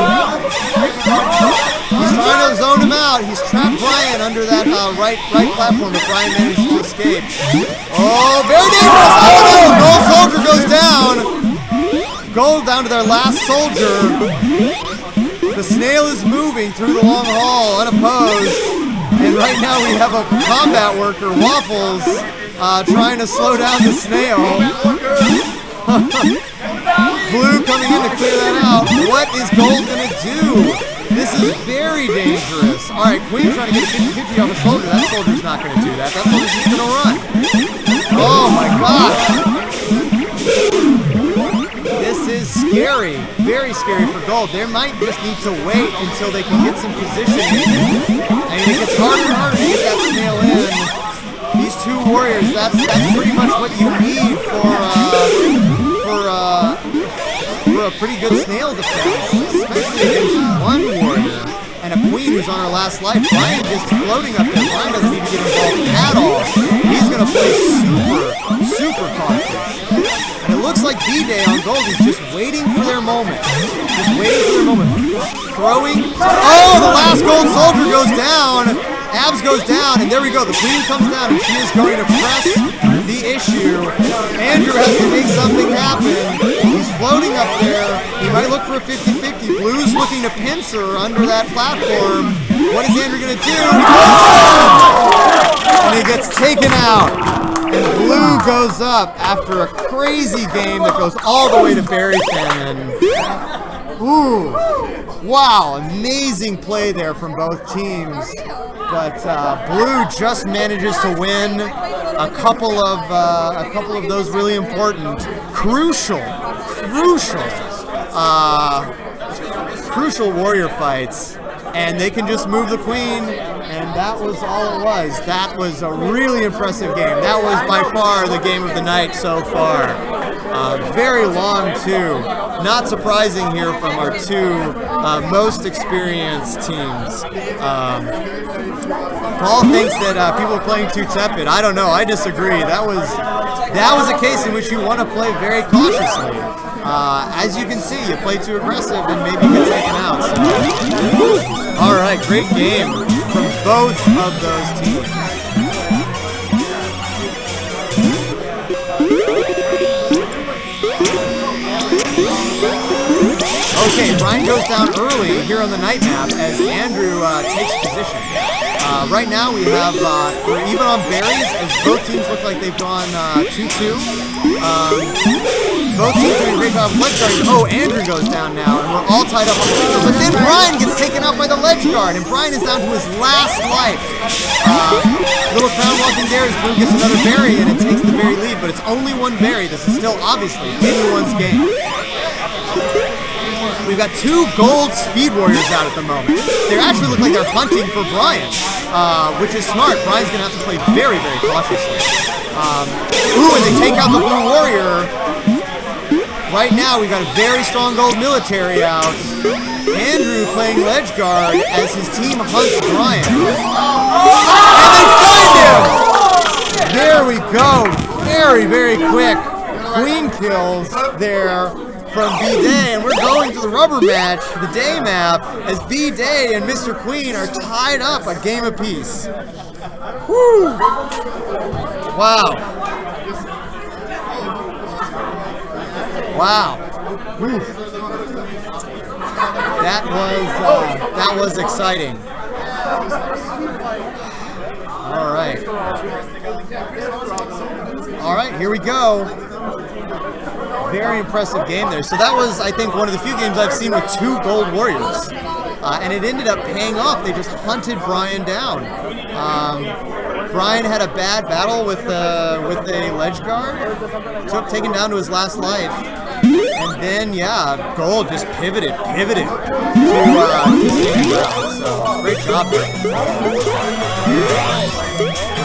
He's trying to zone him out. He's trapped Brian under that right platform, but Brian managed to escape. Oh, very dangerous! Oh no! Gold soldier goes down. Gold down to their last soldier. The snail is moving through the long hall unopposed, and right now we have a combat worker, Waffles, trying to slow down the snail. Blue coming in to clear that out. What is Gold gonna do? This is very dangerous. All right, Queen trying to get a 50-50 on the soldier. That soldier's not gonna do that. That soldier's just gonna run. Oh my god. This is scary. Very scary for Gold. They might just need to wait until they can get some positioning. I mean, it gets harder and harder to get that snail in. These 2 warriors, that's pretty much what you need for a pretty good snail defense, especially against 1 warrior and a queen who's on her last life. Brian just floating up there. Brian doesn't need to get involved at all. He's going to play super cautious. And it looks like D-Day on Gold is just waiting for their moment. Just waiting for their moment. Throwing. Oh, the last Gold soldier goes down. Abs goes down, and there we go. The queen comes down, and she is going to press the issue. Andrew has to make something happen. He's floating up there. He might look for a 50-50. Blue's looking to pincer under that platform. What is Andrew going to do? And he gets taken out. And Blue goes up after a crazy game that goes all the way to Berry Famine. Ooh. Wow, amazing play there from both teams. But Blue just manages to win a couple of those really important, crucial warrior fights, and they can just move the queen, and that was all it was. That was a really impressive game. That was by far the game of the night so far. Very long too. Not surprising here from our 2 most experienced teams. Paul thinks that people are playing too tepid. I don't know. I disagree. That was a case in which you want to play very cautiously. As you can see, you play too aggressive and maybe get taken out. So. All right, great game from both of those teams. Okay, Brian goes down early here on the night map as Andrew takes position. Right now we have, we're even on berries as both teams look like they've gone 2-2. Both teams doing a great job of ledge guarding. Oh, Andrew goes down now, and we're all tied up on the field. But then Brian gets taken out by the ledge guard, and Brian is down to his last life. Little crown walking there as Blue gets another berry, and it takes the berry lead, but it's only 1 berry. This is still obviously anyone's game. We've got 2 gold speed warriors out at the moment. They actually look like they're hunting for Brian, which is smart. Brian's going to have to play very, very cautiously. Ooh, and they take out the blue warrior. Right now, we've got a very strong gold military out. Andrew playing ledge guard as his team hunts Brian. And they find him! There we go. Very, very quick. Queen kills there from B-Day, and we're going to the rubber match, the day map, as B-Day and Mr. Queen are tied up a game apiece. Woo! Wow. Wow. Whew. That was exciting. All right. All right, here we go. Very impressive game there. So that was, I think, one of the few games I've seen with 2 gold warriors. And it ended up paying off. They just hunted Brian down. Brian had a bad battle with a ledge guard, taken down to his last life, and then Gold just pivoted to standing ground. So great job there.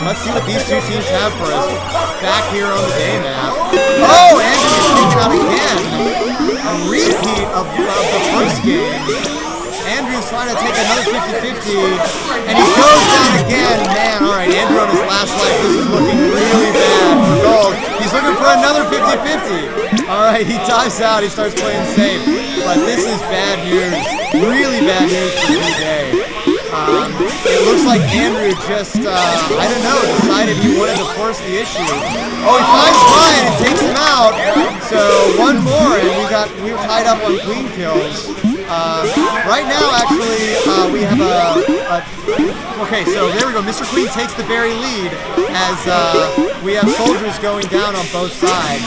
Let's see what these 2 teams have for us back here on the day map. Oh, Andrew's taken out again. A repeat of the first game. Andrew's trying to take another 50-50, and he goes down again. Man, all right, Andrew on his last life. This is looking really bad for Gold. He's looking for another 50-50. All right, he dives out. He starts playing safe. But this is bad news. Really bad news for D-Day. It looks like Andrew just, I don't know, decided he wanted to force the issue. Oh, he finds Brian and takes him out. So one more, and we're tied up on queen kills. Right now, actually, we have okay, so there we go. Mr. Queen takes the very lead as we have soldiers going down on both sides.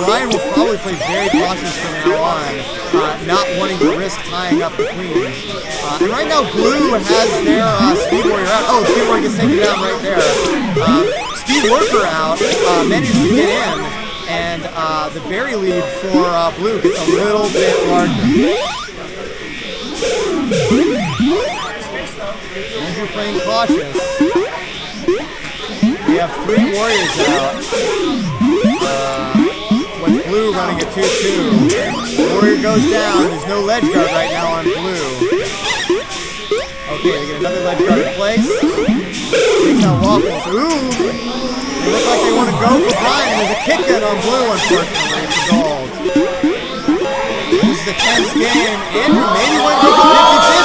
Brian will probably play very cautious from now on, not wanting to risk tying up the queens. And right now, Blue has their Speed Warrior out. Oh, Speed Warrior gets taken down right there. Speed Worker out, manages to get in. And the berry lead for Blue gets a little bit larger. Andrew playing cautious. We have 3 warriors out. With Blue running a 2-2. Warrior goes down. There's no ledge guard right now on Blue. Okay, we get another ledge guard in place. Takes out Waffles. Ooh! They look like they want to go for Brian. There's a kick in on Blue, unfortunately, for Gold. This is a tense game. Andrew maybe went for the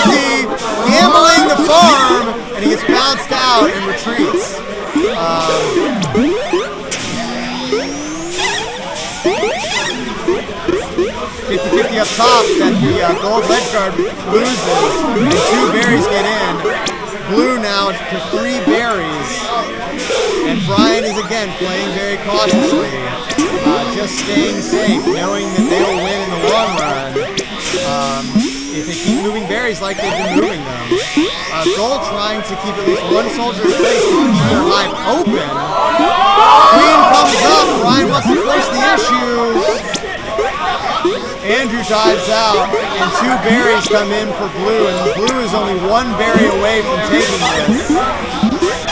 50-50. Gambling the farm, and he gets bounced out and retreats. 50-50 up top that the Gold ledge guard loses, and 2 berries get in. Blue now to 3 berries, and Brian is again playing very cautiously, just staying safe, knowing that they'll win in the long run if they keep moving berries like they've been moving them. Gold trying to keep at least 1 soldier in place to keep their hive open. Queen comes up, Brian wants to force the issue. Andrew dives out, and 2 berries come in for Blue, and Blue is only 1 berry away from taking this.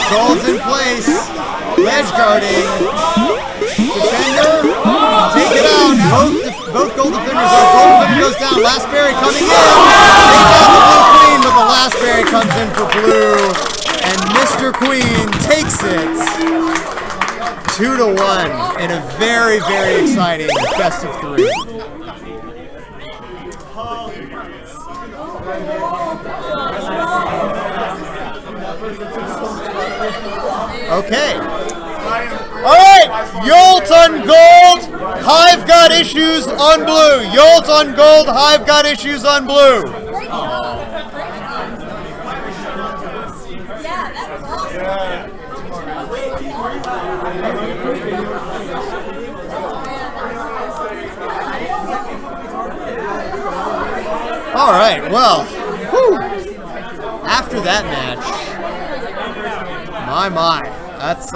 Gold's in place, ledge guarding. Defender, take it out. Both Gold defenders are. Gold defender goes down. Last berry coming in. Take down the Blue Queen, but the last berry comes in for Blue, and Mr. Queen takes it 2-1 in a very, very exciting best of 3. Okay. Alright, Yolt on Gold, Hive got issues on Blue. Yolt on Gold, Hive got issues on Blue. Yeah, that was awesome. Alright, well, whew. After that match, my, that's,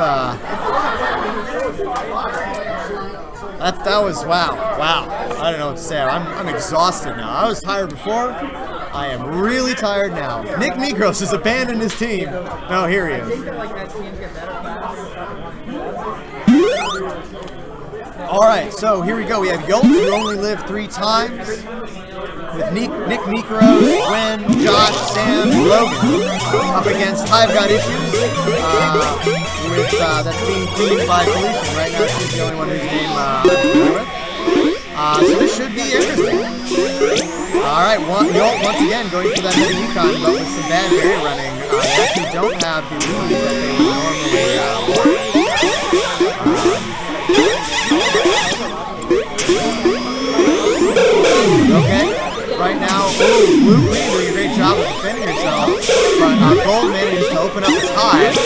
that was, wow, I don't know what to say. I'm exhausted now. I was tired before. I am really tired now. Nick Mikros has abandoned his team. No, here he is. Alright, so here we go. We have Yolt, who only lived 3 times. With Nick Mikros, Gwen, Josh, Sam, Logan up against Hive Got Issues, that's being cleaned by Felicia. Right now she's the only one whose name I'm familiar with. So this should be interesting. Alright, Yolt once again going for that heavy econ, but with some bad berry running. They actually don't have the lead that they would normally want. Okay. Right now, Blue Queen doing a great job of defending herself, but Gold manages to open up its hive,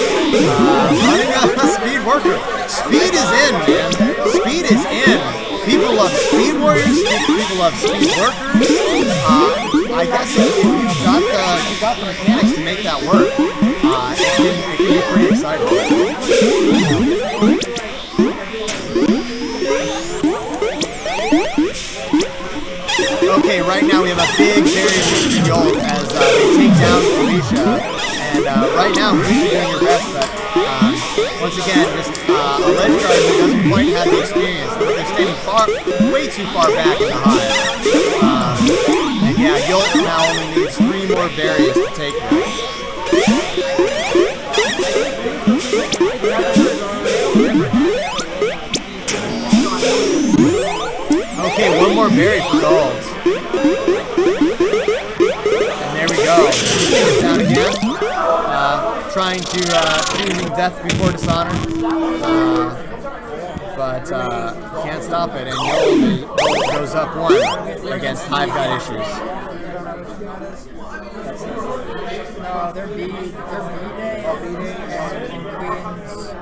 running a speed worker. Speed is in, man. Speed is in. People love speed warriors. People love speed workers. I guess if you've got the mechanics to make that work, it can be pretty exciting. Okay, right now we have a big variation to Yolt as they take down Felicia. And right now, Felicia doing her best, but once again, just a ledge guard who doesn't quite have the experience. They're standing way too far back in the hive. And yeah, Yolt now only needs 3 more berries to take this. Okay, 1 more berry for Gold. And there we go. Take it down again. Trying to choosing death before dishonor. But can't stop it. And Yolt goes up 1 against Hive Got Issues. No, they're B-Day, and Queens,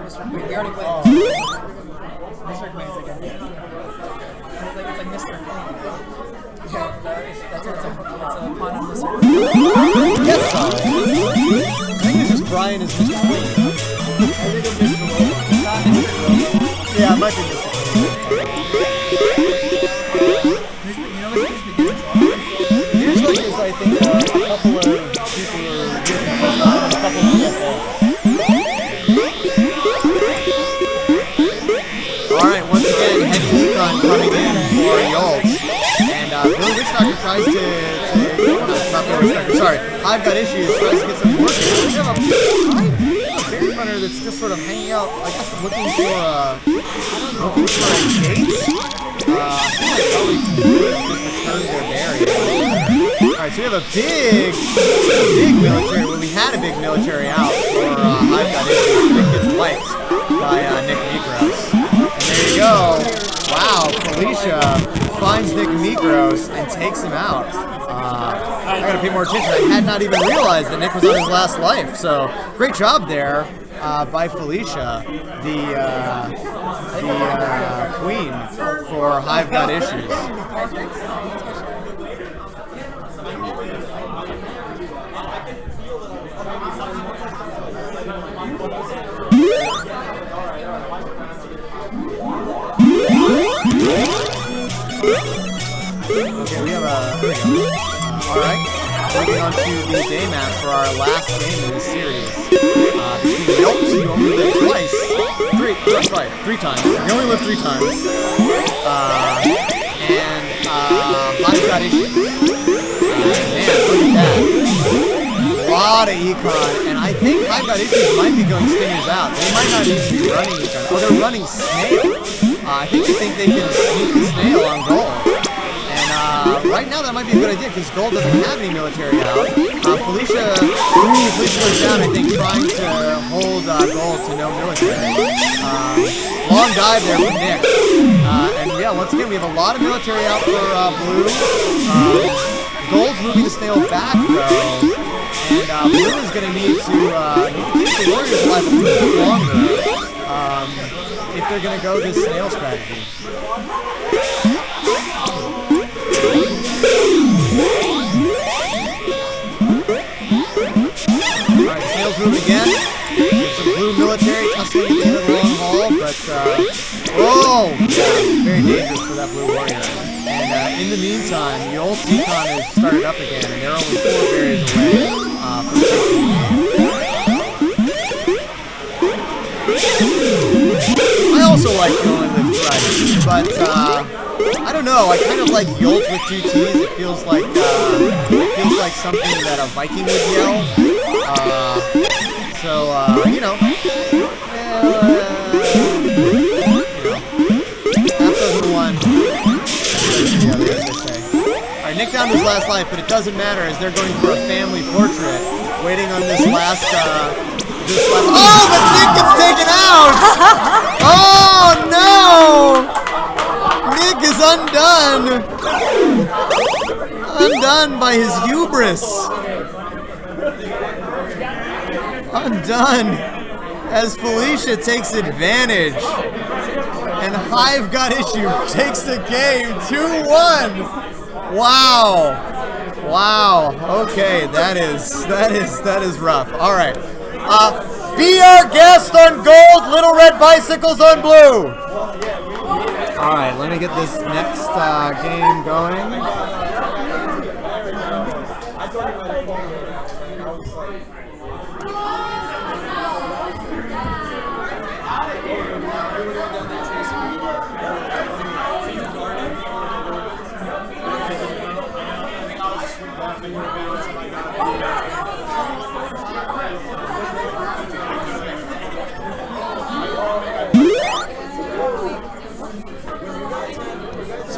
Mr. Queen. We already played Mr. Queen's again. It's like Mr. Queen. Yeah, that's what it's a pun on Mr. Queen. Yes, I think it's just Brian is Mr. Queen. I think it's Mr. Queen. It's not Mr. Queen. Yeah, it might be Mr. Queen. You know what his begins from? Here's like is, I think, a couple of people are here for the first time, and a couple of people. Alright, once again, heavy econ coming in for Yolt. And Billy Witchknocker tries to not Billy Witchknocker, sorry, I've Got Issues, tries to get some work. We have a berry runner that's just sort of hanging out, I guess, looking for a gate. I feel like probably just returned their berry. Alright, so we have a big military. Well, we had a big military out for I've Got Issues. It gets wiped by Nick Mikros. And there you go. Wow, Felicia finds Nick Mikros and takes him out. I gotta pay more attention. I had not even realized that Nick was on his last life. So great job there by Felicia, the queen for Hive Got Issues. Okay, we have there we go. Alright, moving on to the day map for our last game in this series. Between Yolt, you only live twice. That's right, 3 times. You only live 3 times. And Hive Got Issues. Man, look at that. A lot of econ, and I think Hive Got Issues might be going stingers out. They might not even be running econ. Oh, they're running snail. I think they can sneak the snail on Gold. And right now that might be a good idea because Gold doesn't have any military out. Felicia goes down, I think, trying to hold Gold to no military. Long dive there from Nick. And yeah, once again, we have a lot of military out for Blue. Gold's moving the snail back though. And Blue is going to need to keep the Warriors alive a little bit longer if they're going to go this snail strategy. Alright, snails move again. There's some Blue military tussling at the end of the long haul, but oh! Yeah, very dangerous for that Blue Warrior. And in the meantime, the old Econ has started up again, and they're only 4 berries away from taking the game. I also like You Only Live Thrice, but I don't know. I kind of like Yolt with 2 T's. It feels like something that a Viking would yell. You know, half dozen one. Yeah, as they say. All right, Nick down to his last life, but it doesn't matter as they're going for a family portrait, waiting on this last. Oh, but Nick gets taken out! Oh no! Nick is undone! undone by his hubris. Undone as Felicia takes advantage. And Hive Got Issue takes the game 2-1. Wow. Wow. Okay, that is rough. All right. Be our guest on gold, Little Red Bicycles on blue. All right, let me get this next game going.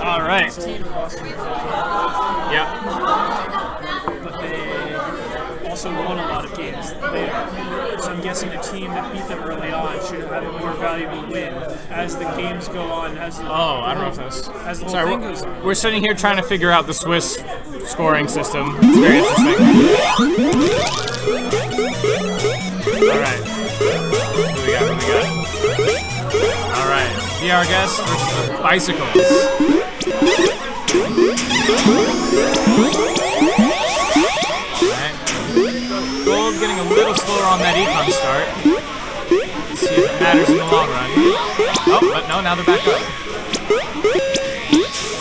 All right. Yeah. But they also won a lot of games later. So I'm guessing a team that beat them early on should have a more valuable win as the games go on. As the I don't know if that's. as the whole Sorry, thing goes on. we're sitting here trying to figure out the Swiss scoring system. It's very interesting. All right. What do we got? All right. Be our guest versus the Bicycles. Alright. Gold getting a little slower on that econ start. Let's see if it matters in the long run. Oh, but no, now they're back up.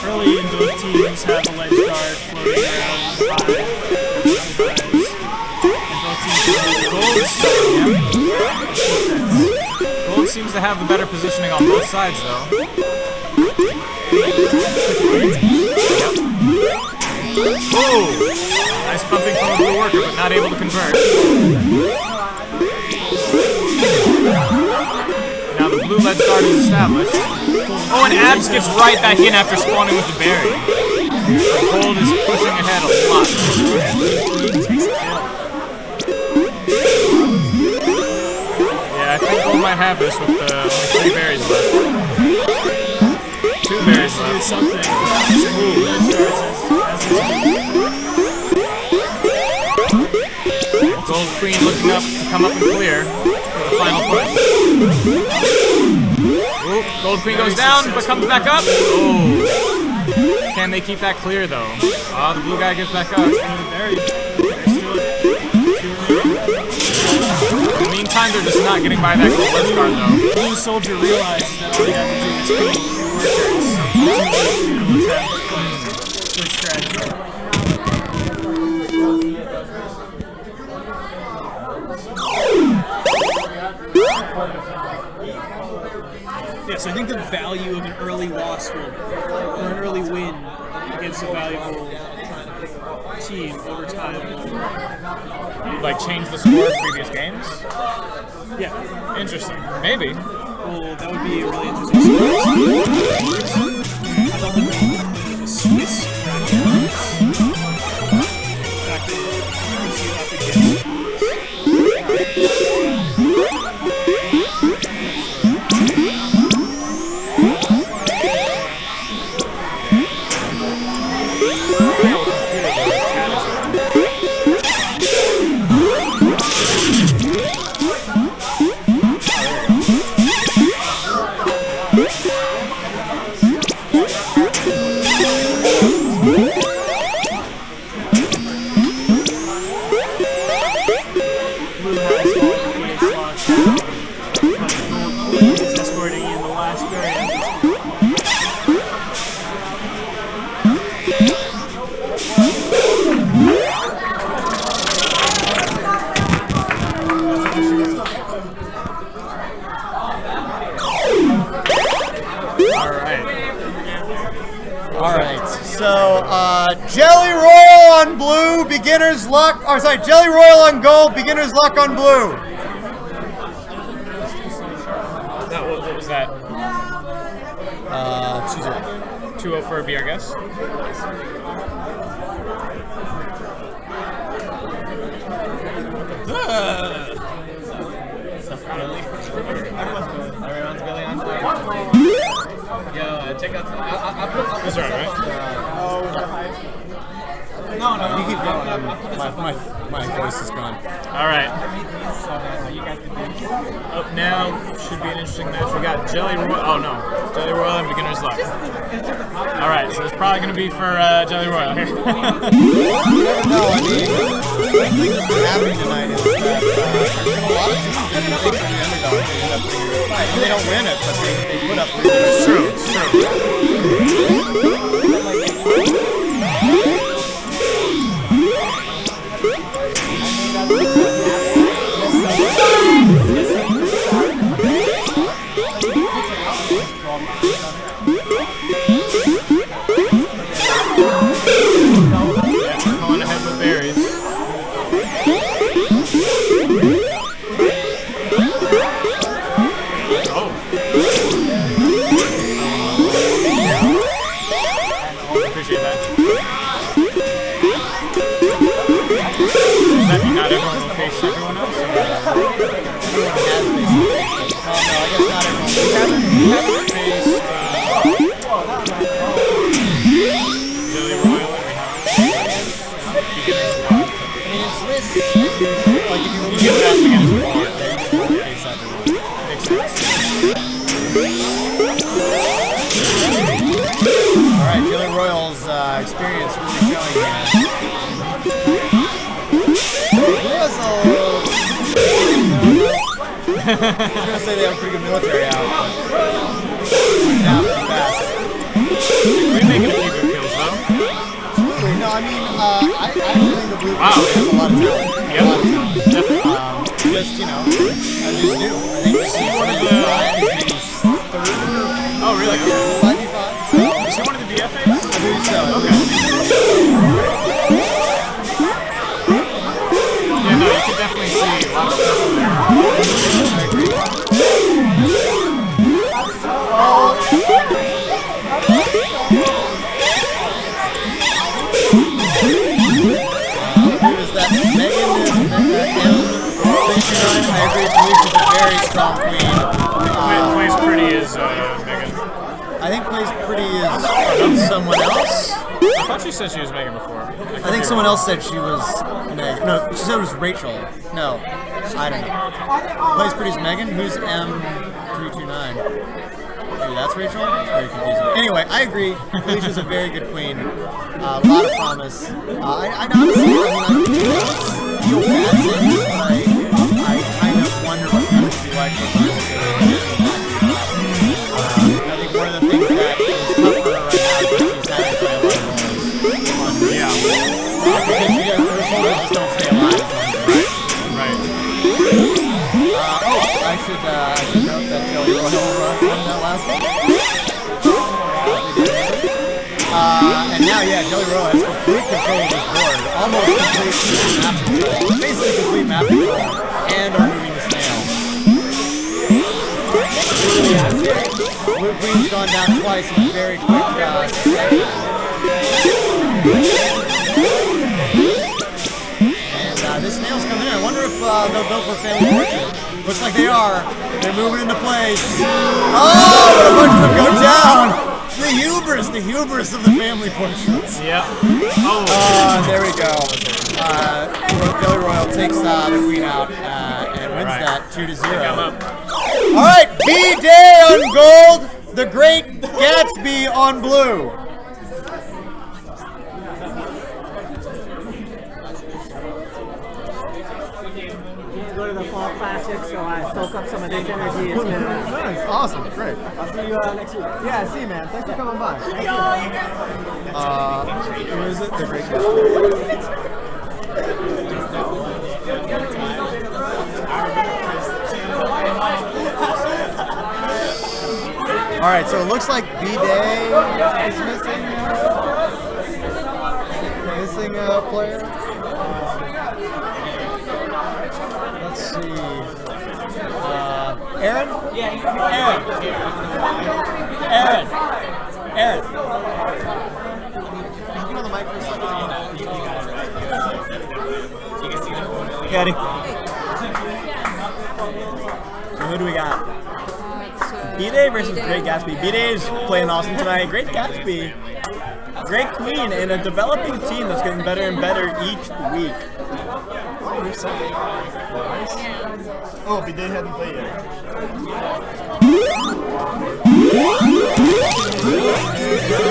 Early in both teams have a ledge guard floating around and both teams Gold seems to have the better positioning on both sides, though. Oh! Nice pumping from a blue worker, but not able to convert. Now the blue ledge guard is established. Oh, and Abs gets right back in after spawning with the berry. Gold is pushing ahead a lot. Yeah, I think Gold might have this with only 3 berries left. 2 berries left. Gold Queen looking up to come up and clear for the final push. Ooh, Gold Queen goes down, but comes back up. Oh. Can they keep that clear, though? Oh, the blue guy gets back up. In the meantime, they're just not getting by that gold ledge guard, though. Blue soldier realized that all you have to do is kill good strategy. Yes, I think the value of an early loss or an early win against a valuable team over time. Like change the score of previous games? Yeah. Interesting. Maybe. Well, that would be a really interesting story. I thought that the Swiss franchise back then, you can see that against. Jelly Royal on blue, beginner's luck. Or sorry, Jelly Royal on gold, beginner's luck on blue. What was that? 2-0. 2-0 for Be Our Guest. Everyone's really on fire. Yo, check out. That's right, right? You keep going. My voice is gone. All right. Up now should be an interesting match. We got Jelly Royal. Oh no, Jelly Royal and Beginner's Luck. All right, so it's probably going to be for Jelly Royal here. You never know. I mean, one thing that's been happening tonight is that there's been a lot of teams that you think are the underdogs that end up winning your fight. And they don't win it, but they put up. It's true. It's true. Going ahead with berries. Oh. Appreciate that. Does that mean not everyone will face everyone else? We haven't faced Jelly Royal and we haven't faced Beginner's Luck. I mean, it's this. Like, if you You get that Beginner's Luck. face everyone. Makes sense. All right, Jelly Royal's experience really showing here. Blue has a little. I was gonna say they have a pretty good military out. Now pretty fast. We're making a few good kills though. Absolutely. No, I mean, I actually think the blue Wow. team has a lot of talent. Yep. A lot of talent. Definitely. Just, you know, as you do. I think this is one of the third. Oh, really? Might be fine. Is he one of the BFAs? I believe so. Okay. Yeah, no, you can definitely see a lot of stuff in there. Who is that? Megan is M39. I agree. Felice is a very strong queen. Plays pretty is Megan. I think Plays Pretty is someone else. I thought she said she was Megan before. I think someone else said she was Megan. No, she said it was Rachel. No, I don't know. Plays Pretty's Megan. Who's M329? Maybe that's Rachel? It's very confusing. Anyway, I agree. Felicia's a very good queen. A lot of promise. I honestly, I feel bad saying this, but I kind of wonder what it would be like for her. I think one of the things that is tough for her right now is that she's having to play a lot of roles. Yeah. Because her shoulders just don't stay alive. Right. I should note that Jelly Royal won that last one. And now, yeah, Jelly Royal has complete control of this board. Almost complete map control. Basically complete map control. And are moving the snail. Blue Queen's gone down twice in a very quick succession. And this snail's coming in. I wonder if they'll go for family portrait. Looks like they are. They're moving into place. Oh, what a bunch of them go down! The hubris of the family portraits. Yep. Oh. There we go. Jelly Royal takes the queen out and wins that 2-0. All right, B-Day on gold. The Great Gatsby on blue. Go to the Fall Classic, so I soak up some of this energy. It's been Nice, awesome, great. I'll see you next week. Yeah, see you, man. Thanks for coming by. Thank you. Who is it? The Great Gatsby. All right, so it looks like B-Day is missing a player. Let's see. Aaron? Yeah, Aaron. Can you get on the mic for a second? Eddie. So who do we got? B-Day versus Great Gatsby. B-Day is playing awesome tonight. Great Gatsby. Great queen and a developing team that's getting better and better each week. Oh, but they haven't played yet.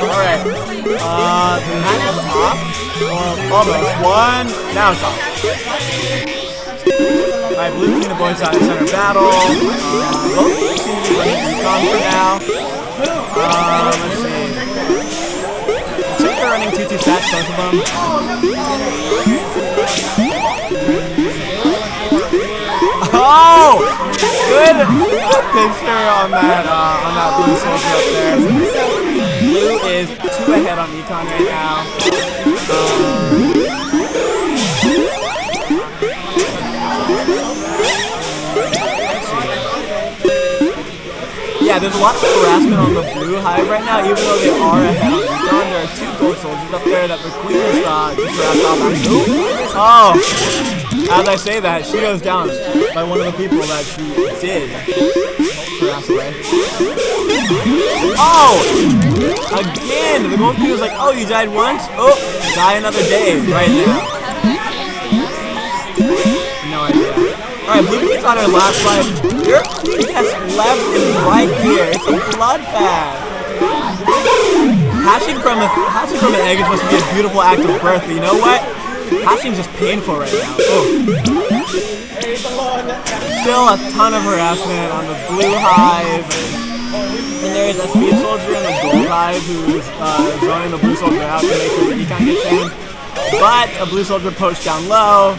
Alright. That is off. Almost. One. Now it's off. Alright, blue team, the boys out in center battle. Both teams seem to be running recon for now. Let's see. I think they're running 2-2 stats, both of them. Oh! Good picture on that blue soldier up there. Blue is 2 ahead on econ right now. Yeah, there's a lot of harassment on the blue hive right now, even though they are ahead on econ. There are 2 gold soldiers up there that the queen is just wrapped off on. Oh! As I say that, she goes down by one of the people that she did harass away. Oh! Again! The gold queen was like, oh, you died once? Oh, die another day right now. No idea. Alright, blue queen's on her last life. Your queen has left and right here. It's a bloodbath. Hatching from an egg is supposed to be a beautiful act of birth, but you know what? Hatching's just painful right now. Oh. Still a ton of harassment on the blue hive. And there's a speed soldier in the gold hive who's zoning the blue soldier out to make sure that he can't get in. But a blue soldier poached down low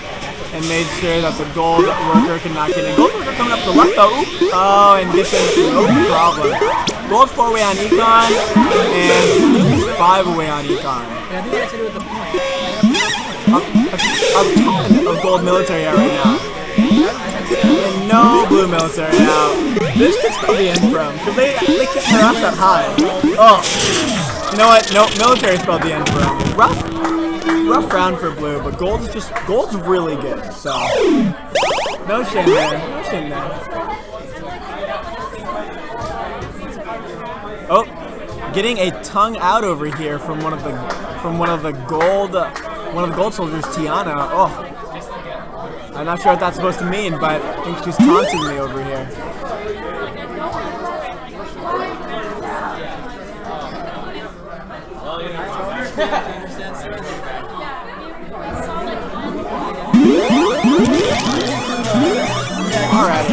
and made sure that the gold worker could not get in. Gold worker coming up to the left though. Oops. Oh, and gets in no problem. Gold 4-way on econ, and blue is 5 away on econ. Yeah, I think that has to do with the point. A ton of gold military out right now. And no blue military out. This could still be in from, because they can't harass that high. Oh. You know what? Nope, military spelled the end from. Rough round for blue, but gold's really good, so. No shame there. No shame there. Oh, getting a tongue out over here from one of the gold soldiers, Tiana. Oh, I'm not sure what that's supposed to mean, but I think she's taunting me over here. Alright.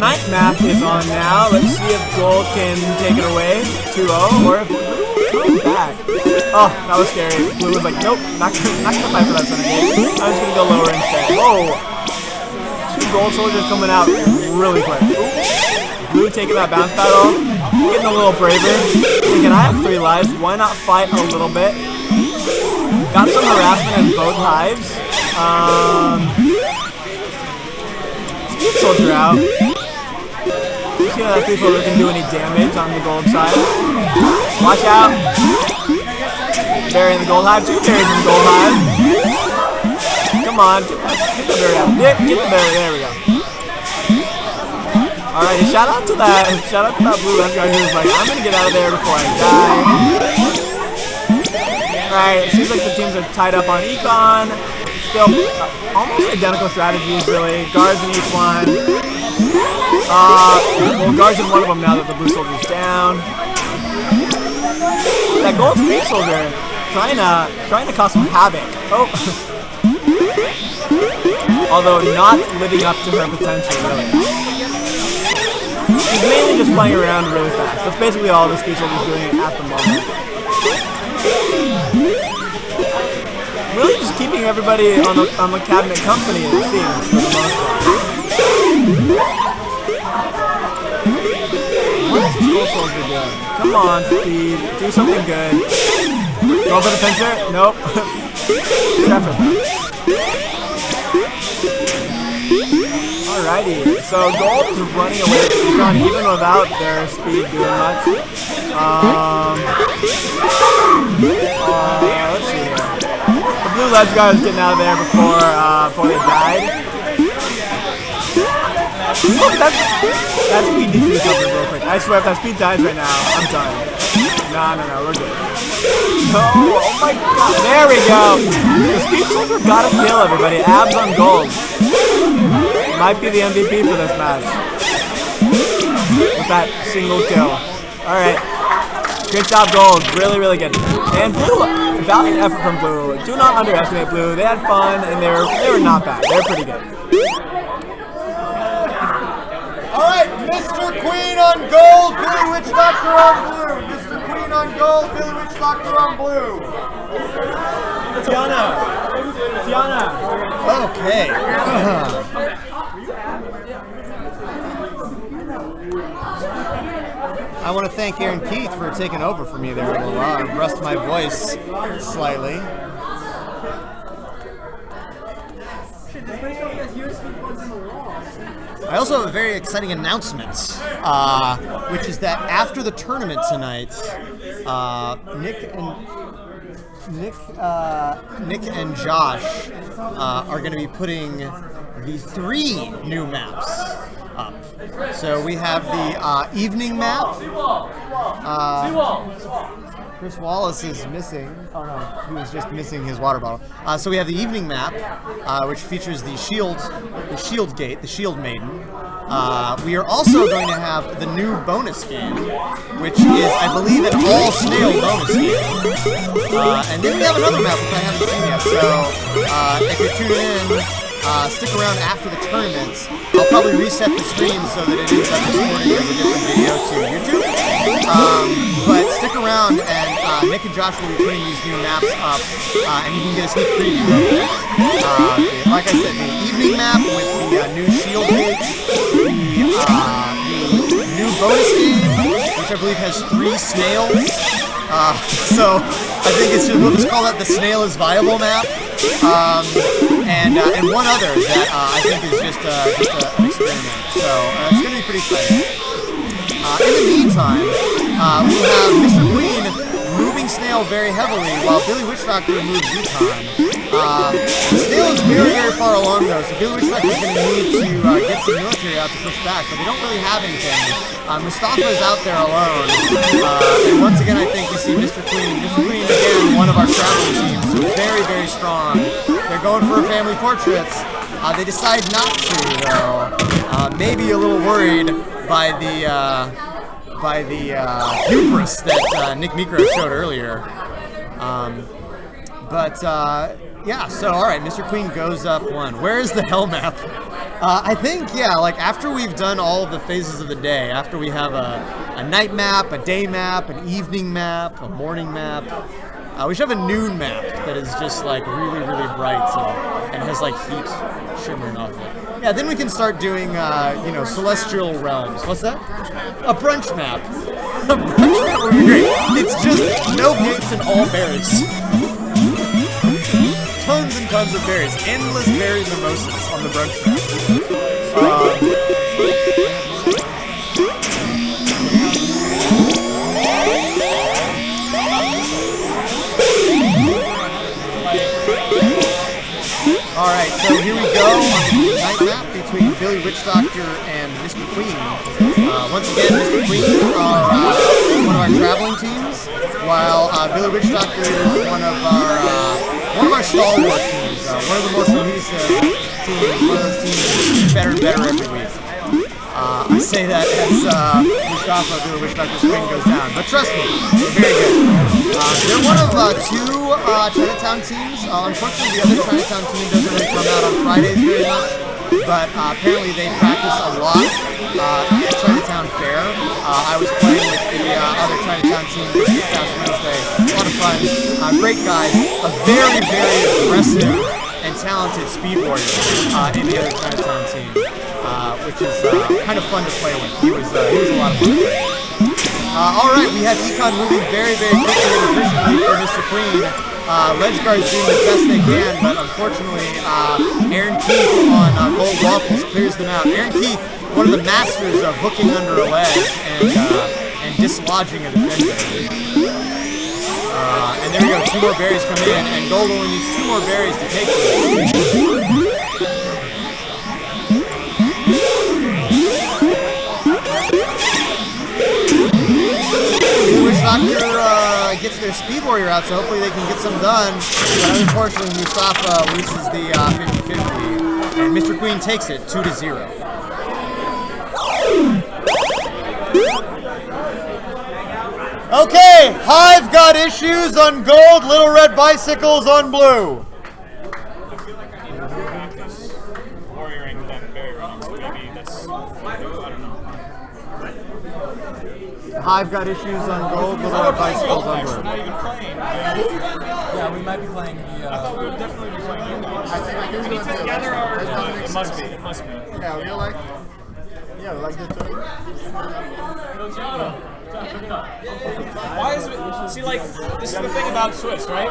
Night map is on now. Let's see if gold can take it away. 2-0, or if blue back. Oh, that was scary. Blue was like, nope, not gonna fight for that center gate. I'm just gonna go lower instead. Whoa! 2 gold soldiers coming out really quick. Blue taking that bounce battle. Getting a little braver. Thinking, I have 3 lives. Why not fight a little bit? Got some harassment in both hives. Speed soldier out. See how that speed soldier can do any damage on the gold side. Watch out. Berry in the gold hive. 2 berries in the gold hive. Come on. Get the berry out. Get the berry. There we go. Alright, shout out to that blue left guy who was like, I'm gonna get out of there before I die. Alright, it seems like the teams are tied up on econ. Still almost identical strategies really. Guards in each one. Well, guards in one of them now that the blue soldier's down. That gold speed soldier trying to cause some havoc. Oh. Although not living up to her potential really. She's mainly just playing around really fast. That's basically all the speed soldier's doing at the moment. Really just keeping everybody on the cabinet company, it seems, for the most part. What is this gold soldier doing? Come on, speed. Do something good. Go for the pincer? Nope. Good effort. Alrighty, so gold is running away from econ even without their speed doing much. Let's see here. The blue ledge guy was getting out of there before they died. Look, that speed needs to do something real quick. I swear if that speed dies right now, I'm done. No, we're good. Oh my god. There we go. The Speed Soldier got a kill, everybody. Abs on gold. Might be the MVP for this match. With that single kill. Alright. Good job, Gold. Really, really good. And Blue, valiant effort from Blue. Do not underestimate Blue. They had fun, and they were not bad. They're pretty good. Alright, Mr. Queen on gold, Billy Witch Doctor on blue. Mr. Queen on gold, Billy Witch Doctor on blue. Tiana. Okay. I want to thank Aaron Keith for taking over for me there a little while. I rest my voice slightly. I also have a very exciting announcement, which is that after the tournament tonight, Nick and Josh are going to be putting the 3 new maps up. So we have the evening map. Chris Wallace is missing. Oh no, he was just missing his water bottle. So we have the evening map, which features the shield gate, the shield maiden. We are also going to have the new bonus game, which is, I believe, an all-snail bonus game. And then we have another map which I haven't seen yet. So if you're tuning in, stick around after the tournaments. I'll probably reset the stream so that it ends up exporting as a different video to YouTube. But stick around, and Nick and Josh will be putting these new maps up, and you can get a sneak preview of it. Like I said, the evening map with the new shield gates, the new bonus game, which I believe has 3 snails. So I think we'll just call that the Snail is Viable map. And one other that I think is just an experiment. So it's going to be pretty exciting. In the meantime, we have Mr. Queen moving Snail very heavily while Billy Witch Doctor moves Yukon. Snail is very, very far along though, so Billy Witch Doctor is going to need to get some military out to push back, but they don't really have anything. Mustafa is out there alone. And once again, I think we see Mr. Queen. Mr. Queen, again, one of our traveling teams, so very, very strong. They're going for family portraits. They decide not to, though. Maybe a little worried by the hubris that Nick Mikro showed earlier. Yeah, so alright, Mr. Queen goes up 1. Where is the hell map? I think, yeah, like after we've done all of the phases of the day, after we have a night map, a day map, an evening map, a morning map, we should have a noon map that is just like really, really bright and has like heat shimmering off it. Yeah, then we can start doing, celestial realms. What's that? A brunch map. A brunch map would be great. It's just no gates and all berries. Tons and tons of berries. Endless berry mimosas on the brunch map. Alright, so here we go on the night map between Billy Witch Doctor and Mr. Queen. Once again, Mr. Queen are one of our traveling teams, while Billy Witch Doctor is one of our stalwart teams, one of the more cohesive teams, one of those teams that gets better and better every week. I say that as Mustafa, Billy Witch Doctor's Queen goes down, but trust me, they're very good. They're one of 2 Chinatown teams. Unfortunately, the other Chinatown team doesn't really come out on Fridays very much, but apparently they practice a lot at Chinatown Fair. I was playing with the other Chinatown team this past Wednesday. A lot of fun. Great guys. A very, very aggressive and talented speed warrior in the other Chinatown team, which is kind of fun to play with. He was a lot of fun. Alright, we have Econ moving very, very quickly and efficiently for Mr. Queen. Ledge guards doing the best they can, but unfortunately, Aaron Keith on Gold Waffles clears them out. Aaron Keith, one of the masters of hooking under a ledge and dislodging a defender. And there we go, 2 more berries come in, and Gold only needs 2 more berries to take them. Witch Doctor gets their Speed Warrior out, so hopefully they can get some done. But unfortunately, Mustafa loses the 50-50, and Mr. Queen takes it 2-0. Okay, Hive got issues on gold, Little Red Bicycles on blue. Warrioring that very wrong, so maybe that's, I don't know. Hive got issues on gold, Little Red Bicycles on blue. We're not even playing. Yeah, we might be playing the. I thought we would definitely be playing. I think we Together or There's nothing it must be. It must be. Yeah, we're like the third. Why is it? See, like, this is the thing about Swiss, right?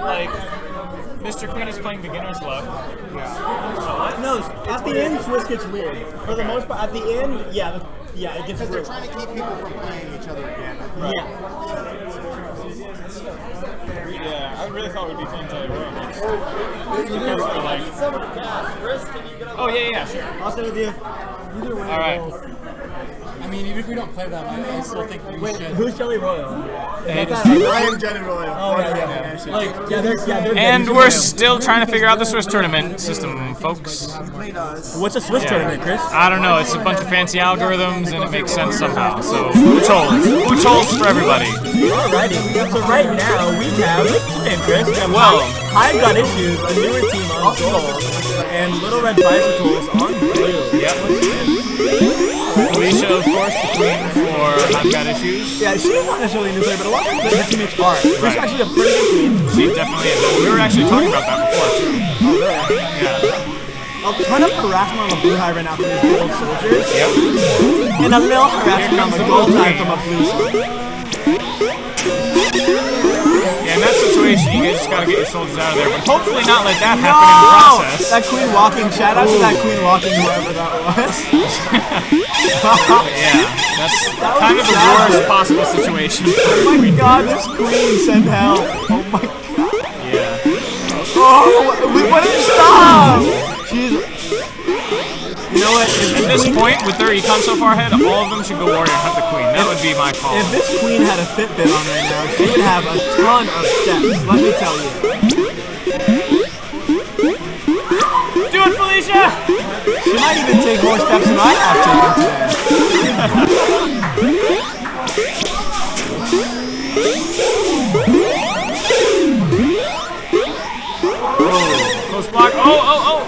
Like, Mr. Queen is playing beginner's luck. No, at the end, Swiss gets weird. For the most part, at the end, it gets Because they're weird. trying to keep people from playing each other again. Yeah. Yeah, I really thought we'd be playing Jelly Royal next. Because we're like, oh yeah, sure. I'll stay with you. All right. I mean, even if we don't play them, I still think we should. Who's Jelly Royal? I am Jenny Royal. Oh, yeah. Like, they're And we're still trying to figure out the Swiss tournament system, folks. What's a Swiss tournament, Chris? I don't know. It's a bunch of fancy algorithms, and it makes sense somehow. So, who tolls for everybody? Alrighty. So right now, we have, and Chris, we have Well, Hive got issues, a newer team on gold, and Little Red Bicycles on blue. Yep. Felicia, of course, the queen for I've Got Issues. Yeah, she's not necessarily a new player, but a lot of her teammates are. She's Right. actually a pretty good queen. She definitely is. We were actually talking about that before, too. Oh, really? Yeah. A ton of harassment on the blue Hive right now from these gold soldiers. Yep. And a little harassment on comes the the gold blue Hive queen. from a blue side. Yeah, in that situation, you guys just gotta get your soldiers out of there, but hopefully not let that happen in the process. That queen walking, shout out to that queen walking, whoever that was. Yeah, that's kind of the worst possible situation. Oh my god, this queen sent help. Oh my god. Yeah. Oh, we wouldn't stop. She's. You know what? At this point, with their econ so far ahead, all of them should go warrior and have the queen. That would be my call. If this queen had a Fitbit on right now, she would have a ton of steps. Let me tell you. Do it, Felicia! She might even take more steps than I have taken today. Close block. Oh!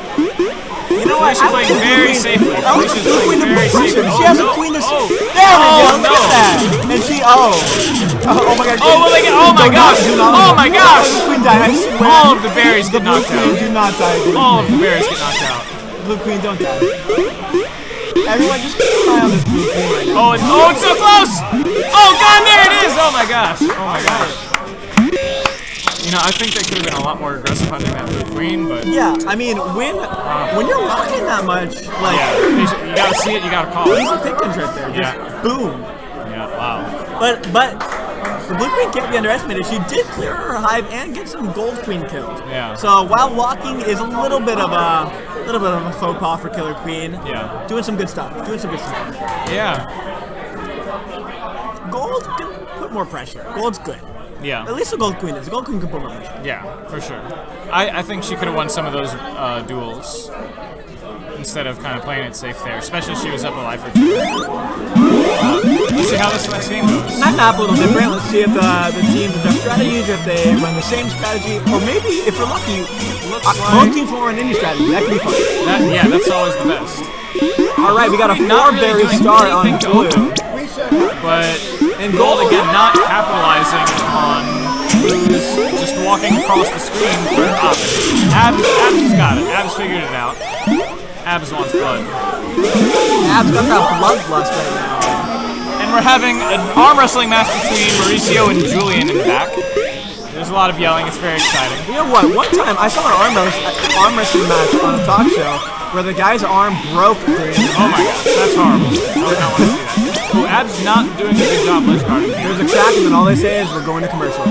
You know what? Felicia's playing very safely. I was Felicia's just playing queen to very put pressure. safely. She has a queen to. There we go. Look at that. And she. Oh my god. Oh, will they get? Oh my gosh! Oh my gosh! The queen died. I swear. All of the berries The get blue knocked queen out. do not die. All of the berries get knocked out. Blue queen don't die. Everyone just keep an eye on this blue queen right now. Oh, it's so close! Oh god, there it is! Oh my gosh! Oh my gosh! You know, I think they could have been a lot more aggressive hunting that blue queen, but Yeah, I mean, when you're rocking that much, like, yeah, you gotta see it, you gotta call easy it. pickings right there. Just Yeah. boom. Yeah, wow. But the blue queen can't be underestimated. She did clear her hive and get some gold queen killed. Yeah. So while walking is a little bit of a faux pas for Killer Queen. Yeah. Doing some good stuff. Yeah. Gold can put more pressure. Gold's good. Yeah. At least the gold queen is. The gold queen can put more pressure. Yeah, for sure. I think she could have won some of those duels instead of kind of playing it safe there, especially if she was up a life or two. Let's see how this next game goes. Might map a little different. Let's see if the teams adjust strategies, if they run the same strategy, or maybe if we're lucky, both teams will run any strategy. That could be fun. Yeah, that's always the best. All right, we got a Not really four-berry doing star on anything to blue. open, but gold again not capitalizing on blues, just walking across the screen for up. Abs has got it. Abs figured it out. Abs wants blood. Abs got that bloodlust right now. And we're having an arm wrestling match between Mauricio and Julian in the back. There's a lot of yelling. It's very exciting. You know what? One time I saw an arm wrestling match on a talk show where the guy's arm broke during the Oh my gosh, that's horrible. I would not want to see that. Oh, Ab's not doing a good job ledge guarding here. There's a crack, and then all they say is, we're going to commercial.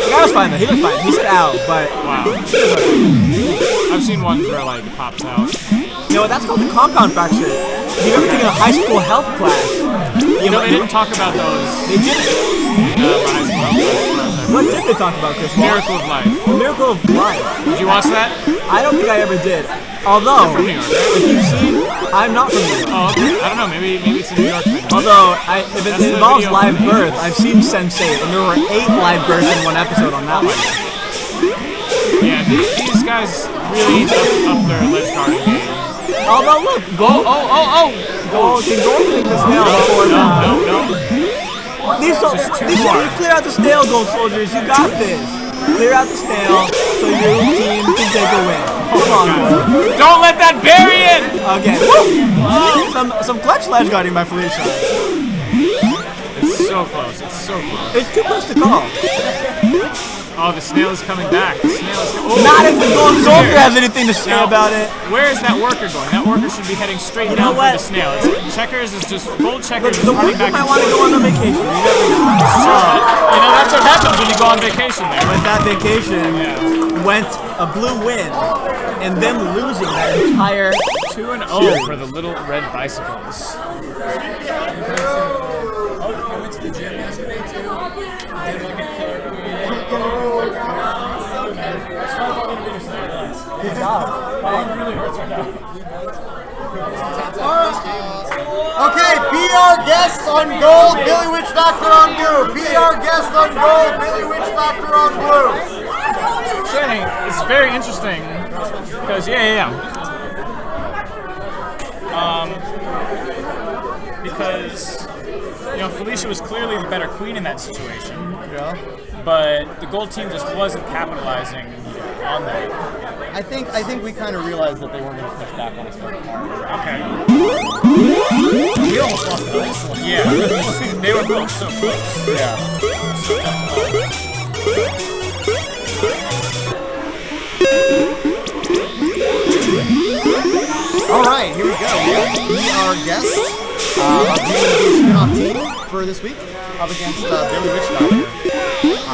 The guy was fine though. He was fine. He said ow, but Wow. I've seen ones where like it pops out. you know what? That's called the compound fracture. You ever taken a high school health class? You know, they didn't talk about those. They didn't. High school health class. What did they talk about, Chris? Miracle of Life. The Miracle of Life. Did you watch that? I don't think I ever did. Although, You're from New York, right? if you've seen, I'm not from New York. Oh, okay. I don't know. Maybe it's a New York thing. Although, if it That's the involves video. live birth, I've seen Sense8, and there were 8 live births in one episode on that one. Yeah, these guys really up their ledge guarding game. Although, look, Oh! Can Gold take the snail before that? No. These clear out the snail, Gold Soldiers. You got this. Clear out the snail so your team can take a win. Come on, Gold. Don't let that bury in! Okay. Woo! Some clutch ledge guarding by Felicia. It's so close. It's so close. It's too close to call. Oh, the snail is coming back. The snail is Not if the Gold Soldier has anything to say Now, about it. Where is that worker going? That worker should be heading straight down for the snail. Checkers is just gold checkers. The worker back might and want to forth. go on a vacation. You never know. You know, that's what happens when you go on vacation there. But that vacation went a blue win and them losing that entire 2-0 for the little red bicycles. I went to the gym yesterday too. Did like a killer good job. My arm really hurts right now. Okay, be our guest on gold, Billy Witch Doctor on blue. Be our guest on gold, Billy Witch Doctor on blue. Shannon, it's very interesting because because you know Felicia was clearly the better queen in that situation. Yeah. But the gold team just wasn't capitalizing on that. I think we kind of realized that they weren't going to push back on us very hard. Okay. We almost lost the last one. Yeah. They were both so close. Yeah. All right, here we go. We have Be Our Guest, our spin-off team for this week up against Billy Witch Doctor.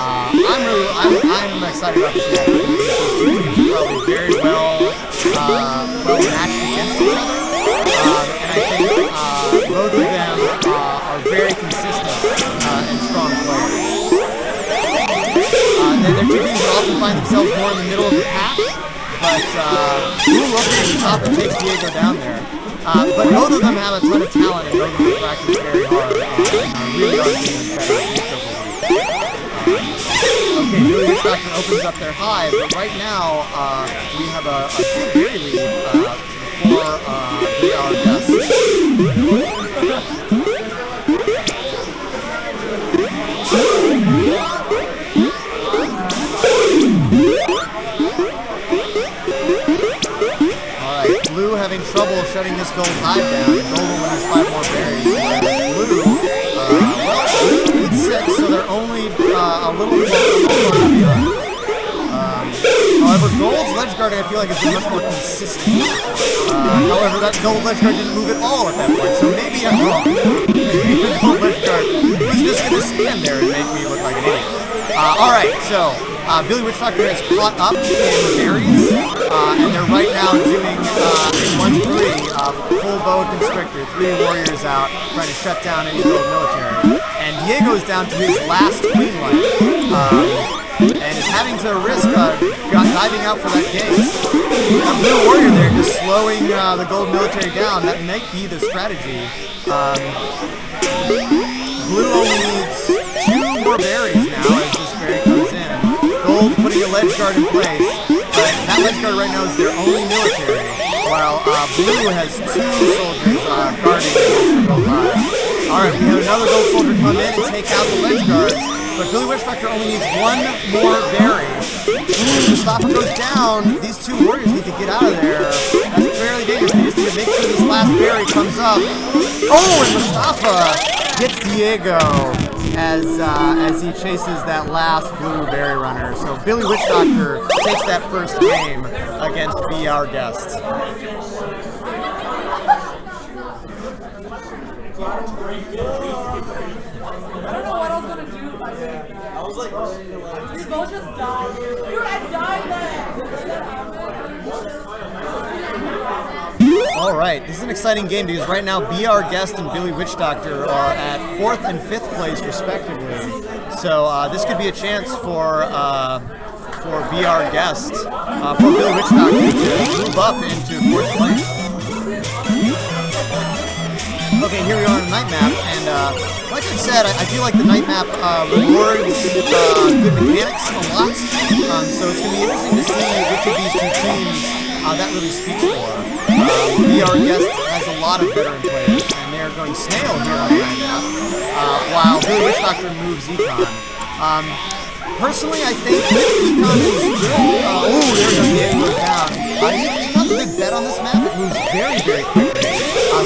I'm excited about this match. These two teams are probably very well matched against each other, and I think both of them are very consistent and strong players. Their two teams will often find themselves more in the middle of the pack, but Blue looks at the top and takes Diego down there. But both of them have a ton of talent and both of them practice very hard and really are getting better each of them. Okay, Billy Witch Doctor opens up their high, but right now we have a good very lead for Be Our Guest. Alright, Blue having trouble shutting this gold hive down. Gold only has 5 more berries. Blue, Blue needs 6, so they're only a little behind. However, Gold's ledge guarding I feel like has been much more consistent. However, that gold ledge guard didn't move at all at that point, so maybe I'm wrong. Maybe the gold ledge guard was just going to stand there and make me look like an idiot. Alright, so Billy Witch Doctor has caught up in the berries, and they're right now doing a 1-3 full bow constrictor, 3 warriors out, trying to shut down any gold military. And Diego's down to his last queen life. And is having to risk diving out for that gate. That blue warrior there just slowing the gold military down. That might be the strategy. Blue only needs 2 more berries now as this berry comes in. Gold putting a ledge guard in place, but that ledge guard right now is their only military, while Blue has 2 soldiers guarding against the gold hive. Alright, we have another gold soldier come in and take out the ledge guards. But Billy Witch Doctor only needs 1 more berry. Mustafa goes down. These 2 warriors need to get out of there. That's fairly dangerous. They just need to make sure this last berry comes up. Oh, and Mustafa gets Diego as he chases that last blue berry runner. So Billy Witch Doctor takes that first game against Be Our Guest. I don't know what I was gonna do. All right, this is an exciting game because right now BR Guest and Billy Witch Doctor are at 4th and 5th place respectively. So this could be a chance for BR Guest, for Billy Witch Doctor to move up into 4th place. Okay, here we are on the night map, and like I said, I feel like the night map rewards good mechanics a lot. So it's going to be interesting to see which of these two teams that really speaks for. BR Guest has a lot of veteran players, and they're going snail here on the night map, while Billy Witch Doctor moves Econ. Personally, I think Econ is good. Oh, there we go, Diego goes down. Econ's a good bet on this map. It moves very, very quickly.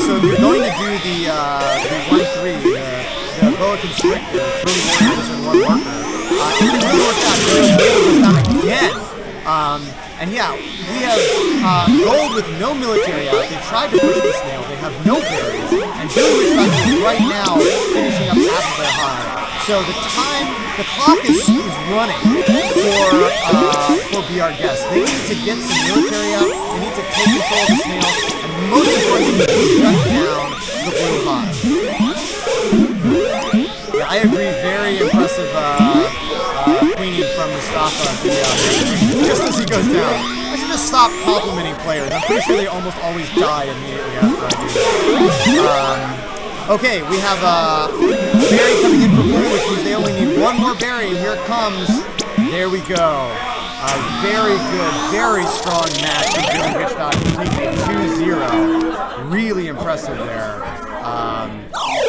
So if you're going to do the 1-3, the Boa Constrictor, 3 warriors and 1 worker, it can really work out. Diego goes down again. And yeah, we have Gold with no military out. They tried to push the snail. They have no berries. And Billy Witch Doctor is right now finishing up half of their high. So the clock is running for BR Guest. They need to get some military out. They need to take control of the snail. And most importantly, shut down the blue hive. Yeah, I agree. Very impressive queening from Mustafa just as he goes down. I should just stop complimenting players. I'm pretty sure they almost always die immediately after I do that. Okay, we have Barry coming in for blue, which means they only need 1 more berry. Here it comes. There we go. A very good, very strong match from Billy Witch Doctor, taking it 2-0. Really impressive there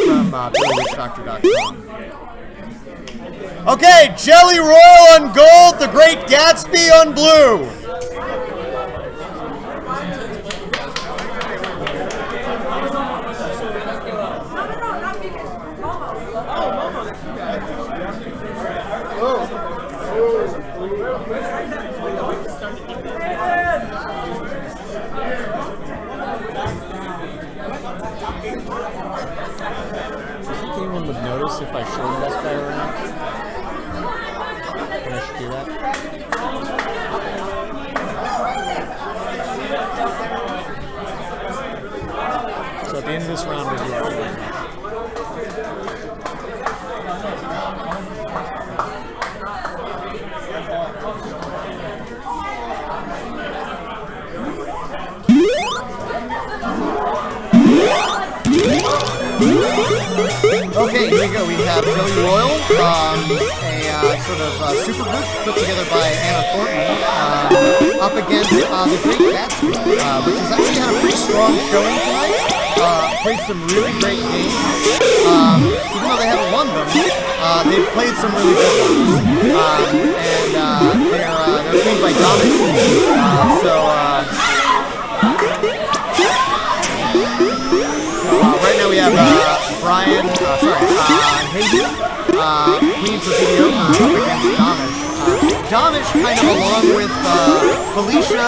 from BillyWitchDoctor.com. Okay, Jelly Royal on gold, the Great Gatsby on blue. Do you think anyone would notice if I showed this guy around? I should do that. So at the end of this round, we'll do our match. Okay, here we go. We have Jelly Royal, a sort of super group put together by Anna Thornton, up against the Great Gatsby, which has actually had a pretty strong showing tonight. Played some really great games. Even though they haven't won them, they've played some really good ones. And they're played by Dominic. Right now we have Brian, Hayden, Queen for video up against Damish. Damish kind of along with Felicia,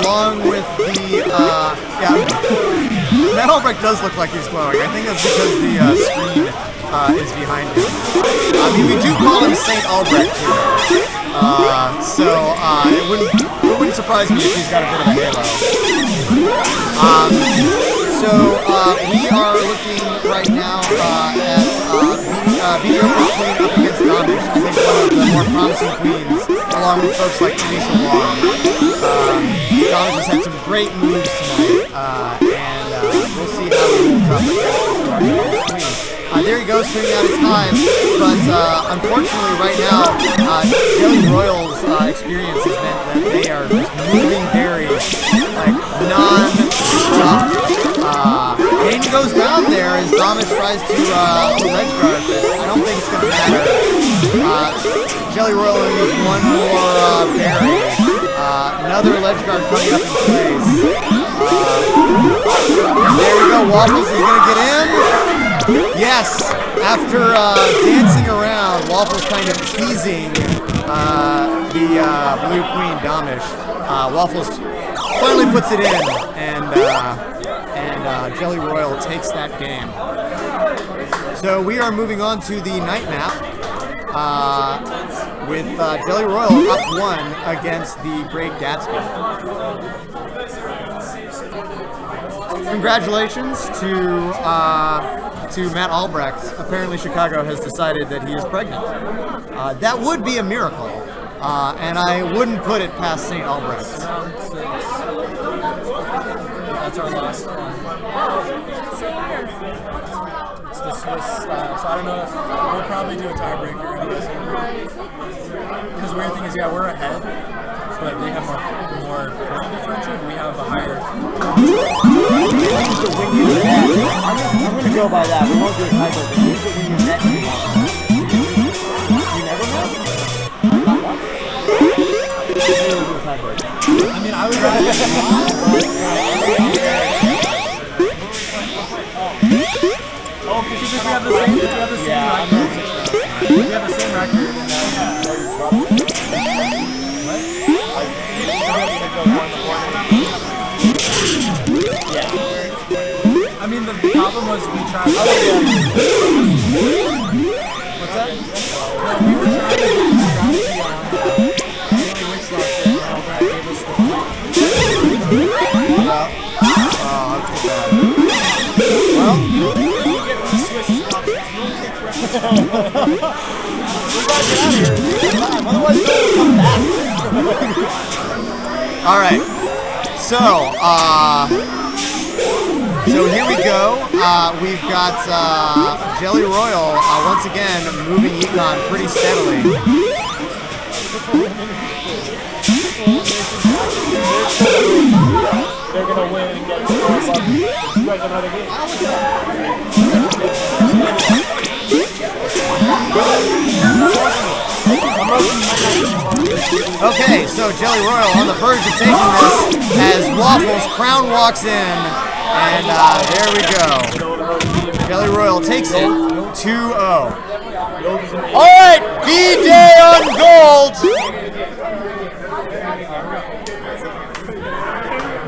along with the, Matt Albrecht does look like he's glowing. I think that's because the screen is behind him. I mean, we do call him St. Albrecht here. It wouldn't surprise me if he's got a bit of a halo. We are looking right now at video Queen up against Damish. I think one of the more promising queens, along with folks like Tanisha Wong. Damish has had some great moves tonight, and we'll see how he holds up against this queen. There he goes, swinging out his time, but unfortunately right now, Jelly Royal's experience has meant that they are just moving berries like non-stop. Hayden goes down there as Damish tries to ledge guard, but I don't think it's going to matter. Jelly Royal only needs 1 more berry. Another ledge guard coming up in place. And there we go, Waffles is going to get in. Yes, after dancing around, Waffles kind of teasing the Blue Queen Damish. Waffles finally puts it in, and Jelly Royal takes that game. So we are moving on to the night map. with Jelly Royal up 1 against the Great Gatsby. Congratulations to Matt Albrecht. Apparently Chicago has decided that he is pregnant. That would be a miracle, and I wouldn't put it past St. Albrecht. That's our last one. It's the Swiss style, so I don't know if we'll probably do a tiebreaker. Because the weird thing is, yeah, we're ahead, but they have more point differential. We have a higher. I'm going to go by that. We won't do a tiebreaker. We usually win your net. You never know. I mean, I would rather. Oh, because we have the same record. We have the same record. Yeah. I mean, the problem was we tried. What's that? No, we were trying to get strategy on which lost it, and Albrecht gave us the point. That's too bad. Well, all right. So here we go. We've got Jelly Royal once again moving Econ pretty steadily. They're going to win and get you guys another game. Okay, so Jelly Royal on the verge of taking this as Waffles Crown walks in, and there we go. Jelly Royal takes it 2-0. All right, B-Day on gold.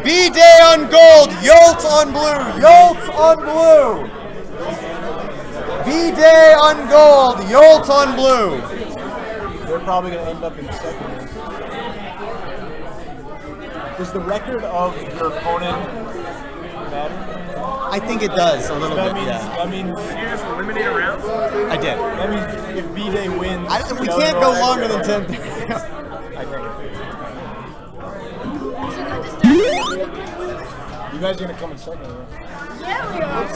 B-Day on gold, Yolt on blue, Yolt on blue. B-Day on gold, Yolt on blue. They're probably going to end up in second. Does the record of your opponent matter? I think it does a little bit, yeah. That means You just eliminate a round? I did. That means if B-Day wins, We can't go longer than 10. You guys are going to come in second, right? Yeah, we are.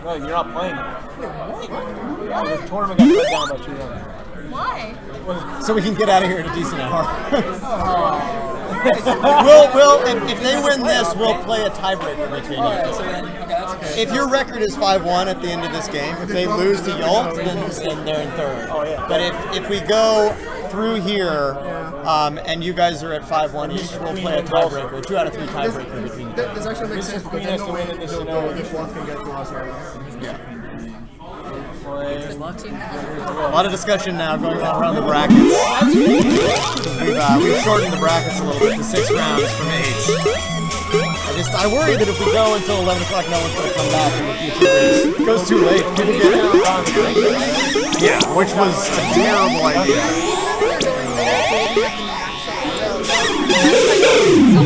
No, you're not playing. The tournament got cut down by 2 rounds. Why? So we can get out of here in a decent hour. If they win this, we'll play a tiebreaker between you. That's okay. If your record is 5-1 at the end of this game, if they lose to Yolt, then they're in third. But if we go through here, and you guys are at 5-1 each, we'll play a tiebreaker, a 2 out of 3 tiebreaker between you. This actually makes sense because then no way that this fourth can get to us right now. Yeah. A lot of discussion now going on around the brackets. We've shortened the brackets a little bit to 6 rounds from 8. I worry that if we go until 11 o'clock, no one's going to come back in the future. It goes too late. People get yeah, which was a terrible idea.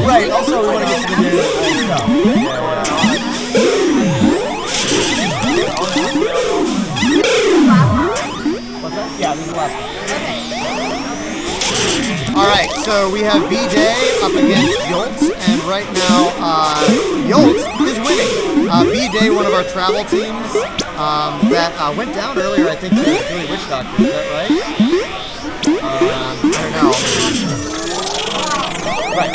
Right. Also, we want to get to the new stuff. Yeah, this is the last one. All right, so we have B-Day up against Yolt, and right now Yolt is winning. B-Day, one of our travel teams that went down earlier, I think, to Philly Witch Doctor. Is that right? I don't know. Right.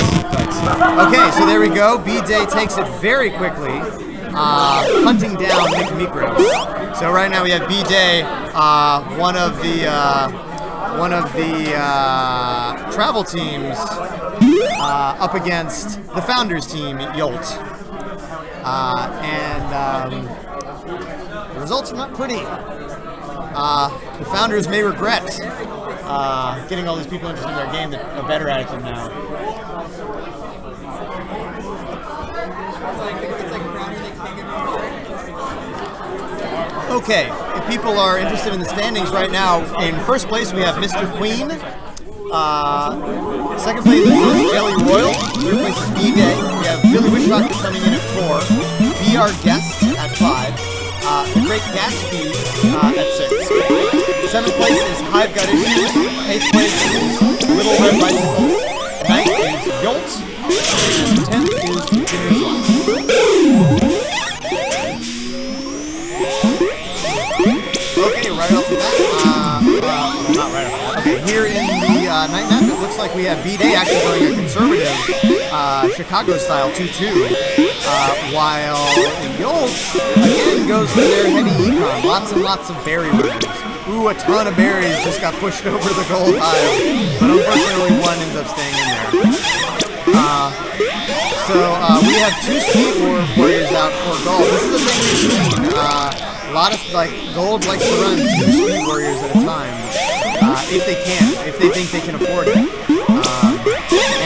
Okay, so there we go. B-Day takes it very quickly, hunting down Nick Mikros. So right now we have B-Day, one of the travel teams, up against the Founders team, Yolt. The results are not pretty. The Founders may regret getting all these people interested in their game that are better at it than now. Okay, if people are interested in the standings right now, in first place we have Mr. Queen. Second place is Jelly Royal. Third place is B-Day. We have Billy Wishrocker coming in at 4. Be Our Guest at 5. The Great Gatsby at 6. Seventh place is Hive Got Issues. Eighth place is Little Red Bicycle. Ninth is Yolt. And 10th is Beginner's Luck. Okay, right off the bat, not right off the bat. Okay, here in the night map, it looks like we have B-Day actually going a conservative Chicago-style 2-2, while Yolt, again, goes for their heavy econ. Lots and lots of berry runners. Ooh, a ton of berries just got pushed over the gold pile, but unfortunately one ends up staying in there. So we have 2 speed warriors out for gold. This is the thing we've seen. A lot of, gold likes to run 2 speed warriors at a time, if they can, if they think they can afford it. And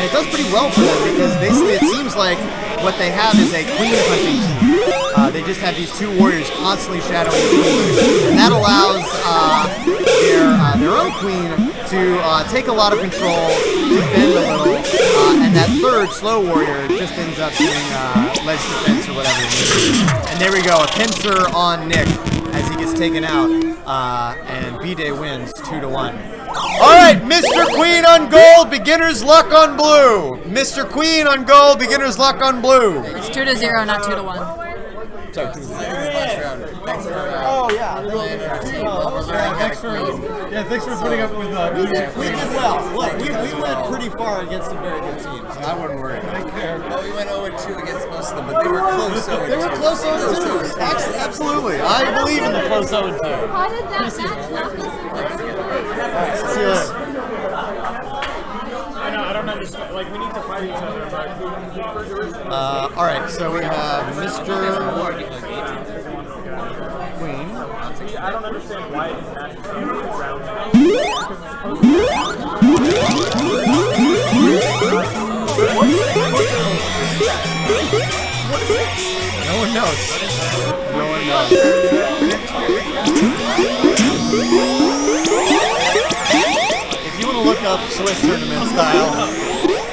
it does pretty well for them, because basically it seems like what they have is a queen hunting team. They just have these 2 warriors constantly shadowing the queen, and that allows their own queen to take a lot of control, defend a little, and that third slow warrior just ends up doing ledge defense or whatever it is. And there we go, a pincer on Nick as he gets taken out, and B-Day wins 2-1. All right, Mr. Queen on gold, beginner's luck on blue. Mr. Queen on gold, beginner's luck on blue. It's 2-0, not 2-1. Sorry, Oh, yeah. Thanks for putting up with we did well. Look, we went pretty far against some very good teams. I wouldn't worry. Well, we went 0-2 against most of them, but they were close 0-2. They were close 0-2. Absolutely. I believe in the close 0-2. How did that match knock us into See you later. I don't understand. Like, we need to fight each other, but... All right, so we have Mr. Queen. I don't understand why these matches are round. No one knows. No one knows. If you want to look up Swiss tournament style,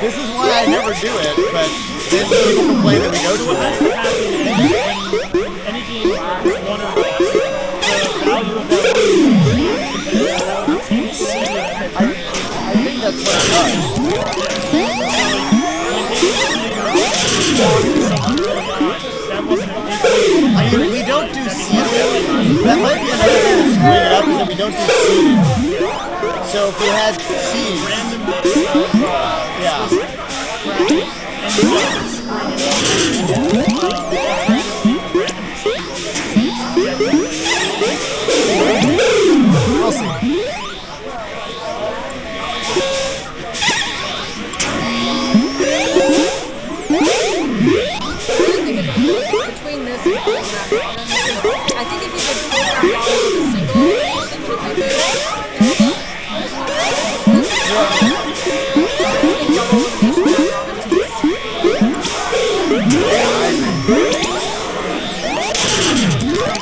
this is why I never do it, but then people complain that we go to it. When any game lacks one or less, the value of that I think that's what it does. I mean, we don't do seeding. That might be another thing that's screwing it up, is that we don't do seeding. So if we had seeds, we'll see. Between this and I think if you could pull our ball with a single, I think would be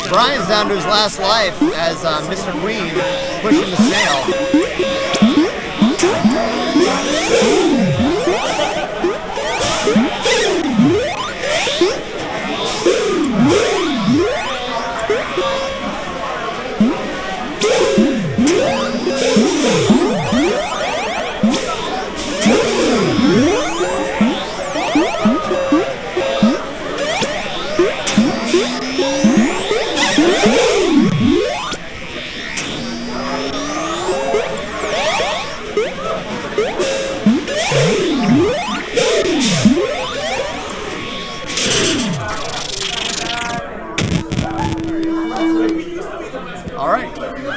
Brian's down to his last life as Mr. Queen pushing the snail.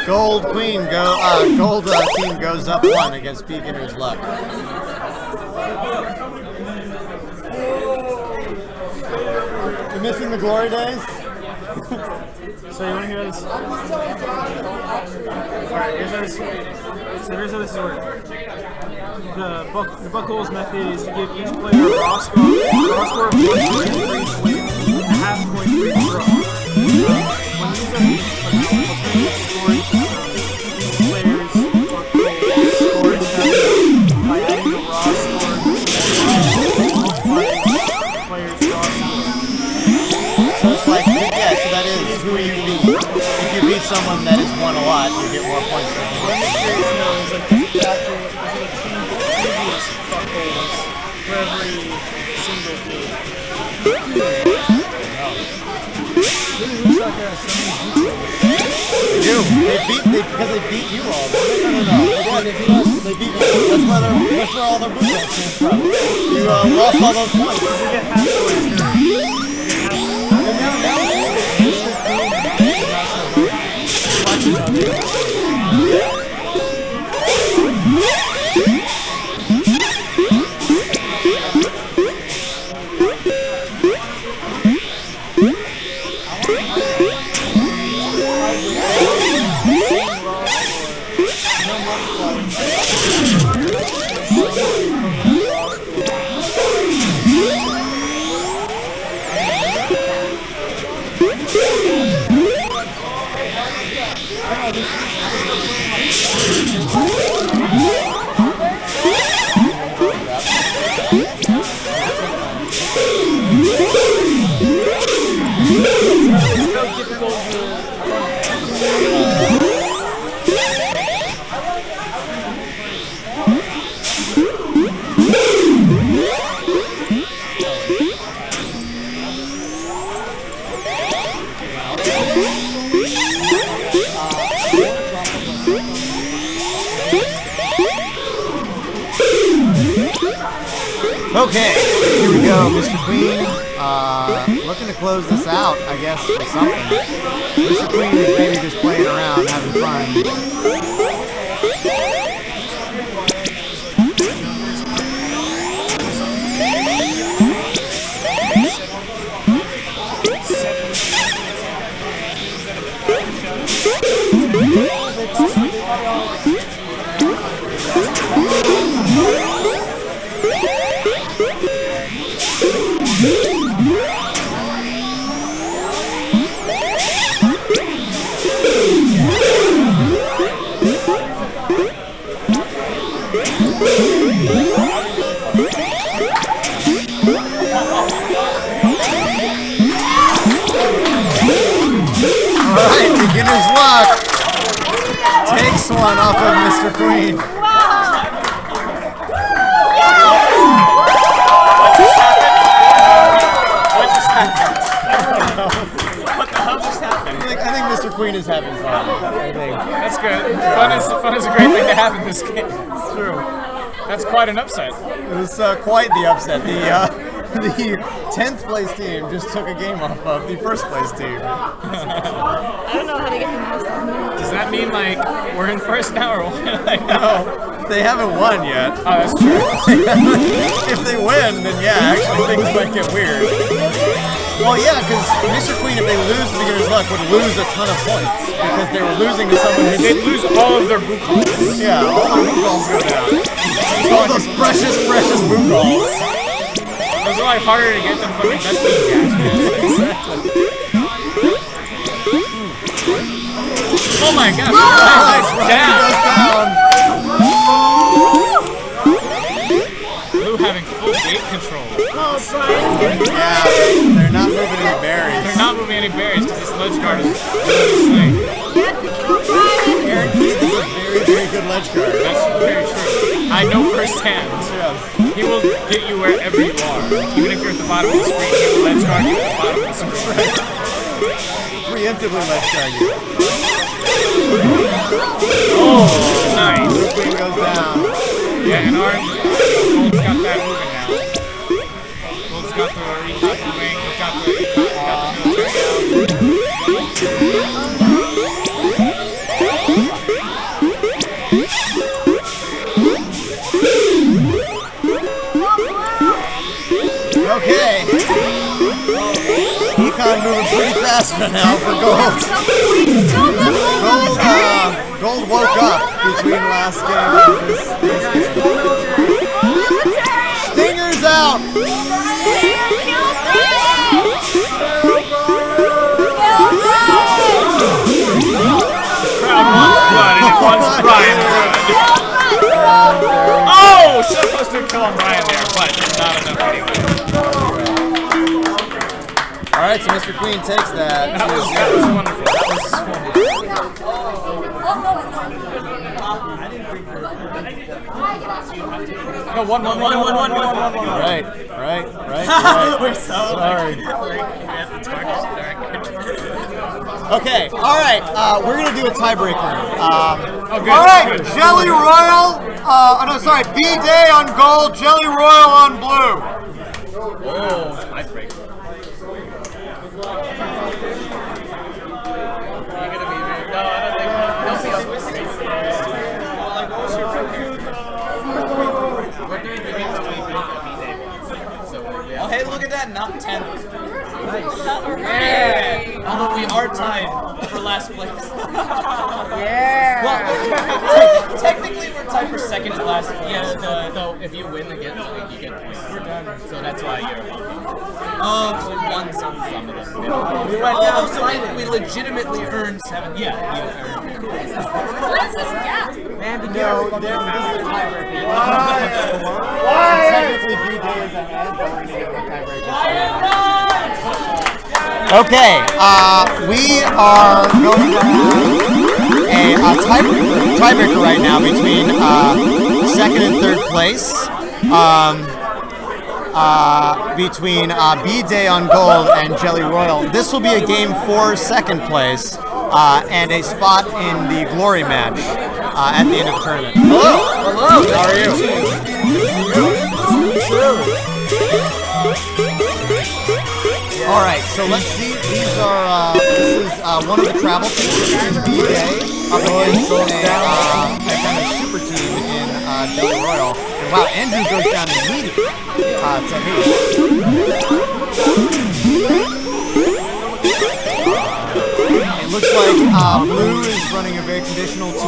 Gold Queen gold team goes up 1 against Beginner's Luck. You're missing the glory days? So you want to hear this? Alright, here's how this works. The Buckles method is to give each player a raw score of 1 point for each win, and a half point for each draw. When you use someone that has won a lot, you get more points for I'm him. just curious to know, is it factor, is it a change the previous buckles for every single game? Looks like They do. Because they beat you all. No. They beat you. That's where all their boot camps came from. You lost all those points. Okay, here we go, Mr. Queen. Looking to close this out, I guess, with something. Mr. Queen is maybe just playing around, having fun. Alright, beginner's luck. Takes one off of Mr. Queen. What just happened? What the hell just happened? I think Mr. Queen is having fun. I think. That's good. Fun is a great thing to have in this game. It's true. That's quite an upset. It was quite the upset. The 10th place team just took a game off of the first place team. I don't know how to get past that. Does that mean like we're in first now or what? Like, No, they haven't won yet. Oh, that's true. If they win, then yeah, actually things might get weird. Well, yeah, because Mr. Queen, if they lose to Beginner's Luck, would lose a ton of points because they were losing to someone who They'd lose all of their boot calls. Yeah, all their boot balls go down. All those precious boot balls. Those are like harder to get than fucking best beat gas. Exactly. Oh my gosh. Nice, Down. goes down. Blue having full gate control. Yeah, they're not moving any berries. They're not moving any berries because this ledge guard is really slick. Guaranteed is a very, very good ledge guard. That's very true. I know firsthand. He will get you wherever you are. Even if you're at the bottom of the screen, he will ledge guard you at the bottom of the screen. Preemptively ledge guard you. Oh, nice. Queen goes down. Yeah, and orange, Gold's got that moving now. Gold's got the recon moving, he's got the military Okay. Econ moving pretty fast right now for Gold. Gold woke up between last game and this game. Stinger's out. crowd wants blood and it wants Brian Wood. Oh! Supposed to kill on Brian there, but not enough anyway. Alright, so Mr. Queen takes that. That was wonderful. No, one. Right. We're so Sorry. Okay, all right. We're gonna do a tiebreaker. good. All right, Good. Jelly Royal. No, sorry. B-Day on gold, Jelly Royal on blue. Oh, tiebreaker. Oh, hey, look at that, not 10th. Yeah. Although we are tied for last place. Yeah. Well, technically we're tied for second to last place. Yeah, though if you win again, you get points. We're done. So that's why you're oh, so we won some of them. We went down So we legitimately earned 7. Yeah, you earned. What is this gap? Man, be No, careful. this is a tiebreaker. Technically, B-Day is ahead, but we're gonna go with tiebreaker. Okay, we are going to have a tiebreaker right now between second and third place. Between B-Day on gold and Jelly Royal. This will be a game for second place and a spot in the glory match at the end of the tournament. Hello, how are you? All right, so let's see. These are this is one of the travel teams in B-Day up against a kind of super team in Jelly Royal. And wow, Andrew goes down immediately to me. It looks like Blue is running a very traditional 2-2.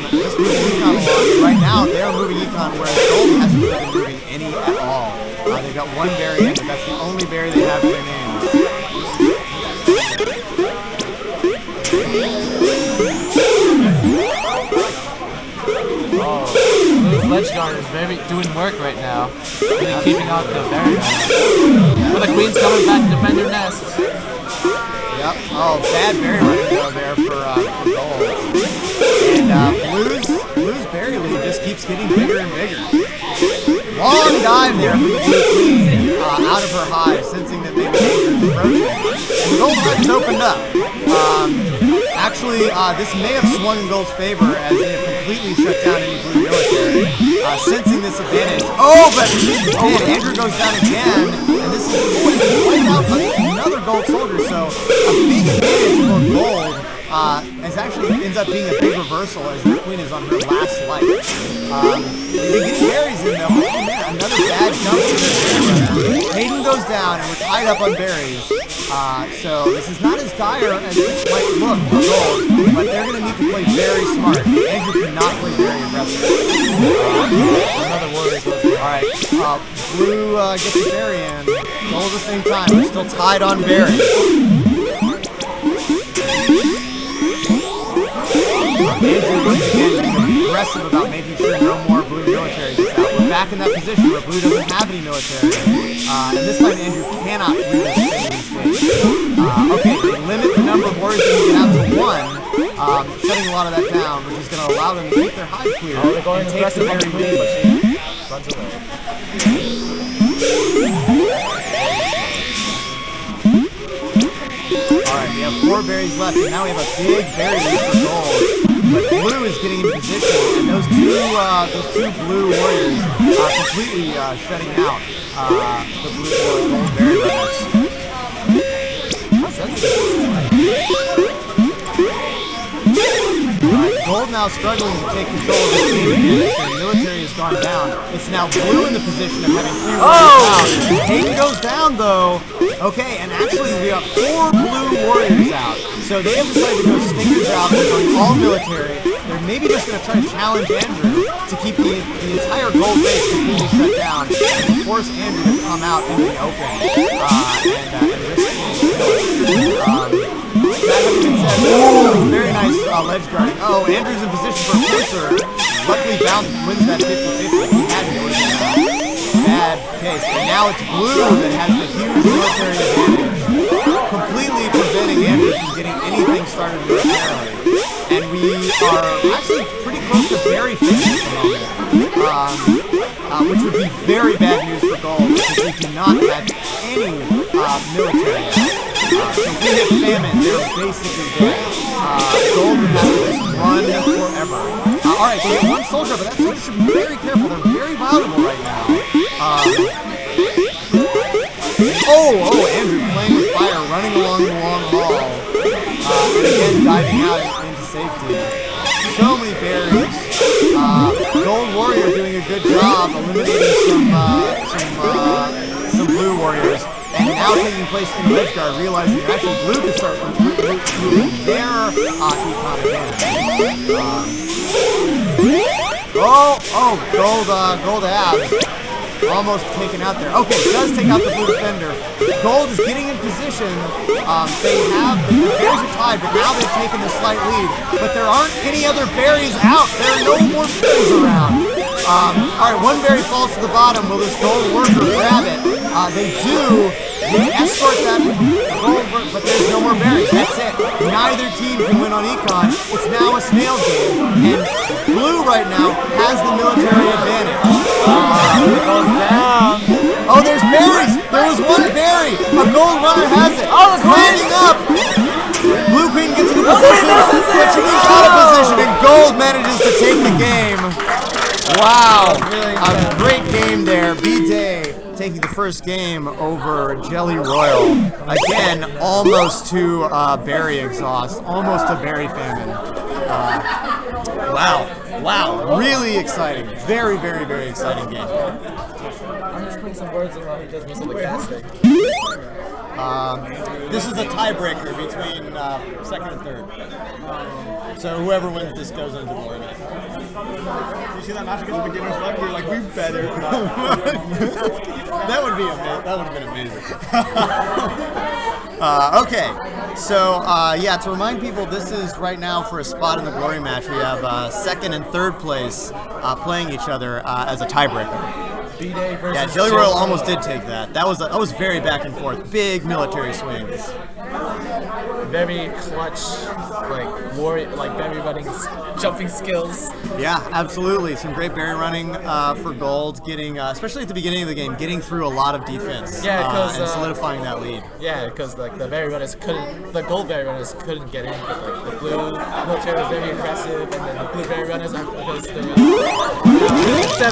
Just moving Econ along. Right now, they're moving Econ, whereas Gold hasn't really been moving any at all. They've got one berry in, but that's the only berry they have in their name. Blue's ledge guard is doing work right now. Really keeping out the berry. But the queen's coming back to defend her nest. Yep. Oh, bad berry running though there for Gold. And Blue's berry lead just keeps getting bigger and bigger. Long dive there from the blue queen out of her hive, sensing that they were approaching. And Gold hive has opened up. Actually, this may have swung in Gold's favor as they have completely shut down any blue military, sensing this advantage. Oh, but man, Andrew goes down again, and this is wiping out another Gold soldier. So a big advantage for Gold. Actually ends up being a big reversal as the queen is on her last life. They've been getting berries in though. Oh man, another bad jump to their berry. Hayden goes down and we're tied up on berries. So this is not as dire as it might look for Gold, but they're going to need to play very smart. Andrew cannot play very aggressive. Another warrior goes in. Alright, Blue gets a berry in. Gold at the same time. We're still tied on berries. Andrew once again being aggressive about making sure no more blue military gets out. We're back in that position where blue doesn't have any military. And this time Andrew cannot really defend these things. Okay, they limit the number of warriors they can get out to 1, shutting a lot of that down, which is going to allow them to keep their hive clear and take the very lead. Runs away. Alright, we have 4 berries left, and now we have a big berry lead for Gold. But Blue is getting into position, and those two blue warriors are completely shutting out the blue Gold berry runners. Gold now struggling to take control of this game. Their military has gone down. It's now Blue in the position of having 3 warriors out. Hayden goes down though. Okay, and actually we have 4 blue warriors out. So they have decided to go stickers out. They're going all military. They're maybe just going to try to challenge Andrew to keep the entire Gold base completely shut down and force Andrew to come out into the open and risk getting killed. That having been said, very nice ledge guarding. Oh, Andrew's in position for a pincer. Luckily, Bound wins that 50-50. He had to go in bad case. And now it's Blue that has the huge military advantage, completely preventing Andrew from started momentarily. And we are actually pretty close to very finished at the moment, which would be very bad news for Gold because they do not have any military. So if we hit famine, they're basically dead. Gold would have to just run forever. Alright, they get one soldier, but that soldier should be very careful. They're very valuable right now. Andrew playing with fire, running along the long hall. And again, diving out into safety. So many berries. Gold Warrior doing a good job eliminating some blue warriors. And now taking place in the ledge guard, realizing that actually blue can start moving their econ again. Gold abs. Almost taken out there. Okay, does take out the blue defender. Gold is getting in position. The berries are tied, but now they've taken a slight lead. But there aren't any other berries out. There are no more berries around. Alright, one berry falls to the bottom. Will this gold worker grab it? They do. They escort that gold worker, but there's no more berries. That's it. Neither team can win on econ. It's now a snail game. And blue right now has the military advantage. It goes down. Oh, there's berries. There was one berry. A gold runner has it. Oh, it's climbing up. Blue Queen gets into position, but she moves out of position, and gold manages to take the game. Wow. A great game there. B-Day taking the first game over Jelly Royal. Again, almost to berry exhaust. Almost to berry famine. Wow, really exciting. Very, very, very exciting game. I'm just putting some words in while he does most of the casting. This is a tiebreaker between second and third. So whoever wins this goes into the glory match. You see that match against the beginner's luck? You're like, we better not. That would be amazing. That would have been amazing. Okay, so to remind people, this is right now for a spot in the glory match. We have second and third place playing each other as a tiebreaker. B-Day versus Yeah, Jelly Royal almost did take that. That was very back and forth. Big military swings. Very clutch, berry running, jumping skills. Yeah, absolutely. Some great berry running for Gold, getting especially at the beginning of the game, getting through a lot of defense. Yeah, and solidifying that lead. Yeah, because the berry runners the gold berry runners couldn't get in, but the blue military was very aggressive, and then the blue berry runners etc.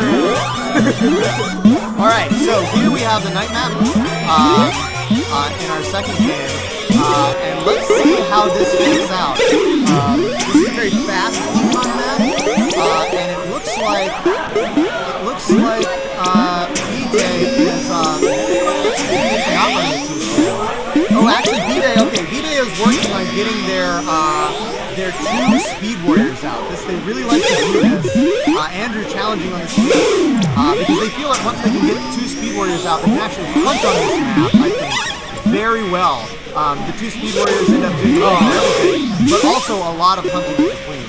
All right, so here we have the night map in our second game, and let's see how this shakes out. This is a very fast econ map, and it looks like B-Day is not running too slow. Oh, actually, B-Day is working on getting their two speed warriors out. They really like to do this. Andrew challenging on the speed because they feel like once they can get two speed warriors out, they can actually hunt on this map, I think, very well. The two speed warriors end up doing everything, but also a lot of hunting with the queen.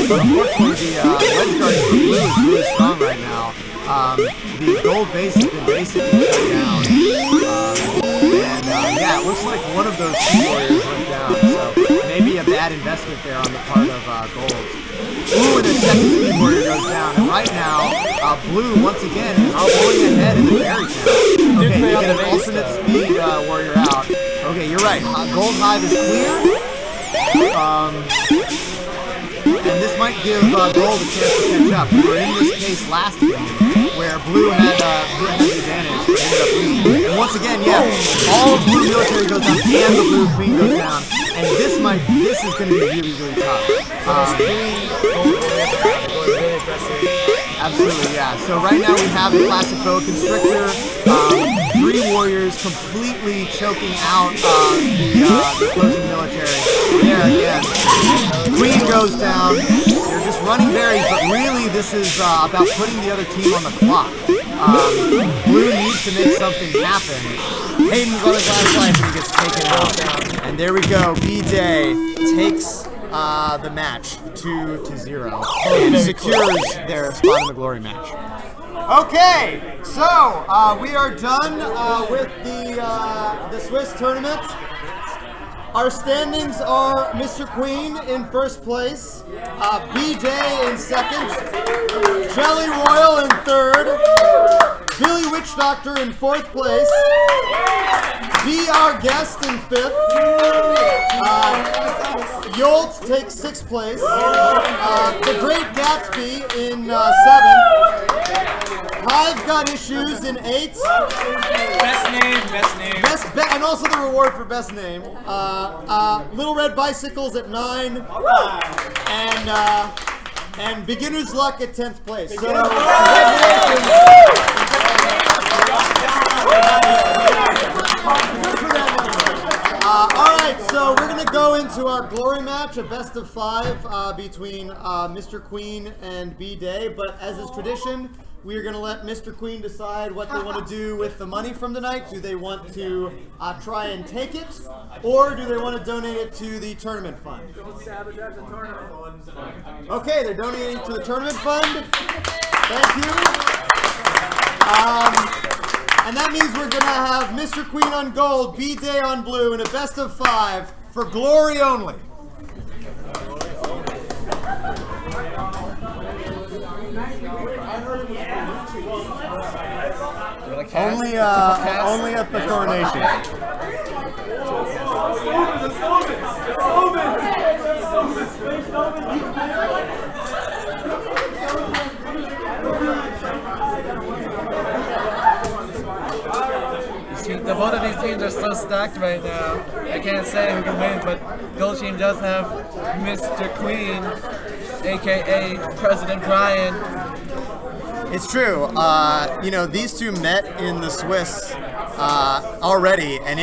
But unfortunately, the ledge guard for blue is really strong right now. The gold base has been basically shut down. It looks like one of those speed warriors went down, so maybe a bad investment there on the part of gold. Blue and the second speed warrior goes down, and right now, blue once again is pulling ahead in the berry count. Okay, they get an alternate speed warrior out. Okay, you're right. Gold hive is clear. And this might give Gold a chance to catch up. We were in this case last game, where Blue had the advantage, but ended up losing. And once again, all of Blue military goes down, and the Blue Queen goes down. And this is going to be really, really tough. Absolutely, yeah. So right now we have the classic boa constrictor. 3 warriors completely choking out the opposing military. There again. Queen goes down. They're just running berries, but really this is about putting the other team on the clock. Blue needs to make something happen. Hayden's on his last life and he gets taken out. And there we go. B-Day takes the match 2-0 and secures their spot in the glory match. Okay, so we are done with the Swiss tournament. Our standings are Mr. Queen in first place, BJ in second, Jelly Royal in third, Billy Witch Doctor in fourth place, Be Our Guest in fifth, Yolt takes sixth place, The Great Gatsby in seventh, Hive Got Issues in eighth, Best name. and also the reward for best name. Little Red Bicycles at 9, and Beginner's Luck at 10th place. So congratulations. All right, so we're gonna go into our glory match, a best of 5 between Mr. Queen and B-Day. But as is tradition, we are going to let Mr. Queen decide what they want to do with the money from tonight. Do they want to try and take it, or do they want to donate it to the tournament fund? Okay, they're donating it to the tournament fund. Thank you. And that means we're going to have Mr. Queen on gold, B-Day on blue, in a best of 5 for glory only. Only at the coronation. The both of these teams are so stacked right now. I can't say who can win, but Gold Team does have Mr. Queen, aka President Brian. It's true. You know, these two met in the Swiss already, and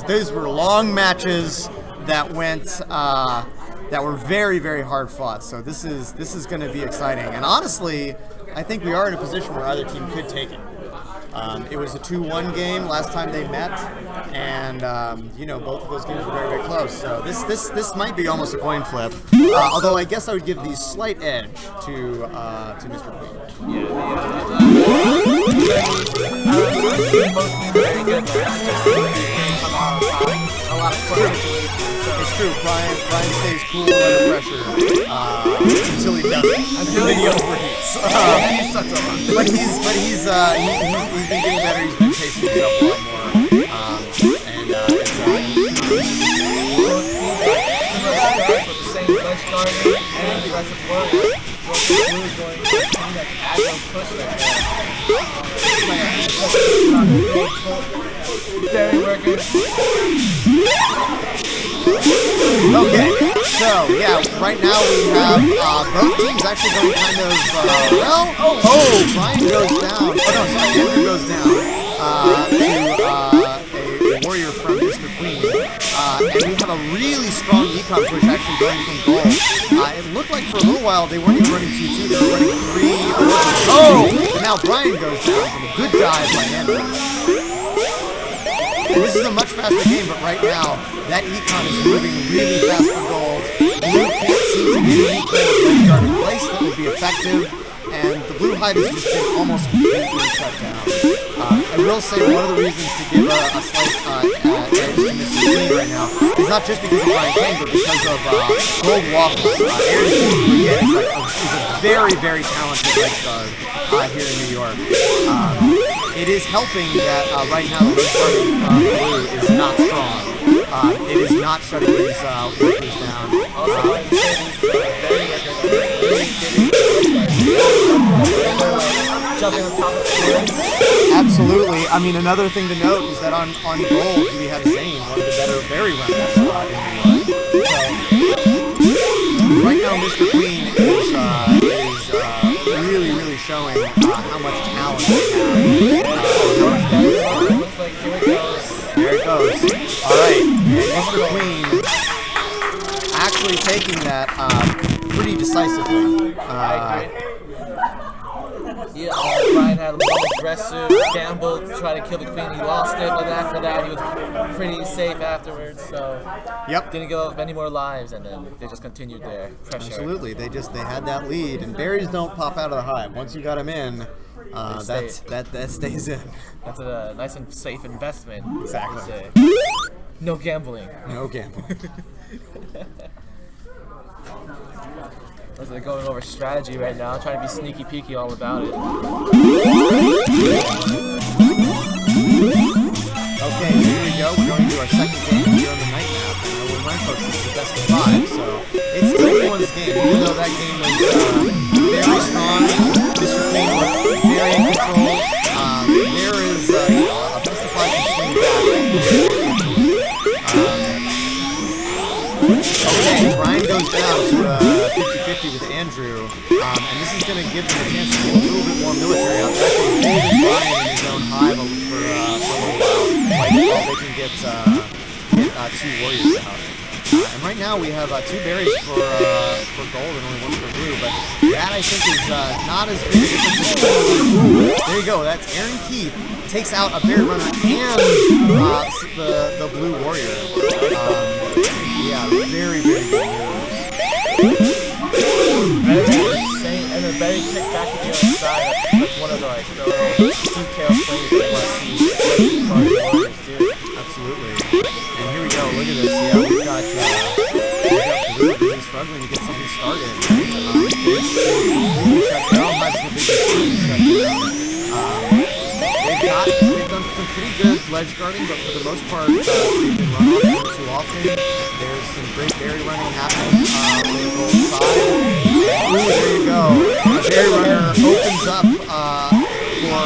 those were long matches that went that were very, very hard fought. So this is going to be exciting. And honestly, I think we are in a position where either team could take it. It was a 2-1 game last time they met, and you know, both of those games were very, very close. So this might be almost a coin flip. Although I guess I would give the slight edge to Mr. Queen. It's true. Brian stays cool under pressure until he doesn't. Until he overheats. But he's been getting better. He's been pacing himself a lot more. Okay, so yeah, right now we have both teams actually going kind of Brian goes down. Oh no, sorry, Andrew goes down to a warrior from Mr. Queen. And we have a really strong econ push actually going from gold. It looked like for a little while they weren't even running 2-2, they were running 3. And now Brian goes down from a good dive by Andrew. And this is a much faster game, but right now, that econ is moving really fast for gold. Blue can't seem to get any kind of red guard in place that would be effective, and the blue hive has just been almost completely shut down. I will say one of the reasons to give a slight edge to Mr. Queen right now is not just because of Brian Kane, but because of Gold Waffles. Aaron is a very, very talented red guard here in New York. It is helping that right now the red guard blue is not strong. It is not shutting these workers down. Jumping on top of the Absolutely. I mean, another thing to note is that on gold we have Zane, one of the better berry runners in the so right now, Mr. Queen is really, really showing how much talent they have. There it goes. All right, Mr. Queen actually taking that pretty decisively. Brian had a more aggressive gamble to try to kill the queen. He lost it, but after that, he was pretty safe afterwards. So, didn't give up any more lives, and then they just continued their pressure. Absolutely, they had that lead, and berries don't pop out of the hive. Once you got them in, that stays in. That's a nice and safe investment. Exactly. No gambling. No gambling. They're going over strategy right now, trying to be sneaky peeky all about it. Okay, so here we go. We're going to our second game here on the night map. And we'll remind folks this is the best of 5, so it's still anyone's game, even though that game was very strong. Mr. Clean was very in control. There is a best of 5 can swing back. Okay, Brian goes down to 50-50 with Andrew, and this is going to give them a chance to get a little bit more military out. They're actually holding Brian in his own hive for a little while, while they can get 2 warriors out. And right now we have 2 berries for gold and only 1 for blue, but that I think is not as big a difference as there you go, that's Aaron Keith takes out a berry runner and the blue warrior. Yeah, very, very good moves. And a very kick back to the other side. That's one of the detail plays that you want to see warriors do. Absolutely. And here we go. Look at this. Yeah, we've got blue really struggling to get something started. They've done some pretty good ledge guarding, but for the most part, they've been run off too often. There's some great berry running happening on the gold side. Ooh, there you go. A berry runner opens up for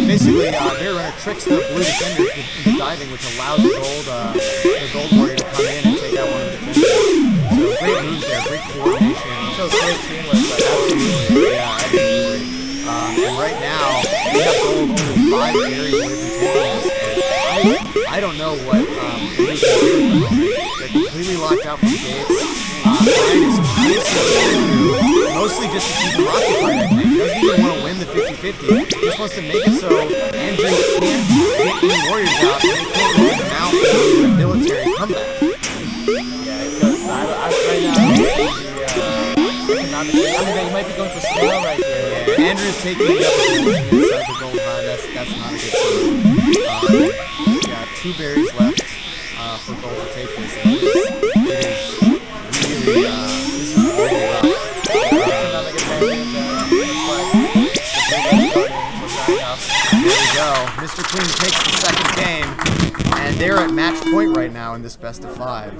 basically berry runner tricks the blue defender into diving, which allows the gold warrior to come in and take out one of the defenders. So great moves there, great coordination. Shows great teamwork. Absolutely, yeah, absolutely. And right now, we have gold only 5 berries away from taking this. I don't know what moves they're doing. They're completely locked out from the gates. Brian is chasing mostly just to keep him occupied, I think. He doesn't even want to win the 50-50. He just wants to make it so Andrew can't get any warriors out and he can't move them out and do a military comeback. Yeah, because right now, economically, I mean, they might be going for scale right here. Yeah, Andrew's taking the other position inside the gold high. That's not a good thing. Yeah, 2 berries left for gold to take this. And it is really, this is really rough. There we go. Mr. Clean takes the second game, and they're at match point right now in this best of 5,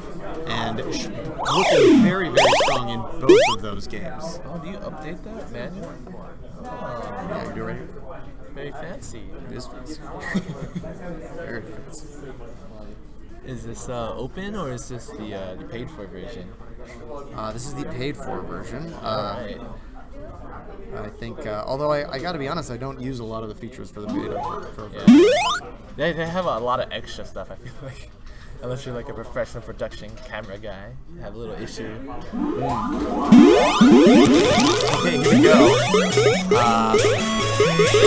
and looking very, very strong in both of those games. Oh, do you update that manually? Yeah, you ready? Very fancy. It is fancy. Very fancy. Is this open or is this the paid for version? This is the paid for version. Right. I think, although I gotta be honest, I don't use a lot of the features for the beta. They have a lot of extra stuff, I feel like. Unless you're like a professional production camera guy, you have a little issue. Okay, here we go.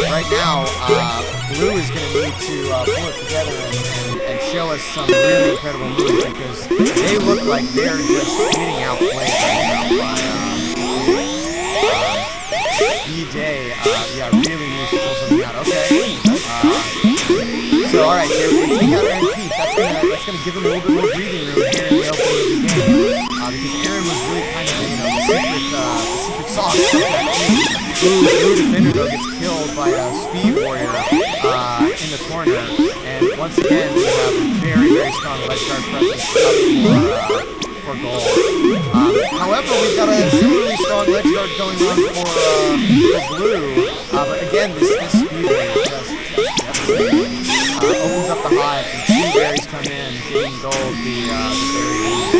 Right now, Blue is going to need to pull it together and show us some really incredible moves because they look like they're just getting outplayed right now by B-Day. Yeah, really needs to pull something out. Okay. So, all right, they take out Aaron Keith. That's gonna give him a little bit more breathing room here in the opening of the game because Aaron was really kind of the secret sauce of that team. Blue defender though gets killed by a speed warrior in the corner, and once again we have a very, very strong ledge guard presence for gold. However, we've got a similarly strong ledge guard going on for blue, but again this speed warrior just opens up the hive and 2 berries come in, getting gold the berry.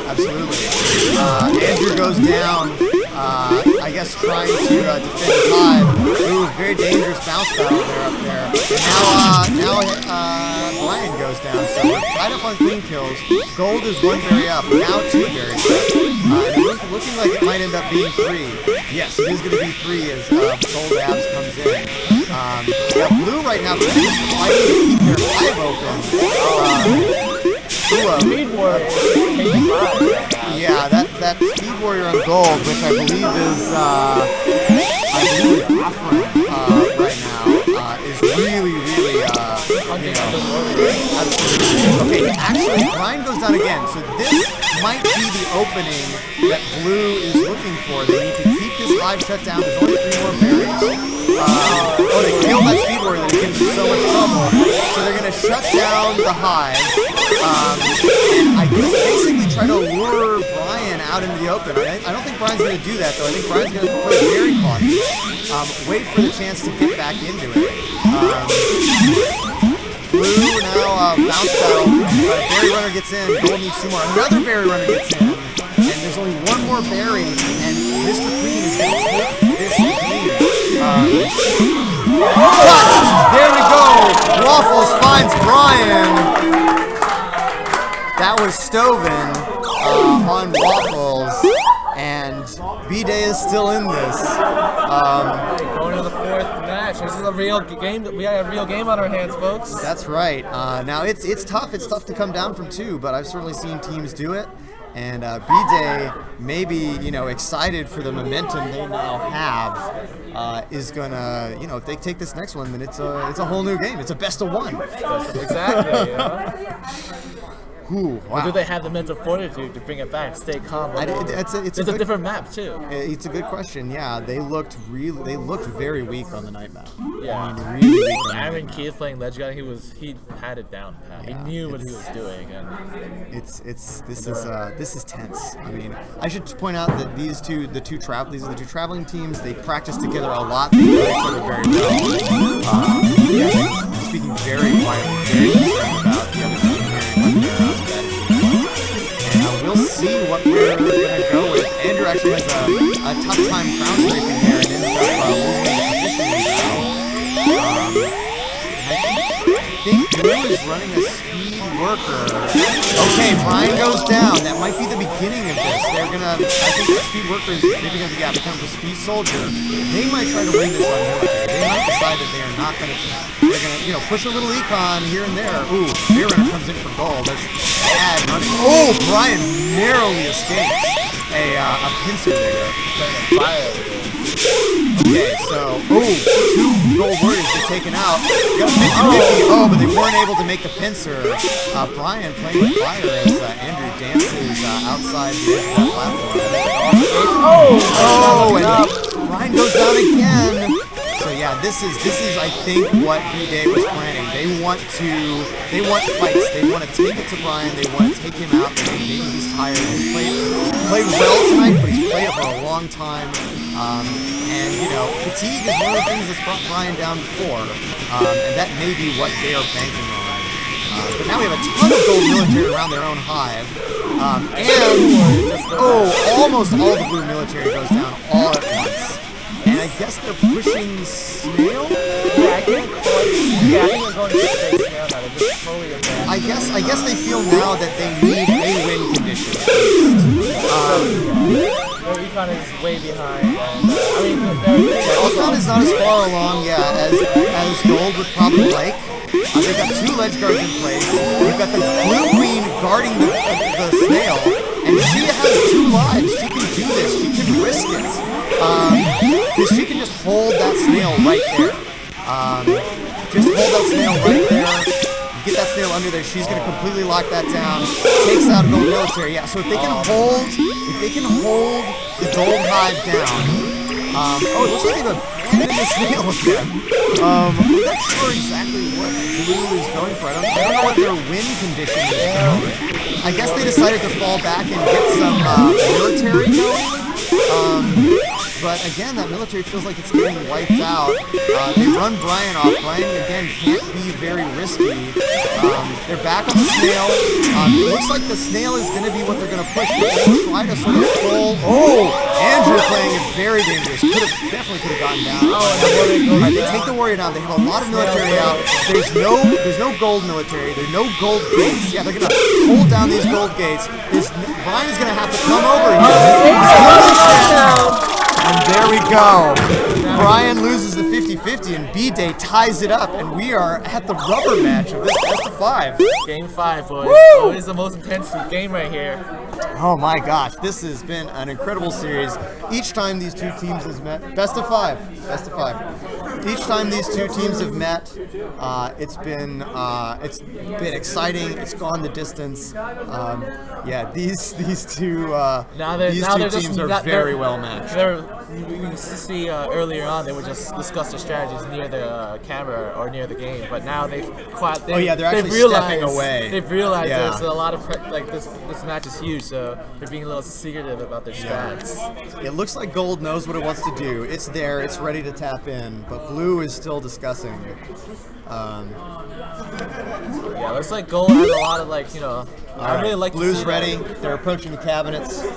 Absolutely. Andrew goes down, I guess trying to defend his hive. Ooh, very dangerous bounce battle there up there. And now Brian goes down, so we're tied up on clean kills. Gold is 1 berry up, now 2 berries up. Looking like it might end up being 3. Yes, it is going to be 3 as Gold Abs comes in. Yeah, Blue right now is fighting to keep their hive open. Speed Warrior. Yeah, that Speed Warrior on gold, which I believe is Afrin right now. Okay, actually, Brian goes down again. So this might be the opening that Blue is looking for. They need to keep this hive shut down. There's only 3 more berries. They killed that speed warrior that gets in so much trouble. So they're going to shut down the hive. And I guess basically try to lure Brian out into the open. I don't think Brian's going to do that, though. I think Brian's going to play very cautious. Wait for the chance to get back into it. Blue now bounce out. Berry runner gets in. Gold needs 2 more. Another berry runner gets in. And there's only 1 more berry. And Mr. Queen is going to take this game. There we go. Waffles finds Brian. That was Stoven on Waffles. And B-Day is still in this. Going to the 4th match. This is a real game. We got a real game on our hands, folks. That's right. Now it's tough. It's tough to come down from 2, but I've certainly seen teams do it. And B-Day, maybe excited for the momentum they now have, is gonna if they take this next one, then it's a whole new game. It's a best of 1. Exactly. Ooh, wow. Or do they have the mental fortitude to bring it back, stay calm? It's a different map too. It's a good question. Yeah, they looked very weak on the night map. Yeah, I mean, really weak on the Aaron night map. Keith playing Ledge Guy, he had it down pat. Yeah, he knew what he was doing, and this is tense. I mean, I should point out that these are the two traveling teams. They practice together a lot. They know each other very well. Speaking very quietly, very concerned about the other team hearing what their we'll see what we're going to go with. Andrew actually has a tough time crown scraping here and ends up losing the position. I think Blue is running a speed worker. Okay, Brian goes down. That might be the beginning of this. They're going to, I think the speed worker is maybe going to become a speed soldier. They might try to win this on military. They might decide that they are not going to, they're going to, push a little econ here and there. Ooh, Beer Runner comes in for gold. That's bad running. Oh, Brian narrowly escapes a pincer there. Okay, so, 2 gold warriors get taken out. Got a 50-50. But they weren't able to make the pincer. Brian playing with fire as Andrew dances outside the edge of that platform. And Brian goes down again. So yeah, this is I think what B-Day was planning. They want fights. They want to take it to Brian. They want to take him out. Maybe he's tired. He's played well tonight, but he's played it for a long time. And fatigue is one of the things that's brought Brian down before. And that may be what they are banking on. But now we have a ton of gold military around their own hive. Almost all the blue military goes down all at once. And I guess they're pushing Snail? I think we're going to say Snail now. They're just totally advanced. I guess they feel now that they need a win condition. Their econ is way behind. Econ is not as far along, as Gold would probably like. They've got 2 ledge guards in place. You've got the Blue Queen guarding the Snail, and she has 2 lives. She can do this. She can risk it. Because she can just hold that snail right there. Just hold that snail right there. Get that snail under there. She's going to completely lock that down. Takes out a gold military. Yeah, so if they can hold the gold hive down. It looks like they've abandoned the snail again. I'm not sure exactly what Blue is going for. I don't know what their win condition is. I guess they decided to fall back and get some military going. But again, that military feels like it's getting wiped out. They run Brian off. Brian, again, can't be very risky. They're back on the snail. It looks like the snail is going to be what they're going to push. They're going to try to sort of pull. Andrew playing it very dangerous. Definitely could have gotten down. Alright, they take the warrior down. They have a lot of military out. There's no gold military. There's no gold gates. Yeah, they're going to hold down these gold gates. Brian is going to have to come over here. And there we go. Brian loses the 50-50 and B-Day ties it up, and we are at the rubber match of this best of 5. Game 5, boys. Woo! Oh, this is the most intense game right here. Oh my gosh, this has been an incredible series. Each time these two teams has met, best of five. Each time these two teams have met, it's been exciting. It's gone the distance. Yeah, these two teams are very well matched. We used to see earlier on they would just discuss their strategies near the camera or near the game, but now they're actually stepping away. They've realized there's a lot of this match is huge, so they're being a little secretive about their strats. It looks like Gold knows what it wants to do. It's there. It's ready to tap in, but Blue is still discussing. Yeah, looks like Gold has a lot of I really like Blue's to see ready. that. They're approaching the cabinets. They're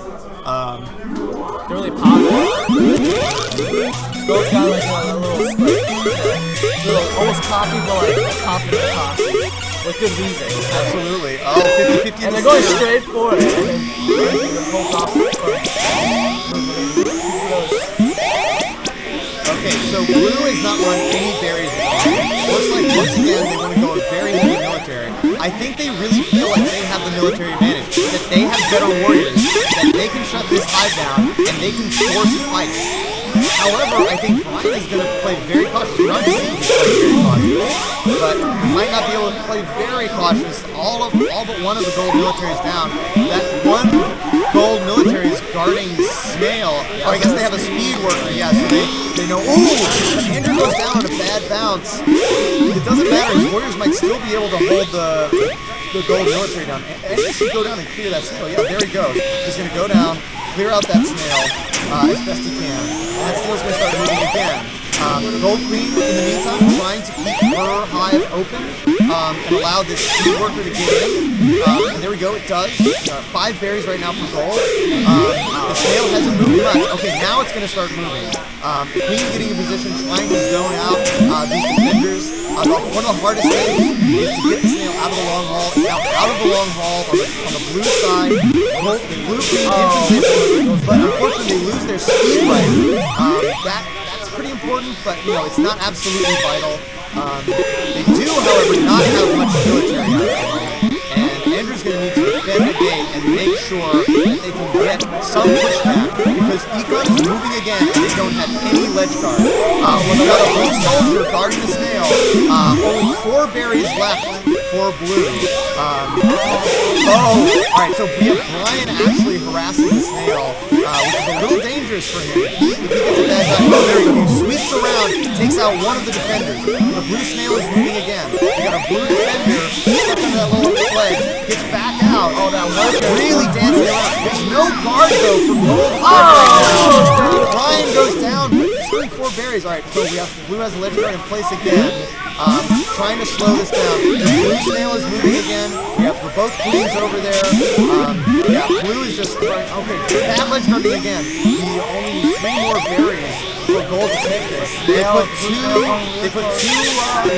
really popular. Gold's got like a little almost cocky, but like a confident cocky. With good reason. Absolutely. Oh, 50-50. And they're going straight for it. And then both off. Okay, so Blue has not run any berries at all. Looks like once again they want to go very heavy military. I think they really feel like they have the military advantage, that they have better warriors, that they can shut this hive down, and they can force fights. However, I think Brian is going to play very cautious. We're not seeing him play very cautious, but he might not be able to play very cautious. All but one of the gold military is down. That one gold military is guarding Snail. Or I guess they have a speed worker. Yeah, so they know. Ooh! Andrew goes down on a bad bounce. It doesn't matter. His warriors might still be able to hold the gold military down. Andrew should go down and clear that snail. Yeah, there he goes. He's going to go down, clear out that snail as best he can. And that snail's going to start moving again. Gold Queen, in the meantime, trying to keep her hive open and allow this speed worker to get in. And there we go, it does. 5 berries right now for Gold. The snail hasn't moved much. Okay, now it's going to start moving. Queen getting in position, trying to zone out these defenders. One of the hardest things is to get the snail out of the long haul. It's now out of the long haul on the blue side. The blue Queen in position, but unfortunately they lose their speed right. That's pretty important, but it's not absolutely vital. They do, however, not have much military out there. And Andrew's going to need to defend the gate and make sure that they can get some pushback, because Econ is moving again and they don't have any ledge guard. We've got a blue soldier guarding the snail. Only 4 berries left for Blue. Alright, so we have Brian actually harassing the snail, which is a little dangerous for him. If he gets a bad guy, there he sweeps around, takes out one of the defenders. The blue snail is moving again. We got a blue defender stuck under that little ledge, gets back out. Oh, that was really dancing around. There's no guard though for Gold. Brian goes down, stealing 4 berries. Alright, so we have Blue has a ledge guard in place again. Trying to slow this down. The blue snail is moving again. We have both queens over there. Blue is just throwing. Okay, bad ledge guarding again. He only needs 3 more berries for Gold to take this. They put two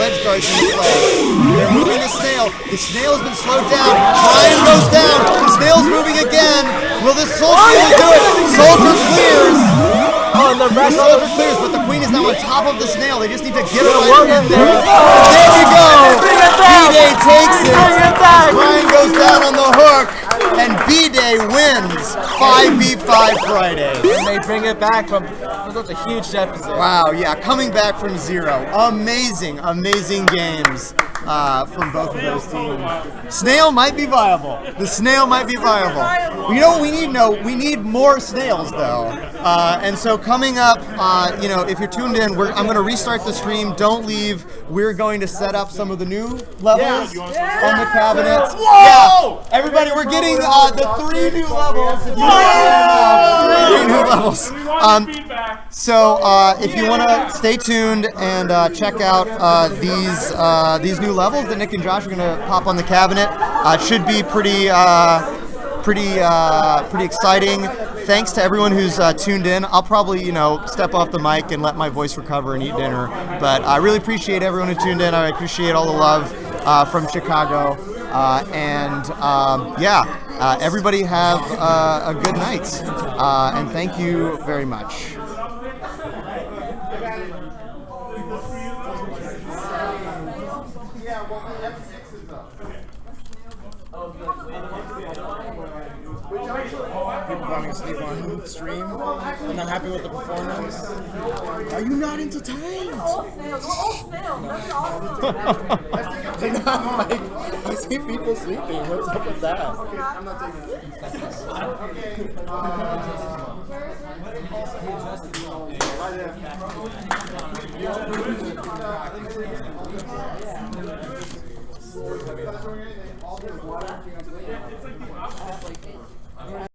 ledge guards in play. They're moving the snail. The snail has been slowed down. Brian goes down. The snail's moving again. Will this soldier do it? Soldier clears. The soldier clears, but the queen is now on top of the snail. They just need to get her right in there. There we go. B-Day takes it. Brian goes down on the hook, and B-Day wins 5v5 Friday. And they bring it back from such a huge deficit. Wow, yeah, coming back from 0. Amazing games from both of those teams. Snail might be viable. The snail might be viable. You know what we need? No, we need more snails though. And so coming up, if you're tuned in, I'm going to restart the stream. Don't leave. We're going to set up some of the new levels on the cabinets. Whoa! Yeah, everybody, we're getting the 3 new levels. If you 3 new levels. So if you want to stay tuned and check out these new levels that Nick and Josh are going to pop on the cabinet, it should be pretty exciting. Thanks to everyone who's tuned in. I'll probably, step off the mic and let my voice recover and eat dinner. But I really appreciate everyone who tuned in. I appreciate all the love from Chicago. Everybody have a good night. And thank you very much. Which people falling asleep on stream and not happy with the performance. Are you not entertained? And I'm like, I see people sleeping. What's up with that? I'm not taking it.